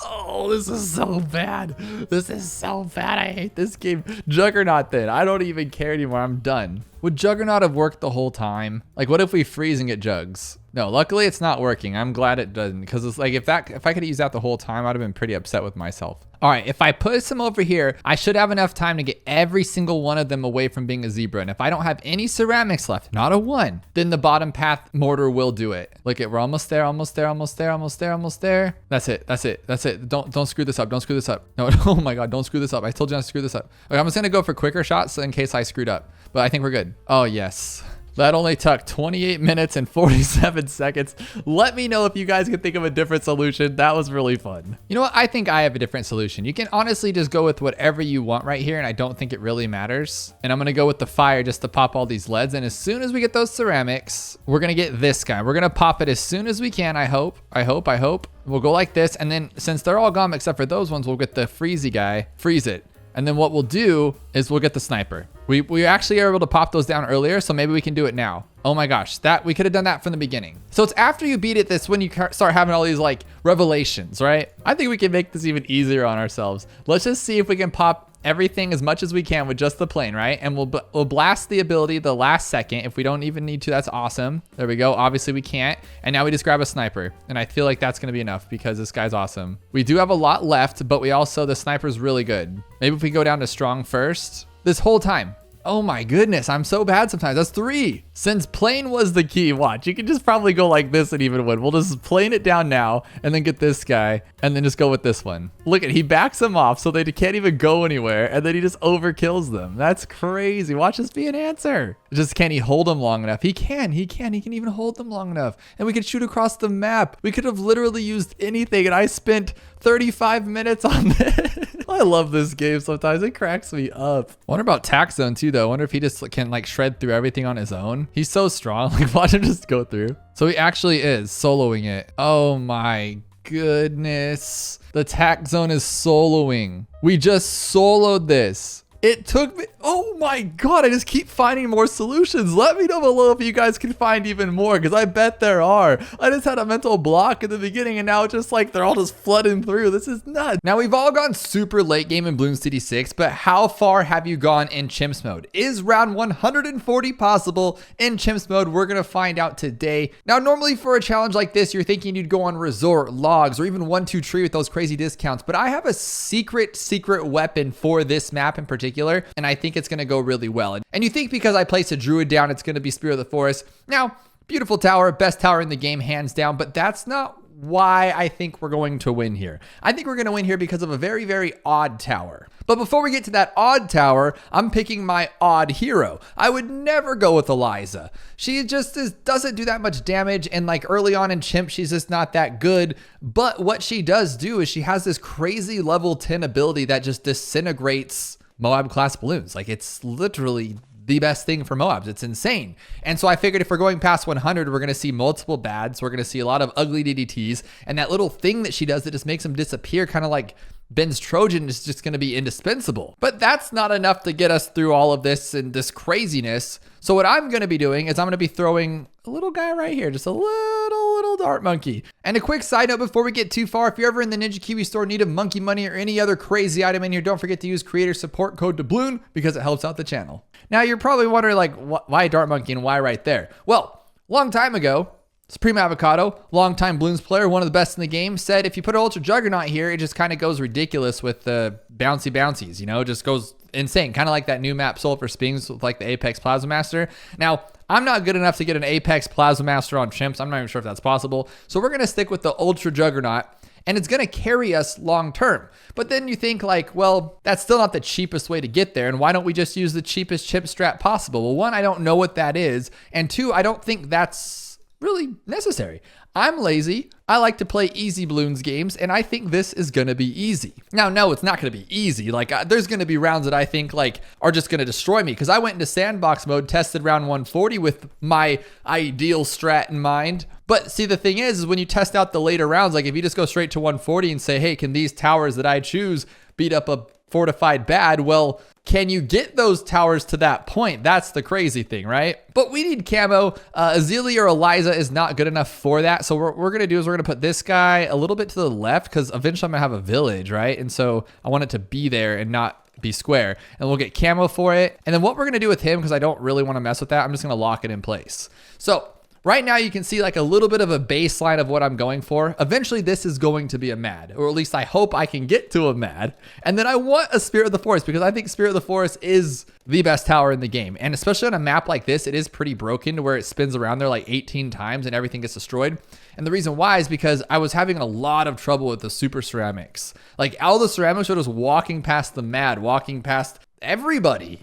Oh, this is so bad. This is so bad. I hate this game. Juggernaut then. I don't even care anymore. I'm done. Would Juggernaut have worked the whole time? Like, what if we freeze and get jugs? No, luckily it's not working. I'm glad it doesn't, because it's like if I could have used that the whole time, I'd have been pretty upset with myself. All right, if I put some over here, I should have enough time to get every single one of them away from being a zebra. And if I don't have any ceramics left, not a one, then the bottom path mortar will do it. Look at, we're almost there, almost there, almost there, almost there, almost there. That's it. Don't screw this up. Don't screw this up. No, oh my God, don't screw this up. I told you not to screw this up. Okay, I'm just gonna go for quicker shots in case I screwed up, but I think we're good. Oh yes. That only took 28 minutes and 47 seconds. Let me know if you guys can think of a different solution. That was really fun. You know what? I think I have a different solution. You can honestly just go with whatever you want right here, and I don't think it really matters. And I'm gonna go with the fire just to pop all these leads. And as soon as we get those ceramics, we're gonna get this guy. We're gonna pop it as soon as we can, I hope. We'll go like this, and then since they're all gone except for those ones, we'll get the freezy guy, freeze it. And then what we'll do is we'll get the sniper. We actually are able to pop those down earlier, so maybe we can do it now. Oh my gosh, that we could have done that from the beginning. So it's after you beat it this when you start having all these like revelations, right? I think we can make this even easier on ourselves. Let's just see if we can pop everything as much as we can with just the plane, right? And we'll blast the ability the last second. If we don't even need to, that's awesome. There we go. Obviously we can't. And now we just grab a sniper. And I feel like that's gonna be enough because this guy's awesome. We do have a lot left, but we also, the sniper's really good. Maybe if we go down to strong first, this whole time. Oh my goodness, I'm so bad sometimes. That's 3. Since plane was the key, watch, you can just probably go like this and even win. We'll just plane it down now and then get this guy and then just go with this one. Look at, he backs them off so they can't even go anywhere, and then he just overkills them. That's crazy. Watch this be an answer. Just, can he hold them long enough? He can even hold them long enough. And we could shoot across the map. We could have literally used anything, and I spent 35 minutes on this. I love this game sometimes. It cracks me up. I wonder about Tax Zone too, though. I wonder if he just can like shred through everything on his own. He's so strong. Like, watch him just go through. So he actually is soloing it. Oh my goodness. The Tax Zone is soloing. We just soloed this. It took me, oh my God, I just keep finding more solutions. Let me know below if you guys can find even more, because I bet there are. I just had a mental block in the beginning, and now it's just like they're all just flooding through. This is nuts. Now, we've all gone super late game in Bloons TD6, but how far have you gone in Chimps mode? Is round 140 possible in Chimps mode? We're gonna find out today. Now, normally for a challenge like this, you're thinking you'd go on Resort, Logs, or even 1-2 Tree with those crazy discounts, but I have a secret weapon for this map in particular, and I think it's gonna go really well. And you think because I placed a druid down, it's gonna be Spirit of the Forest. Now, beautiful tower, best tower in the game, hands down, but that's not why I think we're going to win here. I think we're going to win here because of a very, very odd tower. But before we get to that odd tower, I'm picking my odd hero. I would never go with Eliza. She just doesn't do that much damage, and like early on in Chimp, she's just not that good. But what she does do is she has this crazy level 10 ability that just disintegrates Moab class balloons. Like, it's literally the best thing for Moabs. It's insane. And so I figured if we're going past 100, we're going to see multiple bads. We're going to see a lot of ugly DDTs. And that little thing that she does that just makes them disappear, kind of like Ben's Trojan, is just going to be indispensable. But that's not enough to get us through all of this and this craziness. So what I'm going to be doing is I'm going to be throwing a little guy right here, just a little dart monkey. And a quick side note before we get too far, if you're ever in the Ninja Kiwi store, need of monkey money or any other crazy item in here, don't forget to use creator support code DOUBLOON because it helps out the channel. Now you're probably wondering, like, why dart monkey and why right there? Well, long time ago, Supreme Avocado, longtime Bloons player, one of the best in the game, said if you put an Ultra Juggernaut here, it just kind of goes ridiculous with the bouncies, you know, it just goes insane. Kind of like that new map Sulfur Spings with like the Apex Plasma Master. Now, I'm not good enough to get an Apex Plasma Master on Chimps. I'm not even sure if that's possible. So we're going to stick with the Ultra Juggernaut, and it's going to carry us long term. But then you think like, well, that's still not the cheapest way to get there. And why don't we just use the cheapest chip strat possible? Well, one, I don't know what that is. And two, I don't think that's really necessary. I'm lazy. I like to play easy balloons games, and I think this is going to be easy. Now, no, it's not going to be easy. Like, there's going to be rounds that I think like are just going to destroy me, because I went into sandbox mode, tested round 140 with my ideal strat in mind. But see, the thing is when you test out the later rounds, like if you just go straight to 140 and say, hey, can these towers that I choose beat up a fortified bad? Well, can you get those towers to that point? That's the crazy thing, right? But we need camo. Azili or Eliza is not good enough for that. So what we're going to do is we're going to put this guy a little bit to the left, because eventually I'm going to have a village, right? And so I want it to be there and not be square. And we'll get camo for it. And then what we're going to do with him, because I don't really want to mess with that, I'm just going to lock it in place. So right now you can see like a little bit of a baseline of what I'm going for. Eventually this is going to be a mad, or at least I hope I can get to a mad. And then I want a Spirit of the Forest, because I think Spirit of the Forest is the best tower in the game. And especially on a map like this, it is pretty broken to where it spins around there like 18 times and everything gets destroyed. And the reason why is because I was having a lot of trouble with the super ceramics. Like all the ceramics were just walking past the mad, walking past everybody,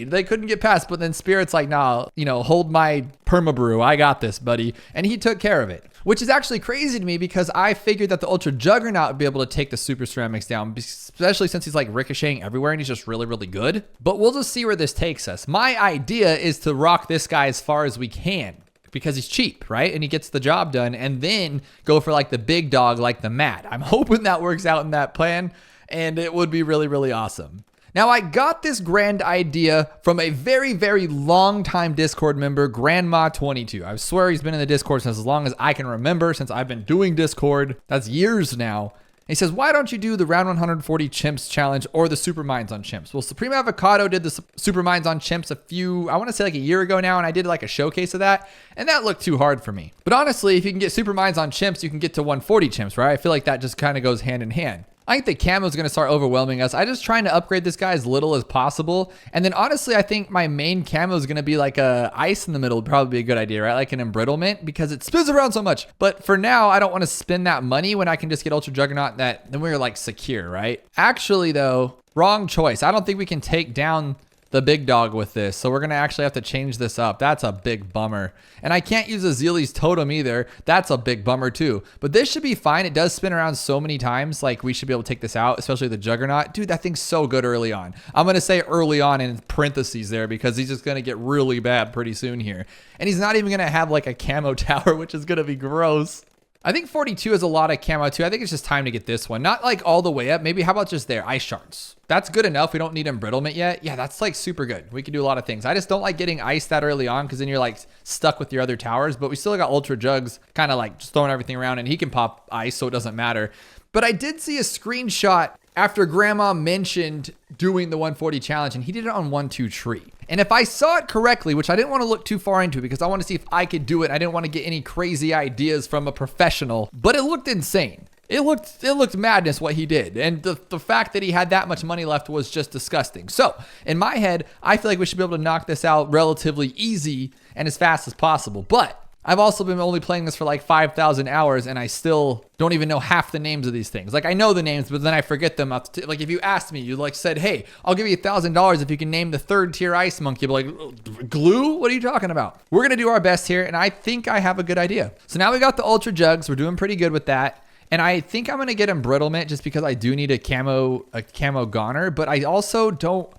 they couldn't get past. But then Spirit's like, nah, you know, hold my permabrew, I got this, buddy. And he took care of it, which is actually crazy to me, because I figured that the Ultra Juggernaut would be able to take the super ceramics down, especially since he's like ricocheting everywhere and he's just really, really good. But we'll just see where this takes us. My idea is to rock this guy as far as we can, because he's cheap, right? And he gets the job done, and then go for like the big dog, like the Mad. I'm hoping that works out in that plan, and it would be really, really awesome. Now, I got this grand idea from a very, very long time Discord member, Grandma22. I swear he's been in the Discord since as long as I can remember, since I've been doing Discord. That's years now. He says, why don't you do the round 140 chimps challenge or the super mines on chimps? Well, Supreme Avocado did the super mines on chimps I want to say like a year ago now, and I did like a showcase of that, and that looked too hard for me. But honestly, if you can get super mines on chimps, you can get to 140 chimps, right? I feel like that just kind of goes hand in hand. I think the camo is going to start overwhelming us. I'm just trying to upgrade this guy as little as possible. And then honestly, I think my main camo is going to be like a ice in the middle would probably be a good idea, right? Like an embrittlement, because it spins around so much. But for now, I don't want to spend that money when I can just get Ultra Juggernaut that then we're like secure, right? Actually though, wrong choice. I don't think we can take down the big dog with this. So we're going to actually have to change this up. That's a big bummer. And I can't use Azili's totem either. That's a big bummer too. But this should be fine. It does spin around so many times. Like we should be able to take this out, especially the Juggernaut. Dude, that thing's so good early on. I'm going to say early on in parentheses there, because he's just going to get really bad pretty soon here. And he's not even going to have like a camo tower, which is going to be gross. I think 42 is a lot of camo too. I think it's just time to get this one. Not like all the way up. Maybe how about just there? Ice shards. That's good enough. We don't need embrittlement yet. Yeah, that's like super good. We can do a lot of things. I just don't like getting ice that early on, because then you're like stuck with your other towers. But we still got Ultra Jugs kind of like just throwing everything around, and he can pop ice, so it doesn't matter. But I did see a screenshot after Grandma mentioned doing the 140 challenge, and he did it on 1-2 tree. And if I saw it correctly, which I didn't want to look too far into, because I want to see if I could do it. I didn't want to get any crazy ideas from a professional, but it looked insane. It looked madness what he did. And the fact that he had that much money left was just disgusting. So in my head, I feel like we should be able to knock this out relatively easy and as fast as possible. But I've also been only playing this for like 5,000 hours and I still don't even know half the names of these things. Like I know the names, but then I forget them. Like if you asked me, you like said, hey, I'll give you $1,000 if you can name the 3rd tier ice monkey. I'd be like, glue? What are you talking about? We're going to do our best here. And I think I have a good idea. So now we got the ultra jugs. We're doing pretty good with that. And I think I'm going to get embrittlement just because I do need a camo goner, but I also don't.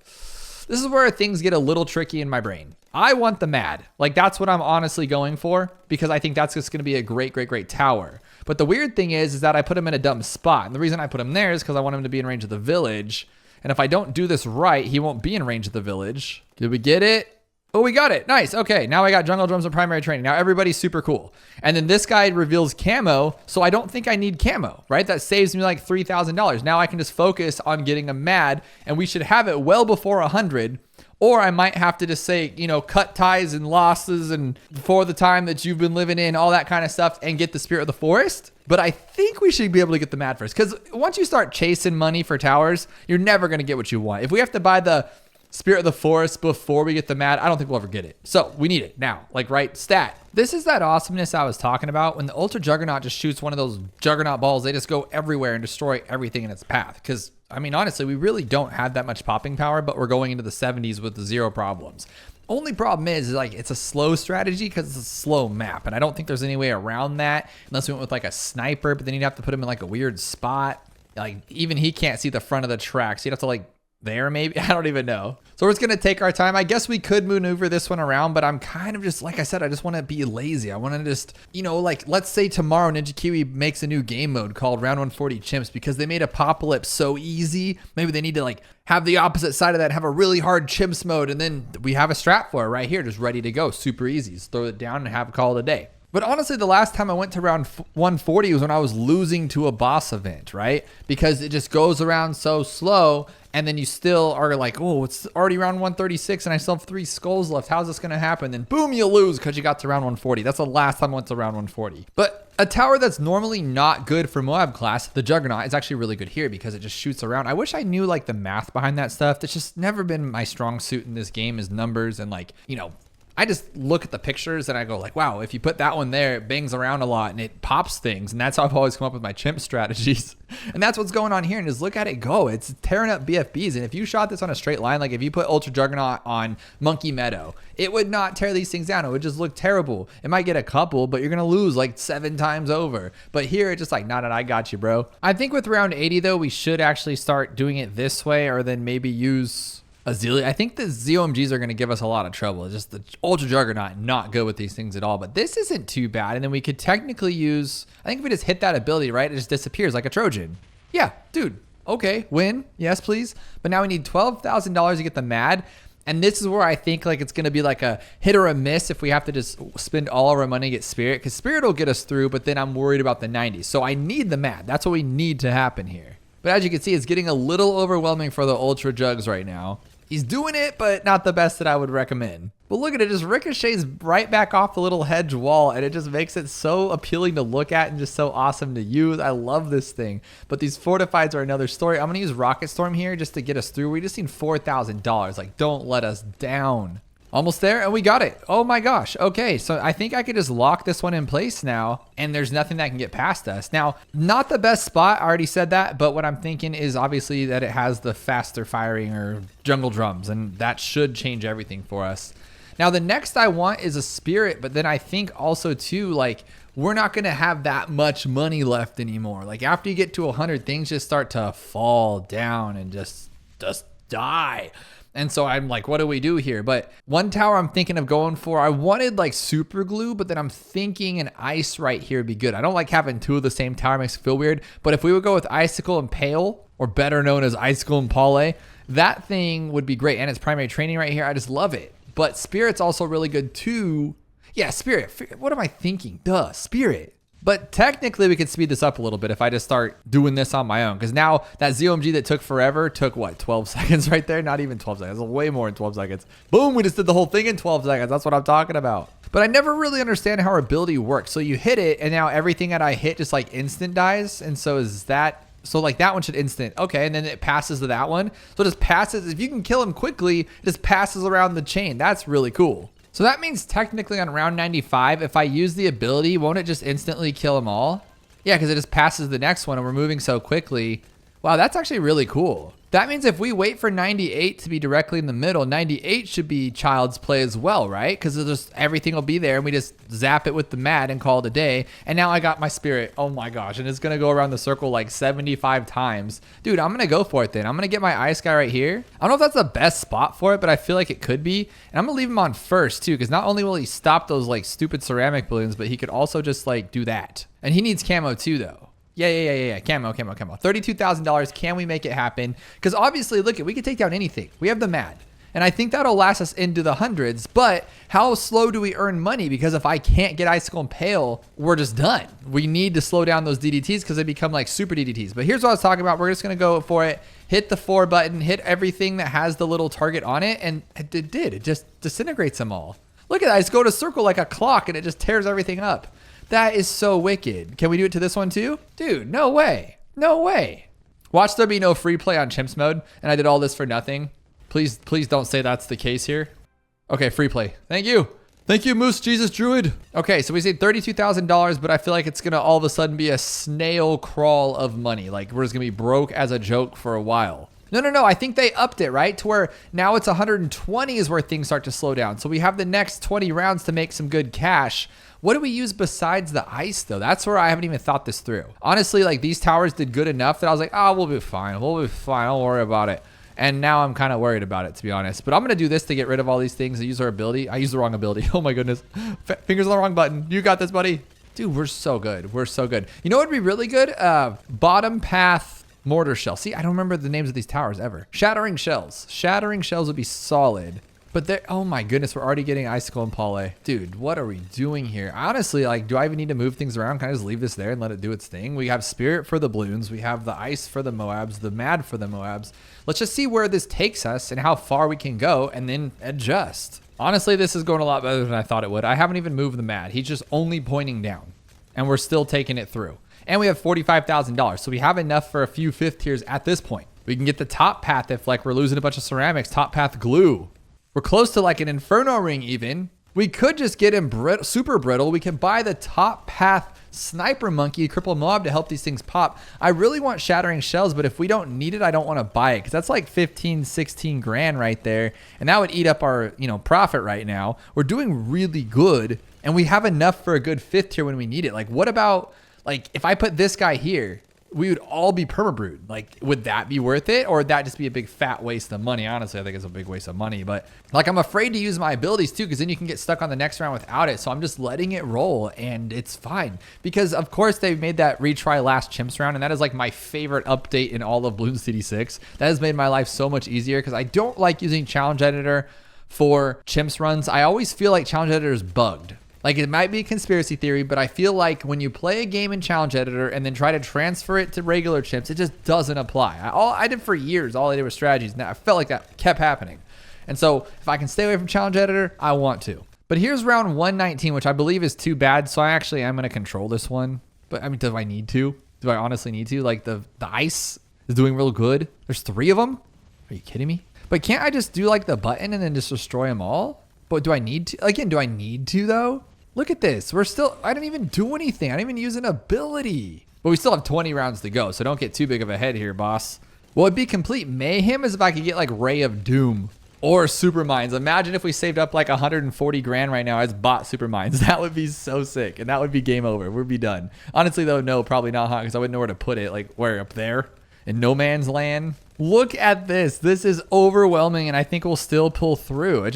This is where things get a little tricky in my brain. I want the mad. Like that's what I'm honestly going for because I think that's just going to be a great tower. But the weird thing is that I put him in a dumb spot. And the reason I put him there is because I want him to be in range of the village. And if I don't do this right, he won't be in range of the village. Did we get it? Oh, we got it. Nice. Okay. Now I got jungle drums and primary training. Now everybody's super cool. And then this guy reveals camo. So I don't think I need camo, right? That saves me like $3,000. Now I can just focus on getting a mad and we should have it well before 100. Or I might have to just say, you know, cut ties and losses and for the time that you've been living in, all that kind of stuff and get the spirit of the forest. But I think we should be able to get the mad first because once you start chasing money for towers, you're never going to get what you want. If we have to buy the spirit of the forest before we get the mad, I don't think we'll ever get it. So we need it now, like right stat. This is that awesomeness I was talking about when the ultra juggernaut just shoots one of those juggernaut balls. They just go everywhere and destroy everything in its path. Because I mean, honestly, we really don't have that much popping power, but we're going into the 70s with 0 problems. Only problem is like it's a slow strategy because it's a slow map. And I don't think there's any way around that unless we went with like a sniper, but then you'd have to put him in like a weird spot. Like even he can't see the front of the track. So you'd have to like there maybe, I don't even know. So we're just gonna take our time. I guess we could maneuver this one around, but I'm kind of just, like I said, I just want to be lazy. I want to just, you know, like let's say tomorrow Ninja Kiwi makes a new game mode called Round 140 Chimps because they made Apocalypse so easy. Maybe they need to like have the opposite side of that, have a really hard Chimps mode, and then we have a strat for it right here, just ready to go, super easy. Just throw it down and have a call it a day. But honestly, the last time I went to round 140 was when I was losing to a boss event, right? Because it just goes around so slow and then you still are like, oh, it's already round 136 and I still have 3 skulls left. How's this going to happen? Then boom, you lose because you got to round 140. That's the last time I went to round 140. But a tower that's normally not good for Moab class, the Juggernaut, is actually really good here because it just shoots around. I wish I knew like the math behind that stuff. That's just never been my strong suit in this game is numbers and like, you know, I just look at the pictures and I go like, wow, if you put that one there, it bangs around a lot and it pops things. And that's how I've always come up with my chimp strategies. And that's what's going on here. And just look at it go. It's tearing up BFBs. And if you shot this on a straight line, like if you put Ultra Juggernaut on Monkey Meadow, it would not tear these things down. It would just look terrible. It might get a couple, but you're going to lose like 7 times over. But here it's just like, nah, I got you, bro. I think with round 80 though, we should actually start doing it this way or then maybe use Azealia. I think the ZOMGs are going to give us a lot of trouble. It's just the Ultra Juggernaut, not good with these things at all. But this isn't too bad. And then we could technically use, I think if we just hit that ability, right, it just disappears like a Trojan. Yeah, dude. Okay, win. Yes, please. But now we need $12,000 to get the mad. And this is where I think like it's going to be like a hit or a miss if we have to just spend all of our money to get Spirit. Because Spirit will get us through, but then I'm worried about the 90s. So I need the mad. That's what we need to happen here. But as you can see, it's getting a little overwhelming for the Ultra Jugs right now. He's doing it, but not the best that I would recommend. But look at it, just ricochets right back off the little hedge wall, and it just makes it so appealing to look at and just so awesome to use. I love this thing. But these fortifieds are another story. I'm going to use Rocket Storm here just to get us through. We just need $4,000. Like, don't let us down. Almost there, and we got it. Oh my gosh. Okay, so I think I could just lock this one in place now, and there's nothing that can get past us. Now, not the best spot, I already said that, but what I'm thinking is obviously that it has the faster firing or jungle drums, and that should change everything for us. Now, the next I want is a Spirit, but then I think also too, like, we're not gonna have that much money left anymore. Like, after you get to 100, things just start to fall down and just die. And so I'm like, what do we do here? But one tower I'm thinking of going for, I wanted like super glue, but then I'm thinking an ice right here would be good. I don't like having 2 of the same tower, makes it feel weird. But if we would go with icicle and pale, or better known as icicle and Pale, that thing would be great. And it's primary training right here. I just love it. But Spirit's also really good too. Yeah, Spirit. What am I thinking? Duh, Spirit. But technically we could speed this up a little bit if I just start doing this on my own. Because now that ZOMG that took forever took what, 12 seconds right there? Not even 12 seconds, way more than 12 seconds. Boom, we just did the whole thing in 12 seconds. That's what I'm talking about. But I never really understand how our ability works. So you hit it and now everything that I hit just like instant dies. And so is that, so like that one should instant. Okay, and then it passes to that one. So it just passes, if you can kill him quickly, it just passes around the chain. That's really cool. So that means technically on round 95, if I use the ability, won't it just instantly kill them all? Yeah, because it just passes the next one and we're moving so quickly. Wow, that's actually really cool. That means if we wait for 98 to be directly in the middle, 98 should be child's play as well, right? Because just everything will be there and we just zap it with the mad and call it a day. And now I got my spirit. Oh my gosh. And it's going to go around the circle like 75 times. Dude, I'm going to go for it then. I'm going to get my ice guy right here. I don't know if that's the best spot for it, but I feel like it could be. And I'm going to leave him on first too, because not only will he stop those like stupid ceramic balloons, but he could also just like do that. And he needs camo too though. Yeah. Camo. $32,000. Can we make it happen? Because obviously, look, we can take down anything. We have the mad. And I think that'll last us into the hundreds. But how slow do we earn money? Because if I can't get Icicle and Pale, we're just done. We need to slow down those DDTs because they become like super DDTs. But here's what I was talking about. We're just going to go for it. Hit the 4 button. Hit everything that has the little target on it. And it did. It just disintegrates them all. Look at that. I just go to circle like a clock and it just tears everything up. That is so wicked. Can we do it to this one too? Dude, no way. No way. Watch there be no free play on chimps mode. And I did all this for nothing. Please don't say that's the case here. Okay, free play. Thank you. Thank you, Moose Jesus Druid. Okay, so we saved $32,000, but I feel like it's going to all of a sudden be a snail crawl of money. Like we're just going to be broke as a joke for a while. No. I think they upped it, right? To where now it's 120 is where things start to slow down. So we have the next 20 rounds to make some good cash. What do we use besides the ice though? That's where I haven't even thought this through. Honestly, like these towers did good enough that I was like, oh, we'll be fine. We'll be fine. Don't worry about it. And now I'm kind of worried about it, to be honest. But I'm going to do this to get rid of all these things and use our ability. I used the wrong ability. Oh my goodness. Fingers on the wrong button. You got this, buddy. Dude, we're so good. We're so good. You know what would be really good? Bottom path mortar shell. See, I don't remember the names of these towers ever. Shattering shells. Shattering shells would be solid. But they're, oh my goodness, we're already getting Icicle and Pale. Dude, what are we doing here? Honestly, like, do I even need to move things around? Can I just leave this there and let it do its thing? We have Spirit for the Bloons. We have the Ice for the Moabs, the Mad for the Moabs. Let's just see where this takes us and how far we can go and then adjust. Honestly, this is going a lot better than I thought it would. I haven't even moved the Mad. He's just only pointing down and we're still taking it through. And we have $45,000. So we have enough for a few 5th tiers at this point. We can get the top path if like we're losing a bunch of ceramics, top path glue. We're close to like an Inferno ring even. We could just get him super brittle. We can buy the top path Sniper Monkey, Cripple Mob to help these things pop. I really want Shattering Shells, but if we don't need it, I don't want to buy it because that's like 15, 16 grand right there. And that would eat up our, profit right now. We're doing really good and we have enough for a good 5th tier when we need it. Like what about like if I put this guy here, we would all be permabrewed. Like, would that be worth it? Or would that just be a big fat waste of money? Honestly, I think it's a big waste of money. But like, I'm afraid to use my abilities too, because then you can get stuck on the next round without it. So I'm just letting it roll and it's fine. Because of course they've made that retry last chimps round. And that is like my favorite update in all of Bloons TD6. That has made my life so much easier because I don't like using challenge editor for chimps runs. I always feel like challenge editor is bugged. Like it might be a conspiracy theory, but I feel like when you play a game in Challenge Editor and then try to transfer it to regular chimps, it just doesn't apply. I did for years, all I did was strategies. Now I felt like that kept happening. And so if I can stay away from Challenge Editor, I want to. But here's round 119, which I believe is too bad. So I actually am going to control this one. But I mean, do I need to? Do I honestly need to? Like the ice is doing real good. There's 3 of them. Are you kidding me? But can't I just do like the button and then just destroy them all? But do I need to? Again, do I need to though? Look at this. I didn't even do anything. I didn't even use an ability. But we still have 20 rounds to go, so don't get too big of a head here, boss. What would be complete mayhem is if I could get like Ray of Doom or Super Mines. Imagine if we saved up like 140 grand right now as bot Super Mines. That would be so sick, and that would be game over. We'd be done. Honestly, though, no, probably not, huh? Because I wouldn't know where to put it. Like, where? Up there? In no man's land? Look at this. This is overwhelming, and I think we'll still pull through.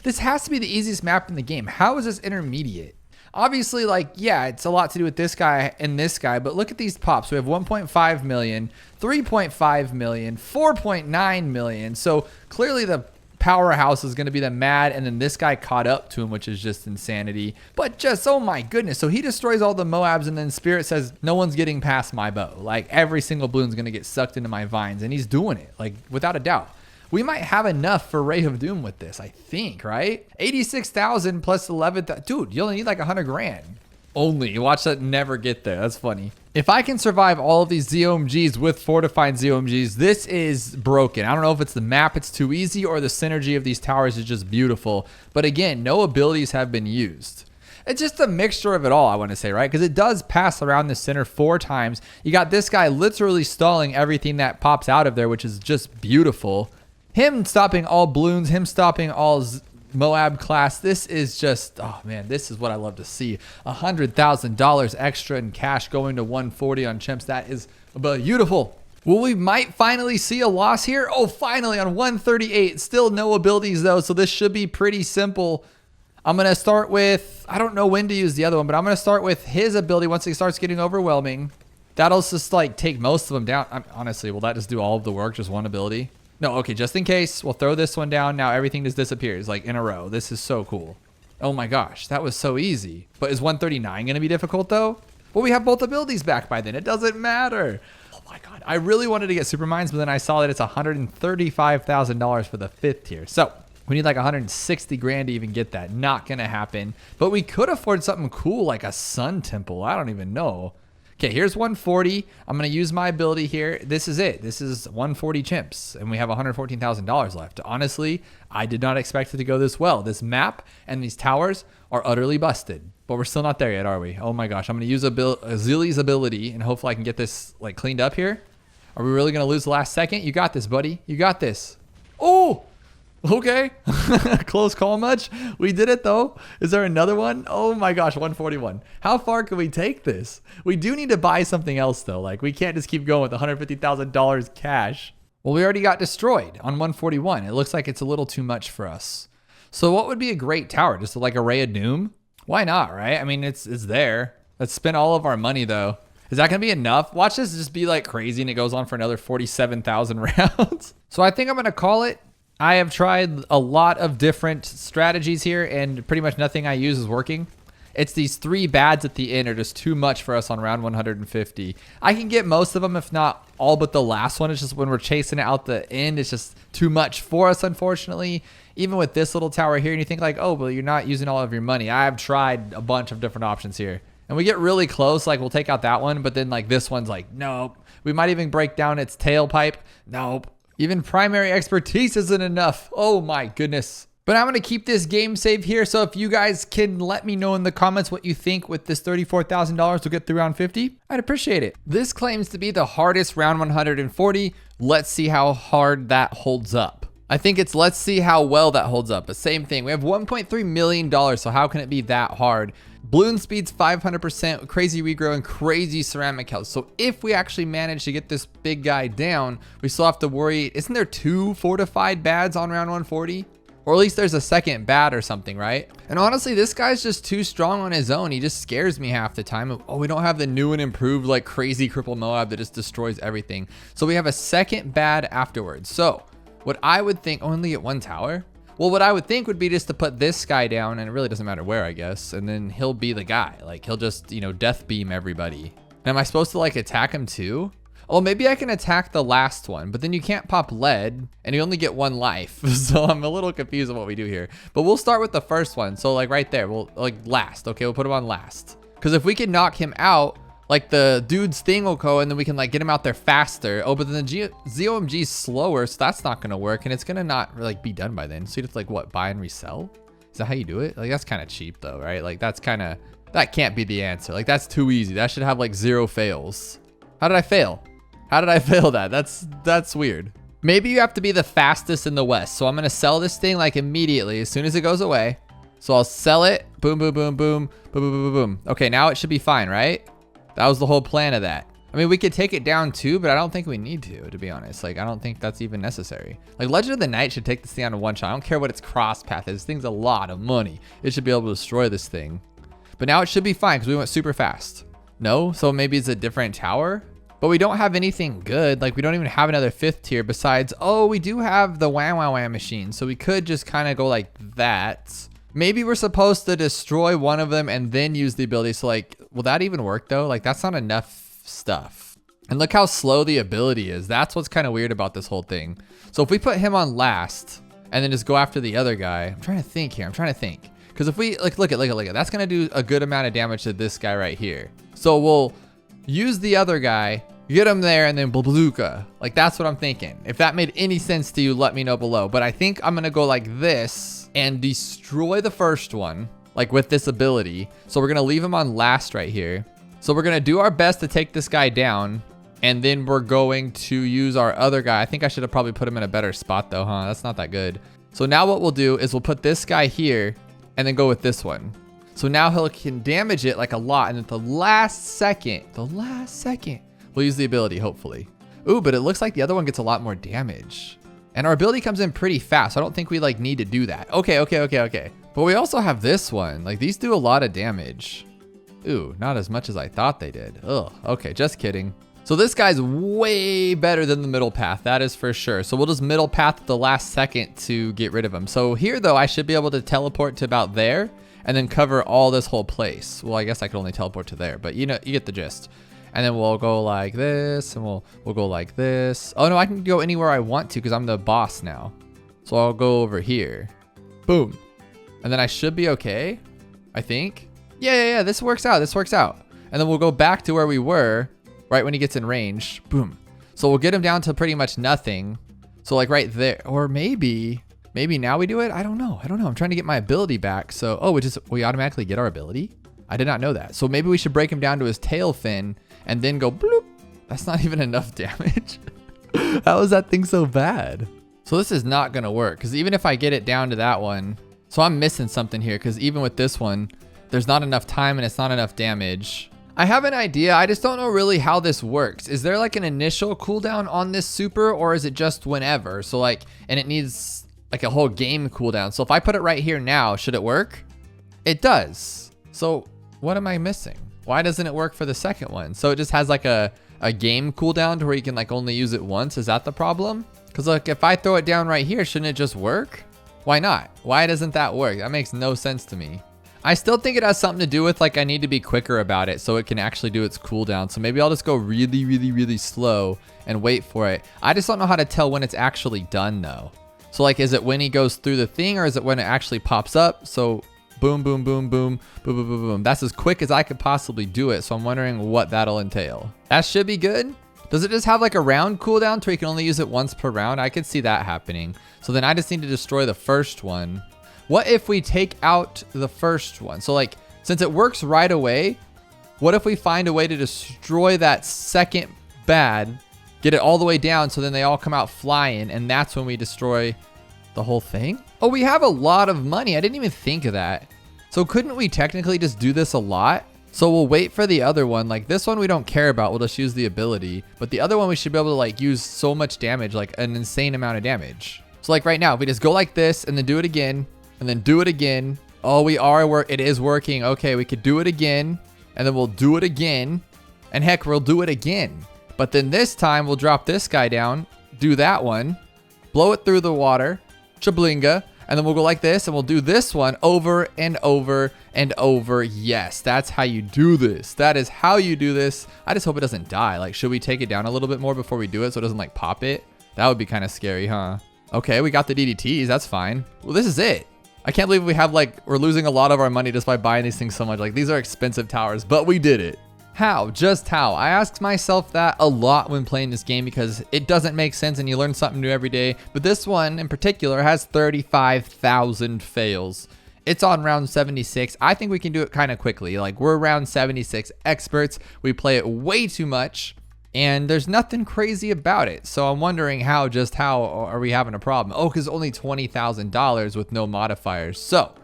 This has to be the easiest map in the game. How is this intermediate? Obviously, like, yeah, it's a lot to do with this guy and this guy, but look at these pops. We have 1.5 million, 3.5 million, 4.9 million. So clearly the powerhouse is going to be the Mad, and then this guy caught up to him, which is just insanity. But just, oh my goodness. So he destroys all the Moabs, and then Spirit says, no one's getting past my bow. Like, every single balloon's going to get sucked into my vines, and he's doing it, like, without a doubt. We might have enough for Ray of Doom with this, I think, right? 86,000 plus 11,000. Dude, you only need like 100 grand. only. Watch that never get there. That's funny. If I can survive all of these ZOMGs with fortified ZOMGs, this is broken. I don't know if it's the map, it's too easy, or the synergy of these towers is just beautiful. But again, no abilities have been used. It's just a mixture of it all, I want to say, right? Because it does pass around the center 4 times. You got this guy literally stalling everything that pops out of there, which is just beautiful. Him stopping all balloons, him stopping all Moab class. This is just, oh man, this is what I love to see. $100,000 extra in cash going to 140 on chimps. That is beautiful. Well, we might finally see a loss here. Oh, finally on 138. Still no abilities though, so this should be pretty simple. I'm going to start with, I don't know when to use the other one, but I'm going to start with his ability once it starts getting overwhelming. That'll just like take most of them down. Honestly, will that just do all of the work? Just one ability? No, okay, just in case, we'll throw this one down. Now everything just disappears like in a row. This is so cool. Oh my gosh, that was so easy. But is 139 going to be difficult though? Well, we have both abilities back by then. It doesn't matter. Oh my God, I really wanted to get super mines, but then I saw that it's $135,000 for the 5th tier. So we need like 160 grand to even get that. Not gonna happen. But we could afford something cool like a sun temple. I don't even know. Okay, here's 140. I'm gonna use my ability here. This is it. This is 140 chimps, and we have $114,000 left. Honestly, I did not expect it to go this well. This map and these towers are utterly busted. But we're still not there yet, are we? Oh my gosh, I'm gonna use Zilly's ability, and hopefully I can get this like cleaned up here. Are we really gonna lose the last second? You got this, buddy. You got this. Oh! Okay, close call much. We did it though. Is there another one? Oh my gosh, 141. How far can we take this? We do need to buy something else though. Like we can't just keep going with $150,000 cash. Well, we already got destroyed on 141. It looks like it's a little too much for us. So what would be a great tower? Just like a Ray of Doom? Why not, right? I mean, it's there. Let's spend all of our money though. Is that gonna be enough? Watch this just be like crazy and it goes on for another 47,000 rounds. So I think I'm gonna call it. I have tried a lot of different strategies here and pretty much nothing I use is working. It's these 3 bads at the end are just too much for us on round 150. I can get most of them, if not all but the last one. It's just when we're chasing it out the end, it's just too much for us, unfortunately. Even with this little tower here, and you think like, oh, well, you're not using all of your money. I have tried a bunch of different options here. And we get really close, like we'll take out that one, but then like this one's like, nope. We might even break down its tailpipe. Nope. Even primary expertise isn't enough. Oh my goodness. But I'm going to keep this game save here. So if you guys can let me know in the comments what you think with this $34,000 to get through round 50, I'd appreciate it. This claims to be the hardest round 140. Let's see how hard that holds up. I think it's let's see how well that holds up. The same thing. We have $1.3 million. So how can it be that hard? Balloon speed's 500%, crazy regrow, and crazy ceramic health. So if we actually manage to get this big guy down, we still have to worry. Isn't there 2 fortified bads on round 140? Or at least there's a second bad or something, right? And honestly, this guy's just too strong on his own. He just scares me half the time. Oh, we don't have the new and improved like crazy cripple Moab that just destroys everything. So we have a second bad afterwards. So what I would think, only at 1 tower? Well, what I would think would be just to put this guy down, and it really doesn't matter where, I guess, and then he'll be the guy. Like, he'll just, you know, death beam everybody. And am I supposed to, like, attack him too? Oh, maybe I can attack the last one, but then you can't pop lead, and you only get 1 life. So I'm a little confused on what we do here. But we'll start with the first one. So, like, right there, we'll, like, last. Okay, we'll put him on last. Because if we can knock him out, like the dude's thing will go and then we can like get him out there faster. Oh, but then the ZOMG's slower, so that's not gonna work, and it's gonna not like be done by then. So you have to like what, buy and resell? Is that how you do it? Like that's kind of cheap though, right? Like that's kind of, that can't be the answer. Like that's too easy. That should have like 0 fails. How did I fail? How did I fail that? That's weird. Maybe you have to be the fastest in the West. So I'm gonna sell this thing like immediately as soon as it goes away. So I'll sell it. Boom, boom, boom, boom, boom, boom, boom, boom. Okay, now it should be fine, right? That was the whole plan of that. I mean, we could take it down too, but I don't think we need to be honest. Like, I don't think that's even necessary. Like, Legend of the Night should take this thing down in 1 shot. I don't care what its cross path is. This thing's a lot of money. It should be able to destroy this thing. But now it should be fine because we went super fast. No? So maybe it's a different tower? But we don't have anything good. Like, we don't even have another 5th tier besides, oh, we do have the wham wham wham machine. So we could just kind of go like that. Maybe we're supposed to destroy one of them and then use the ability. So like, will that even work though? Like that's not enough stuff. And look how slow the ability is. That's what's kind of weird about this whole thing. So if we put him on last and then just go after the other guy, I'm trying to think here. Because if we like, look at, that's gonna do a good amount of damage to this guy right here. So we'll use the other guy, get him there, and then bazooka. Like that's what I'm thinking. If that made any sense to you, let me know below. But I think I'm gonna go like this and destroy the first one, like with this ability. So we're gonna leave him on last right here. So we're gonna do our best to take this guy down, and then we're going to use our other guy. I think I should have probably put him in a better spot though, huh? That's not that good. So now what we'll do is we'll put this guy here and then go with this one. So now he can damage it like a lot. And at the last second, we'll use the ability, hopefully. Ooh, but it looks like the other one gets a lot more damage. And our ability comes in pretty fast. So I don't think we like need to do that. Okay. But we also have this one. Like these do a lot of damage. Ooh, not as much as I thought they did. Ugh, okay, just kidding. So this guy's way better than the middle path, that is for sure. So we'll just middle path at the last second to get rid of him. So here though, I should be able to teleport to about there and then cover all this whole place. Well, I guess I could only teleport to there, but you know, you get the gist. And then we'll go like this and we'll go like this. Oh no, I can go anywhere I want to because I'm the boss now. So I'll go over here. Boom. And then I should be okay, I think. Yeah, this works out, And then we'll go back to where we were right when he gets in range. Boom. So we'll get him down to pretty much nothing. So like right there, or maybe now we do it. I don't know. I'm trying to get my ability back. So, oh, we automatically get our ability. I did not know that. So maybe we should break him down to his tail fin and then go bloop. That's not even enough damage. How is that thing so bad? So this is not gonna work because even if I get it down to that one, so I'm missing something here because even with this one, there's not enough time and it's not enough damage. I have an idea. I just don't know really how this works. Is there like an initial cooldown on this super or is it just whenever? So like, and it needs like a whole game cooldown. So if I put it right here now, should it work? It does. So what am I missing? Why doesn't it work for the second one? So it just has like a game cooldown to where you can like only use it once. Is that the problem? Because like if I throw it down right here, shouldn't it just work? Why not? Why doesn't that work? That makes no sense to me. I still think it has something to do with like I need to be quicker about it so it can actually do its cooldown. So maybe I'll just go really slow and wait for it. I just don't know how to tell when it's actually done though. So like, is it when he goes through the thing or is it when it actually pops up? So boom, boom, boom, boom, boom, boom, boom, boom. That's as quick as I could possibly do it. So I'm wondering what that'll entail. That should be good. Does it just have like a round cooldown to where you can only use it once per round? I could see that happening. So then I just need to destroy the first one. What if we take out the first one? So like, since it works right away, what if we find a way to destroy that second bad, get it all the way down so then they all come out flying and that's when we destroy the whole thing? Oh, we have a lot of money. I didn't even think of that. So couldn't we technically just do this a lot? So we'll wait for the other one. Like this one we don't care about. We'll just use the ability. But the other one we should be able to like use so much damage, like an insane amount of damage. So like right now, if we just go like this and then do it again, and then do it again. Oh, it is working. Okay, we could do it again, and then we'll do it again, and heck, we'll do it again. But then this time, we'll drop this guy down, do that one, blow it through the water, chablinga, and then we'll go like this, and we'll do this one over and over and over. Yes, that's how you do this. That is how you do this. I just hope it doesn't die. Like, should we take it down a little bit more before we do it so it doesn't, like, pop it? That would be kind of scary, huh? Okay, we got the DDTs. That's fine. Well, this is it. I can't believe we're losing a lot of our money just by buying these things so much. Like these are expensive towers, but we did it. How? Just how? I ask myself that a lot when playing this game because it doesn't make sense and you learn something new every day. But this one in particular has 35,000 fails. It's on round 76. I think we can do it kind of quickly. Like we're round 76 experts. We play it way too much. And there's nothing crazy about it. So I'm wondering how are we having a problem? Oh, because only $20,000 with no modifiers. So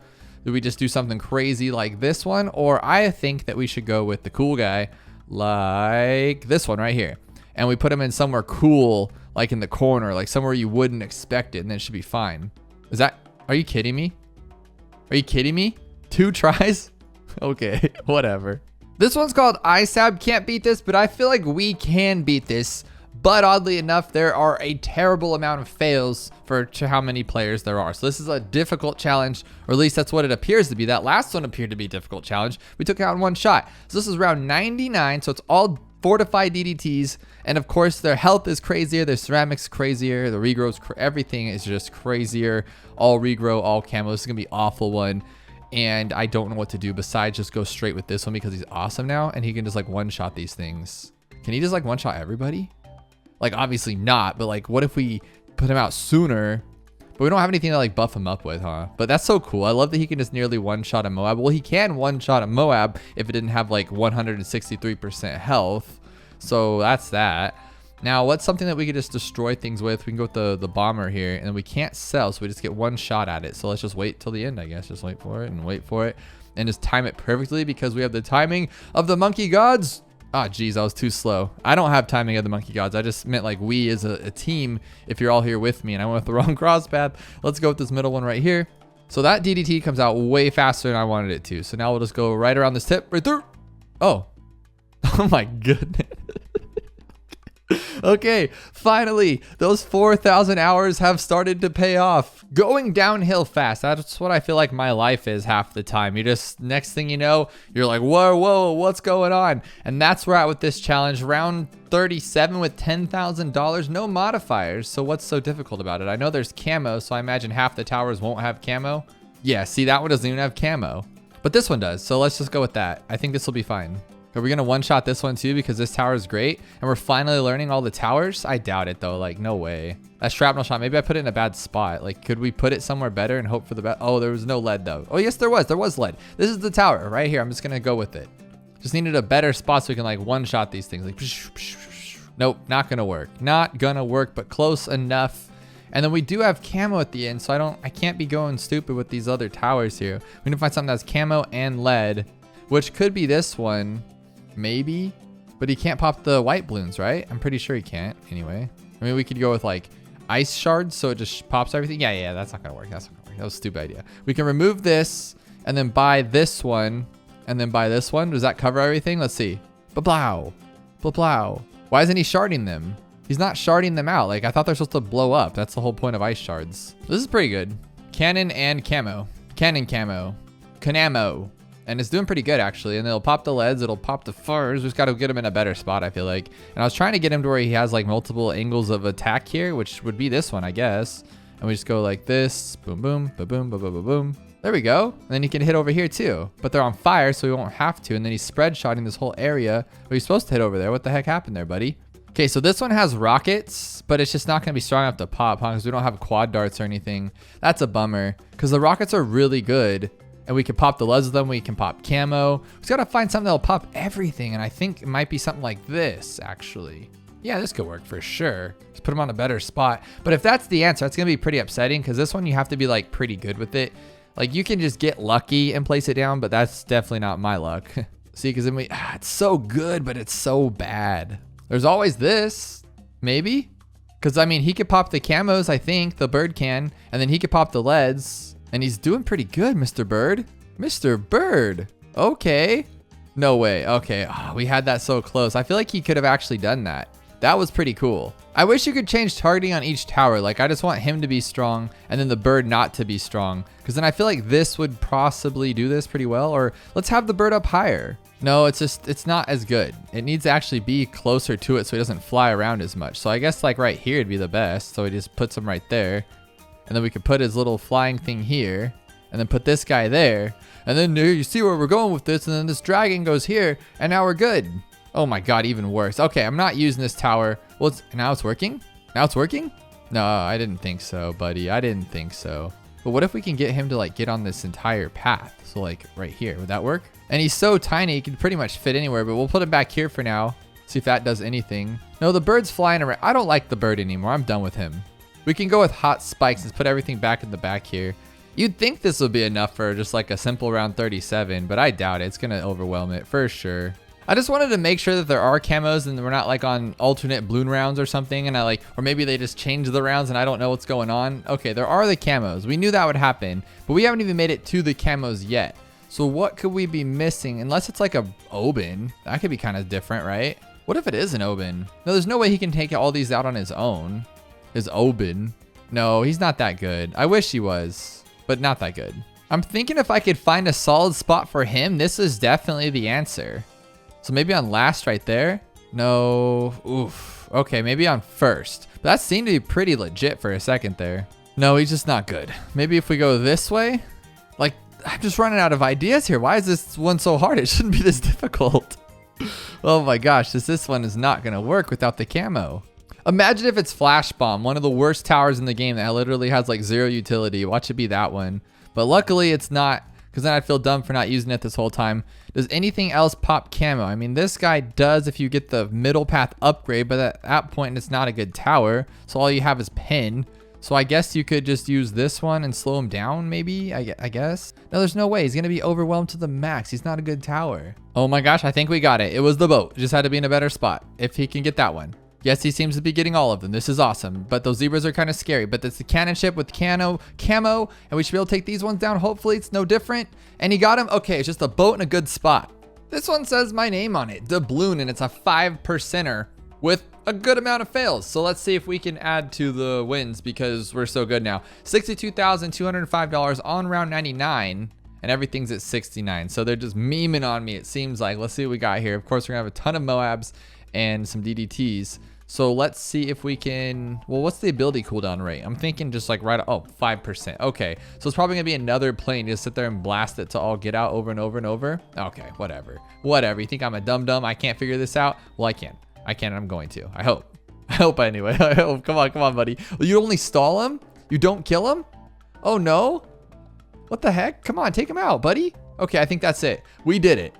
do we just do something crazy like this one? Or I think that we should go with the cool guy like this one right here. And we put him in somewhere cool, like in the corner, like somewhere you wouldn't expect it. And then it should be fine. Are you kidding me? Are you kidding me? 2 tries? Okay, whatever. This one's called ISAB. Can't beat this, but I feel like we can beat this. But oddly enough, there are a terrible amount of fails for how many players there are. So this is a difficult challenge, or at least that's what it appears to be. That last one appeared to be a difficult challenge. We took it out in one shot. So this is round 99. So it's all fortified DDTs. And of course, their health is crazier. Their ceramics crazier. The regrows, everything is just crazier. All regrow, all camo. This is going to be an awful one. And I don't know what to do besides just go straight with this one because he's awesome now. And he can just like one-shot these things. Can he just like one-shot everybody? Like obviously not, but like what if we put him out sooner? But we don't have anything to like buff him up with, huh? But that's so cool. I love that he can just nearly one-shot a Moab. Well, he can one-shot a Moab if it didn't have like 163% health. So that's that. Now, what's something that we could just destroy things with? We can go with the bomber here, and we can't sell, so we just get one shot at it. So let's just wait till the end, I guess. Just wait for it and wait for it. And just time it perfectly because we have the timing of the monkey gods. Ah, geez, I was too slow. I don't have timing of the monkey gods. I just meant like we as a team, if you're all here with me, and I went with the wrong cross path. Let's go with this middle one right here. So that DDT comes out way faster than I wanted it to. So now we'll just go right around this tip right there. Oh, oh my goodness. Okay, finally, those 4,000 hours have started to pay off. Going downhill fast. That's what I feel like my life is half the time. You just, next thing you know, you're like, whoa, what's going on? And that's where we're at with this challenge. Round 37 with $10,000, no modifiers. So what's so difficult about it? I know there's camo, so I imagine half the towers won't have camo. Yeah, see, that one doesn't even have camo. But this one does, so let's just go with that. I think this will be fine. Are we gonna one-shot this one too because this tower is great and we're finally learning all the towers? I doubt it though, like no way. That shrapnel shot, maybe I put it in a bad spot. Like could we put it somewhere better and hope for the best? Oh, there was no lead though. Oh yes, there was lead. This is the tower right here. I'm just gonna go with it. Just needed a better spot so we can like one-shot these things. Like, nope, not gonna work. Not gonna work, but close enough. And then we do have camo at the end, so I can't be going stupid with these other towers here. We need to find something that's camo and lead, which could be this one. Maybe, but he can't pop the white balloons, right? I'm pretty sure he can't anyway. I mean, we could go with like ice shards so it just pops everything. Yeah, that's not gonna work. That's not gonna work. That was a stupid idea. We can remove this and then buy this one and then buy this one. Does that cover everything? Let's see. Ba-blow. Ba-blow. Why isn't he sharding them? He's not sharding them out. Like I thought they're supposed to blow up. That's the whole point of ice shards. This is pretty good. Cannon and camo. Cannon camo. Canamo. And it's doing pretty good actually. And it'll pop the leads, it'll pop the furs. We just got to get him in a better spot, I feel like. And I was trying to get him to where he has like multiple angles of attack here, which would be this one, I guess. And we just go like this, boom, boom, ba boom, ba boom, ba boom. There we go. And then he can hit over here too, but they're on fire, so we won't have to. And then he's spread shotting this whole area. But he's supposed to hit over there. What the heck happened there, buddy? Okay, so this one has rockets, but it's just not gonna be strong enough to pop, huh? Because we don't have quad darts or anything. That's a bummer, because the rockets are really good. And we can pop the leads with them. We can pop camo. We just gotta find something that'll pop everything. And I think it might be something like this, actually. Yeah, this could work for sure. Just put them on a better spot. But if that's the answer, that's gonna be pretty upsetting because this one you have to be like pretty good with it. Like you can just get lucky and place it down, but that's definitely not my luck. See, because then it's so good, but it's so bad. There's always this, maybe. Because I mean, he could pop the camos, I think, the bird can, and then he could pop the leads. And he's doing pretty good, Mr. Bird. Mr. Bird. Okay. No way. Okay. Oh, we had that so close. I feel like he could have actually done that. That was pretty cool. I wish you could change targeting on each tower. Like, I just want him to be strong and then the bird not to be strong. Because then I feel like this would possibly do this pretty well. Or let's have the bird up higher. No, it's not as good. It needs to actually be closer to it so he doesn't fly around as much. So I guess like right here would be the best. So he just puts him right there. And then we could put his little flying thing here and then put this guy there. And then here you see where we're going with this. And then this dragon goes here and now we're good. Oh my God, even worse. Okay, I'm not using this tower. Well, now it's working? Now it's working? No, I didn't think so, buddy. I didn't think so. But what if we can get him to like get on this entire path? So like right here, would that work? And he's so tiny, he can pretty much fit anywhere, but we'll put him back here for now. See if that does anything. No, the bird's flying around. I don't like the bird anymore. I'm done with him. We can go with hot spikes and put everything back in the back here. You'd think this would be enough for just like a simple round 37, but I doubt it. It's gonna overwhelm it for sure. I just wanted to make sure that there are camos and we're not like on alternate balloon rounds or something. And or maybe they just changed the rounds and I don't know what's going on. Okay, there are the camos. We knew that would happen, but we haven't even made it to the camos yet. So what could we be missing? Unless it's like a Oben. That could be kind of different, right? What if it is an Oben? No, there's no way he can take all these out on his own. His Oben. No, he's not that good. I wish he was, but not that good. I'm thinking if I could find a solid spot for him, this is definitely the answer. So maybe on last right there? No, oof. Okay, maybe on first. But that seemed to be pretty legit for a second there. No, he's just not good. Maybe if we go this way? Like, I'm just running out of ideas here. Why is this one so hard? It shouldn't be this difficult. Oh my gosh, this one is not gonna work without the camo. Imagine if it's Flash Bomb, one of the worst towers in the game that literally has like 0 utility. Watch it be that one. But luckily it's not, because then I'd feel dumb for not using it this whole time. Does anything else pop camo? I mean, this guy does if you get the middle path upgrade, but at that point it's not a good tower. So all you have is pin. So I guess you could just use this one and slow him down, maybe, I guess. No, there's no way. He's gonna be overwhelmed to the max. He's not a good tower. Oh my gosh, I think we got it. It was the boat. Just had to be in a better spot. If he can get that one. Yes, he seems to be getting all of them. This is awesome. But those zebras are kind of scary. But it's the cannon ship with camo, and we should be able to take these ones down. Hopefully it's no different. And he got him. Okay, it's just a boat in a good spot. This one says my name on it, Doubloon, and it's a 5%er with a good amount of fails. So let's see if we can add to the wins because we're so good now. $62,205 on round 99. And everything's at 69. So they're just memeing on me, it seems like. Let's see what we got here. Of course, we're gonna have a ton of Moabs and some DDTs. So let's see if we can, well, what's the ability cooldown rate? I'm thinking just like right, 5%. Okay, so it's probably gonna be another plane. Just sit there and blast it to all get out over and over and over. Okay, whatever. You think I'm a dum-dum? I can't figure this out? Well, I can. I'm going to. I hope anyway. I hope. Come on, buddy. Well, you only stall him? You don't kill him? Oh no. What the heck? Come on, take him out, buddy. Okay, I think that's it. We did it.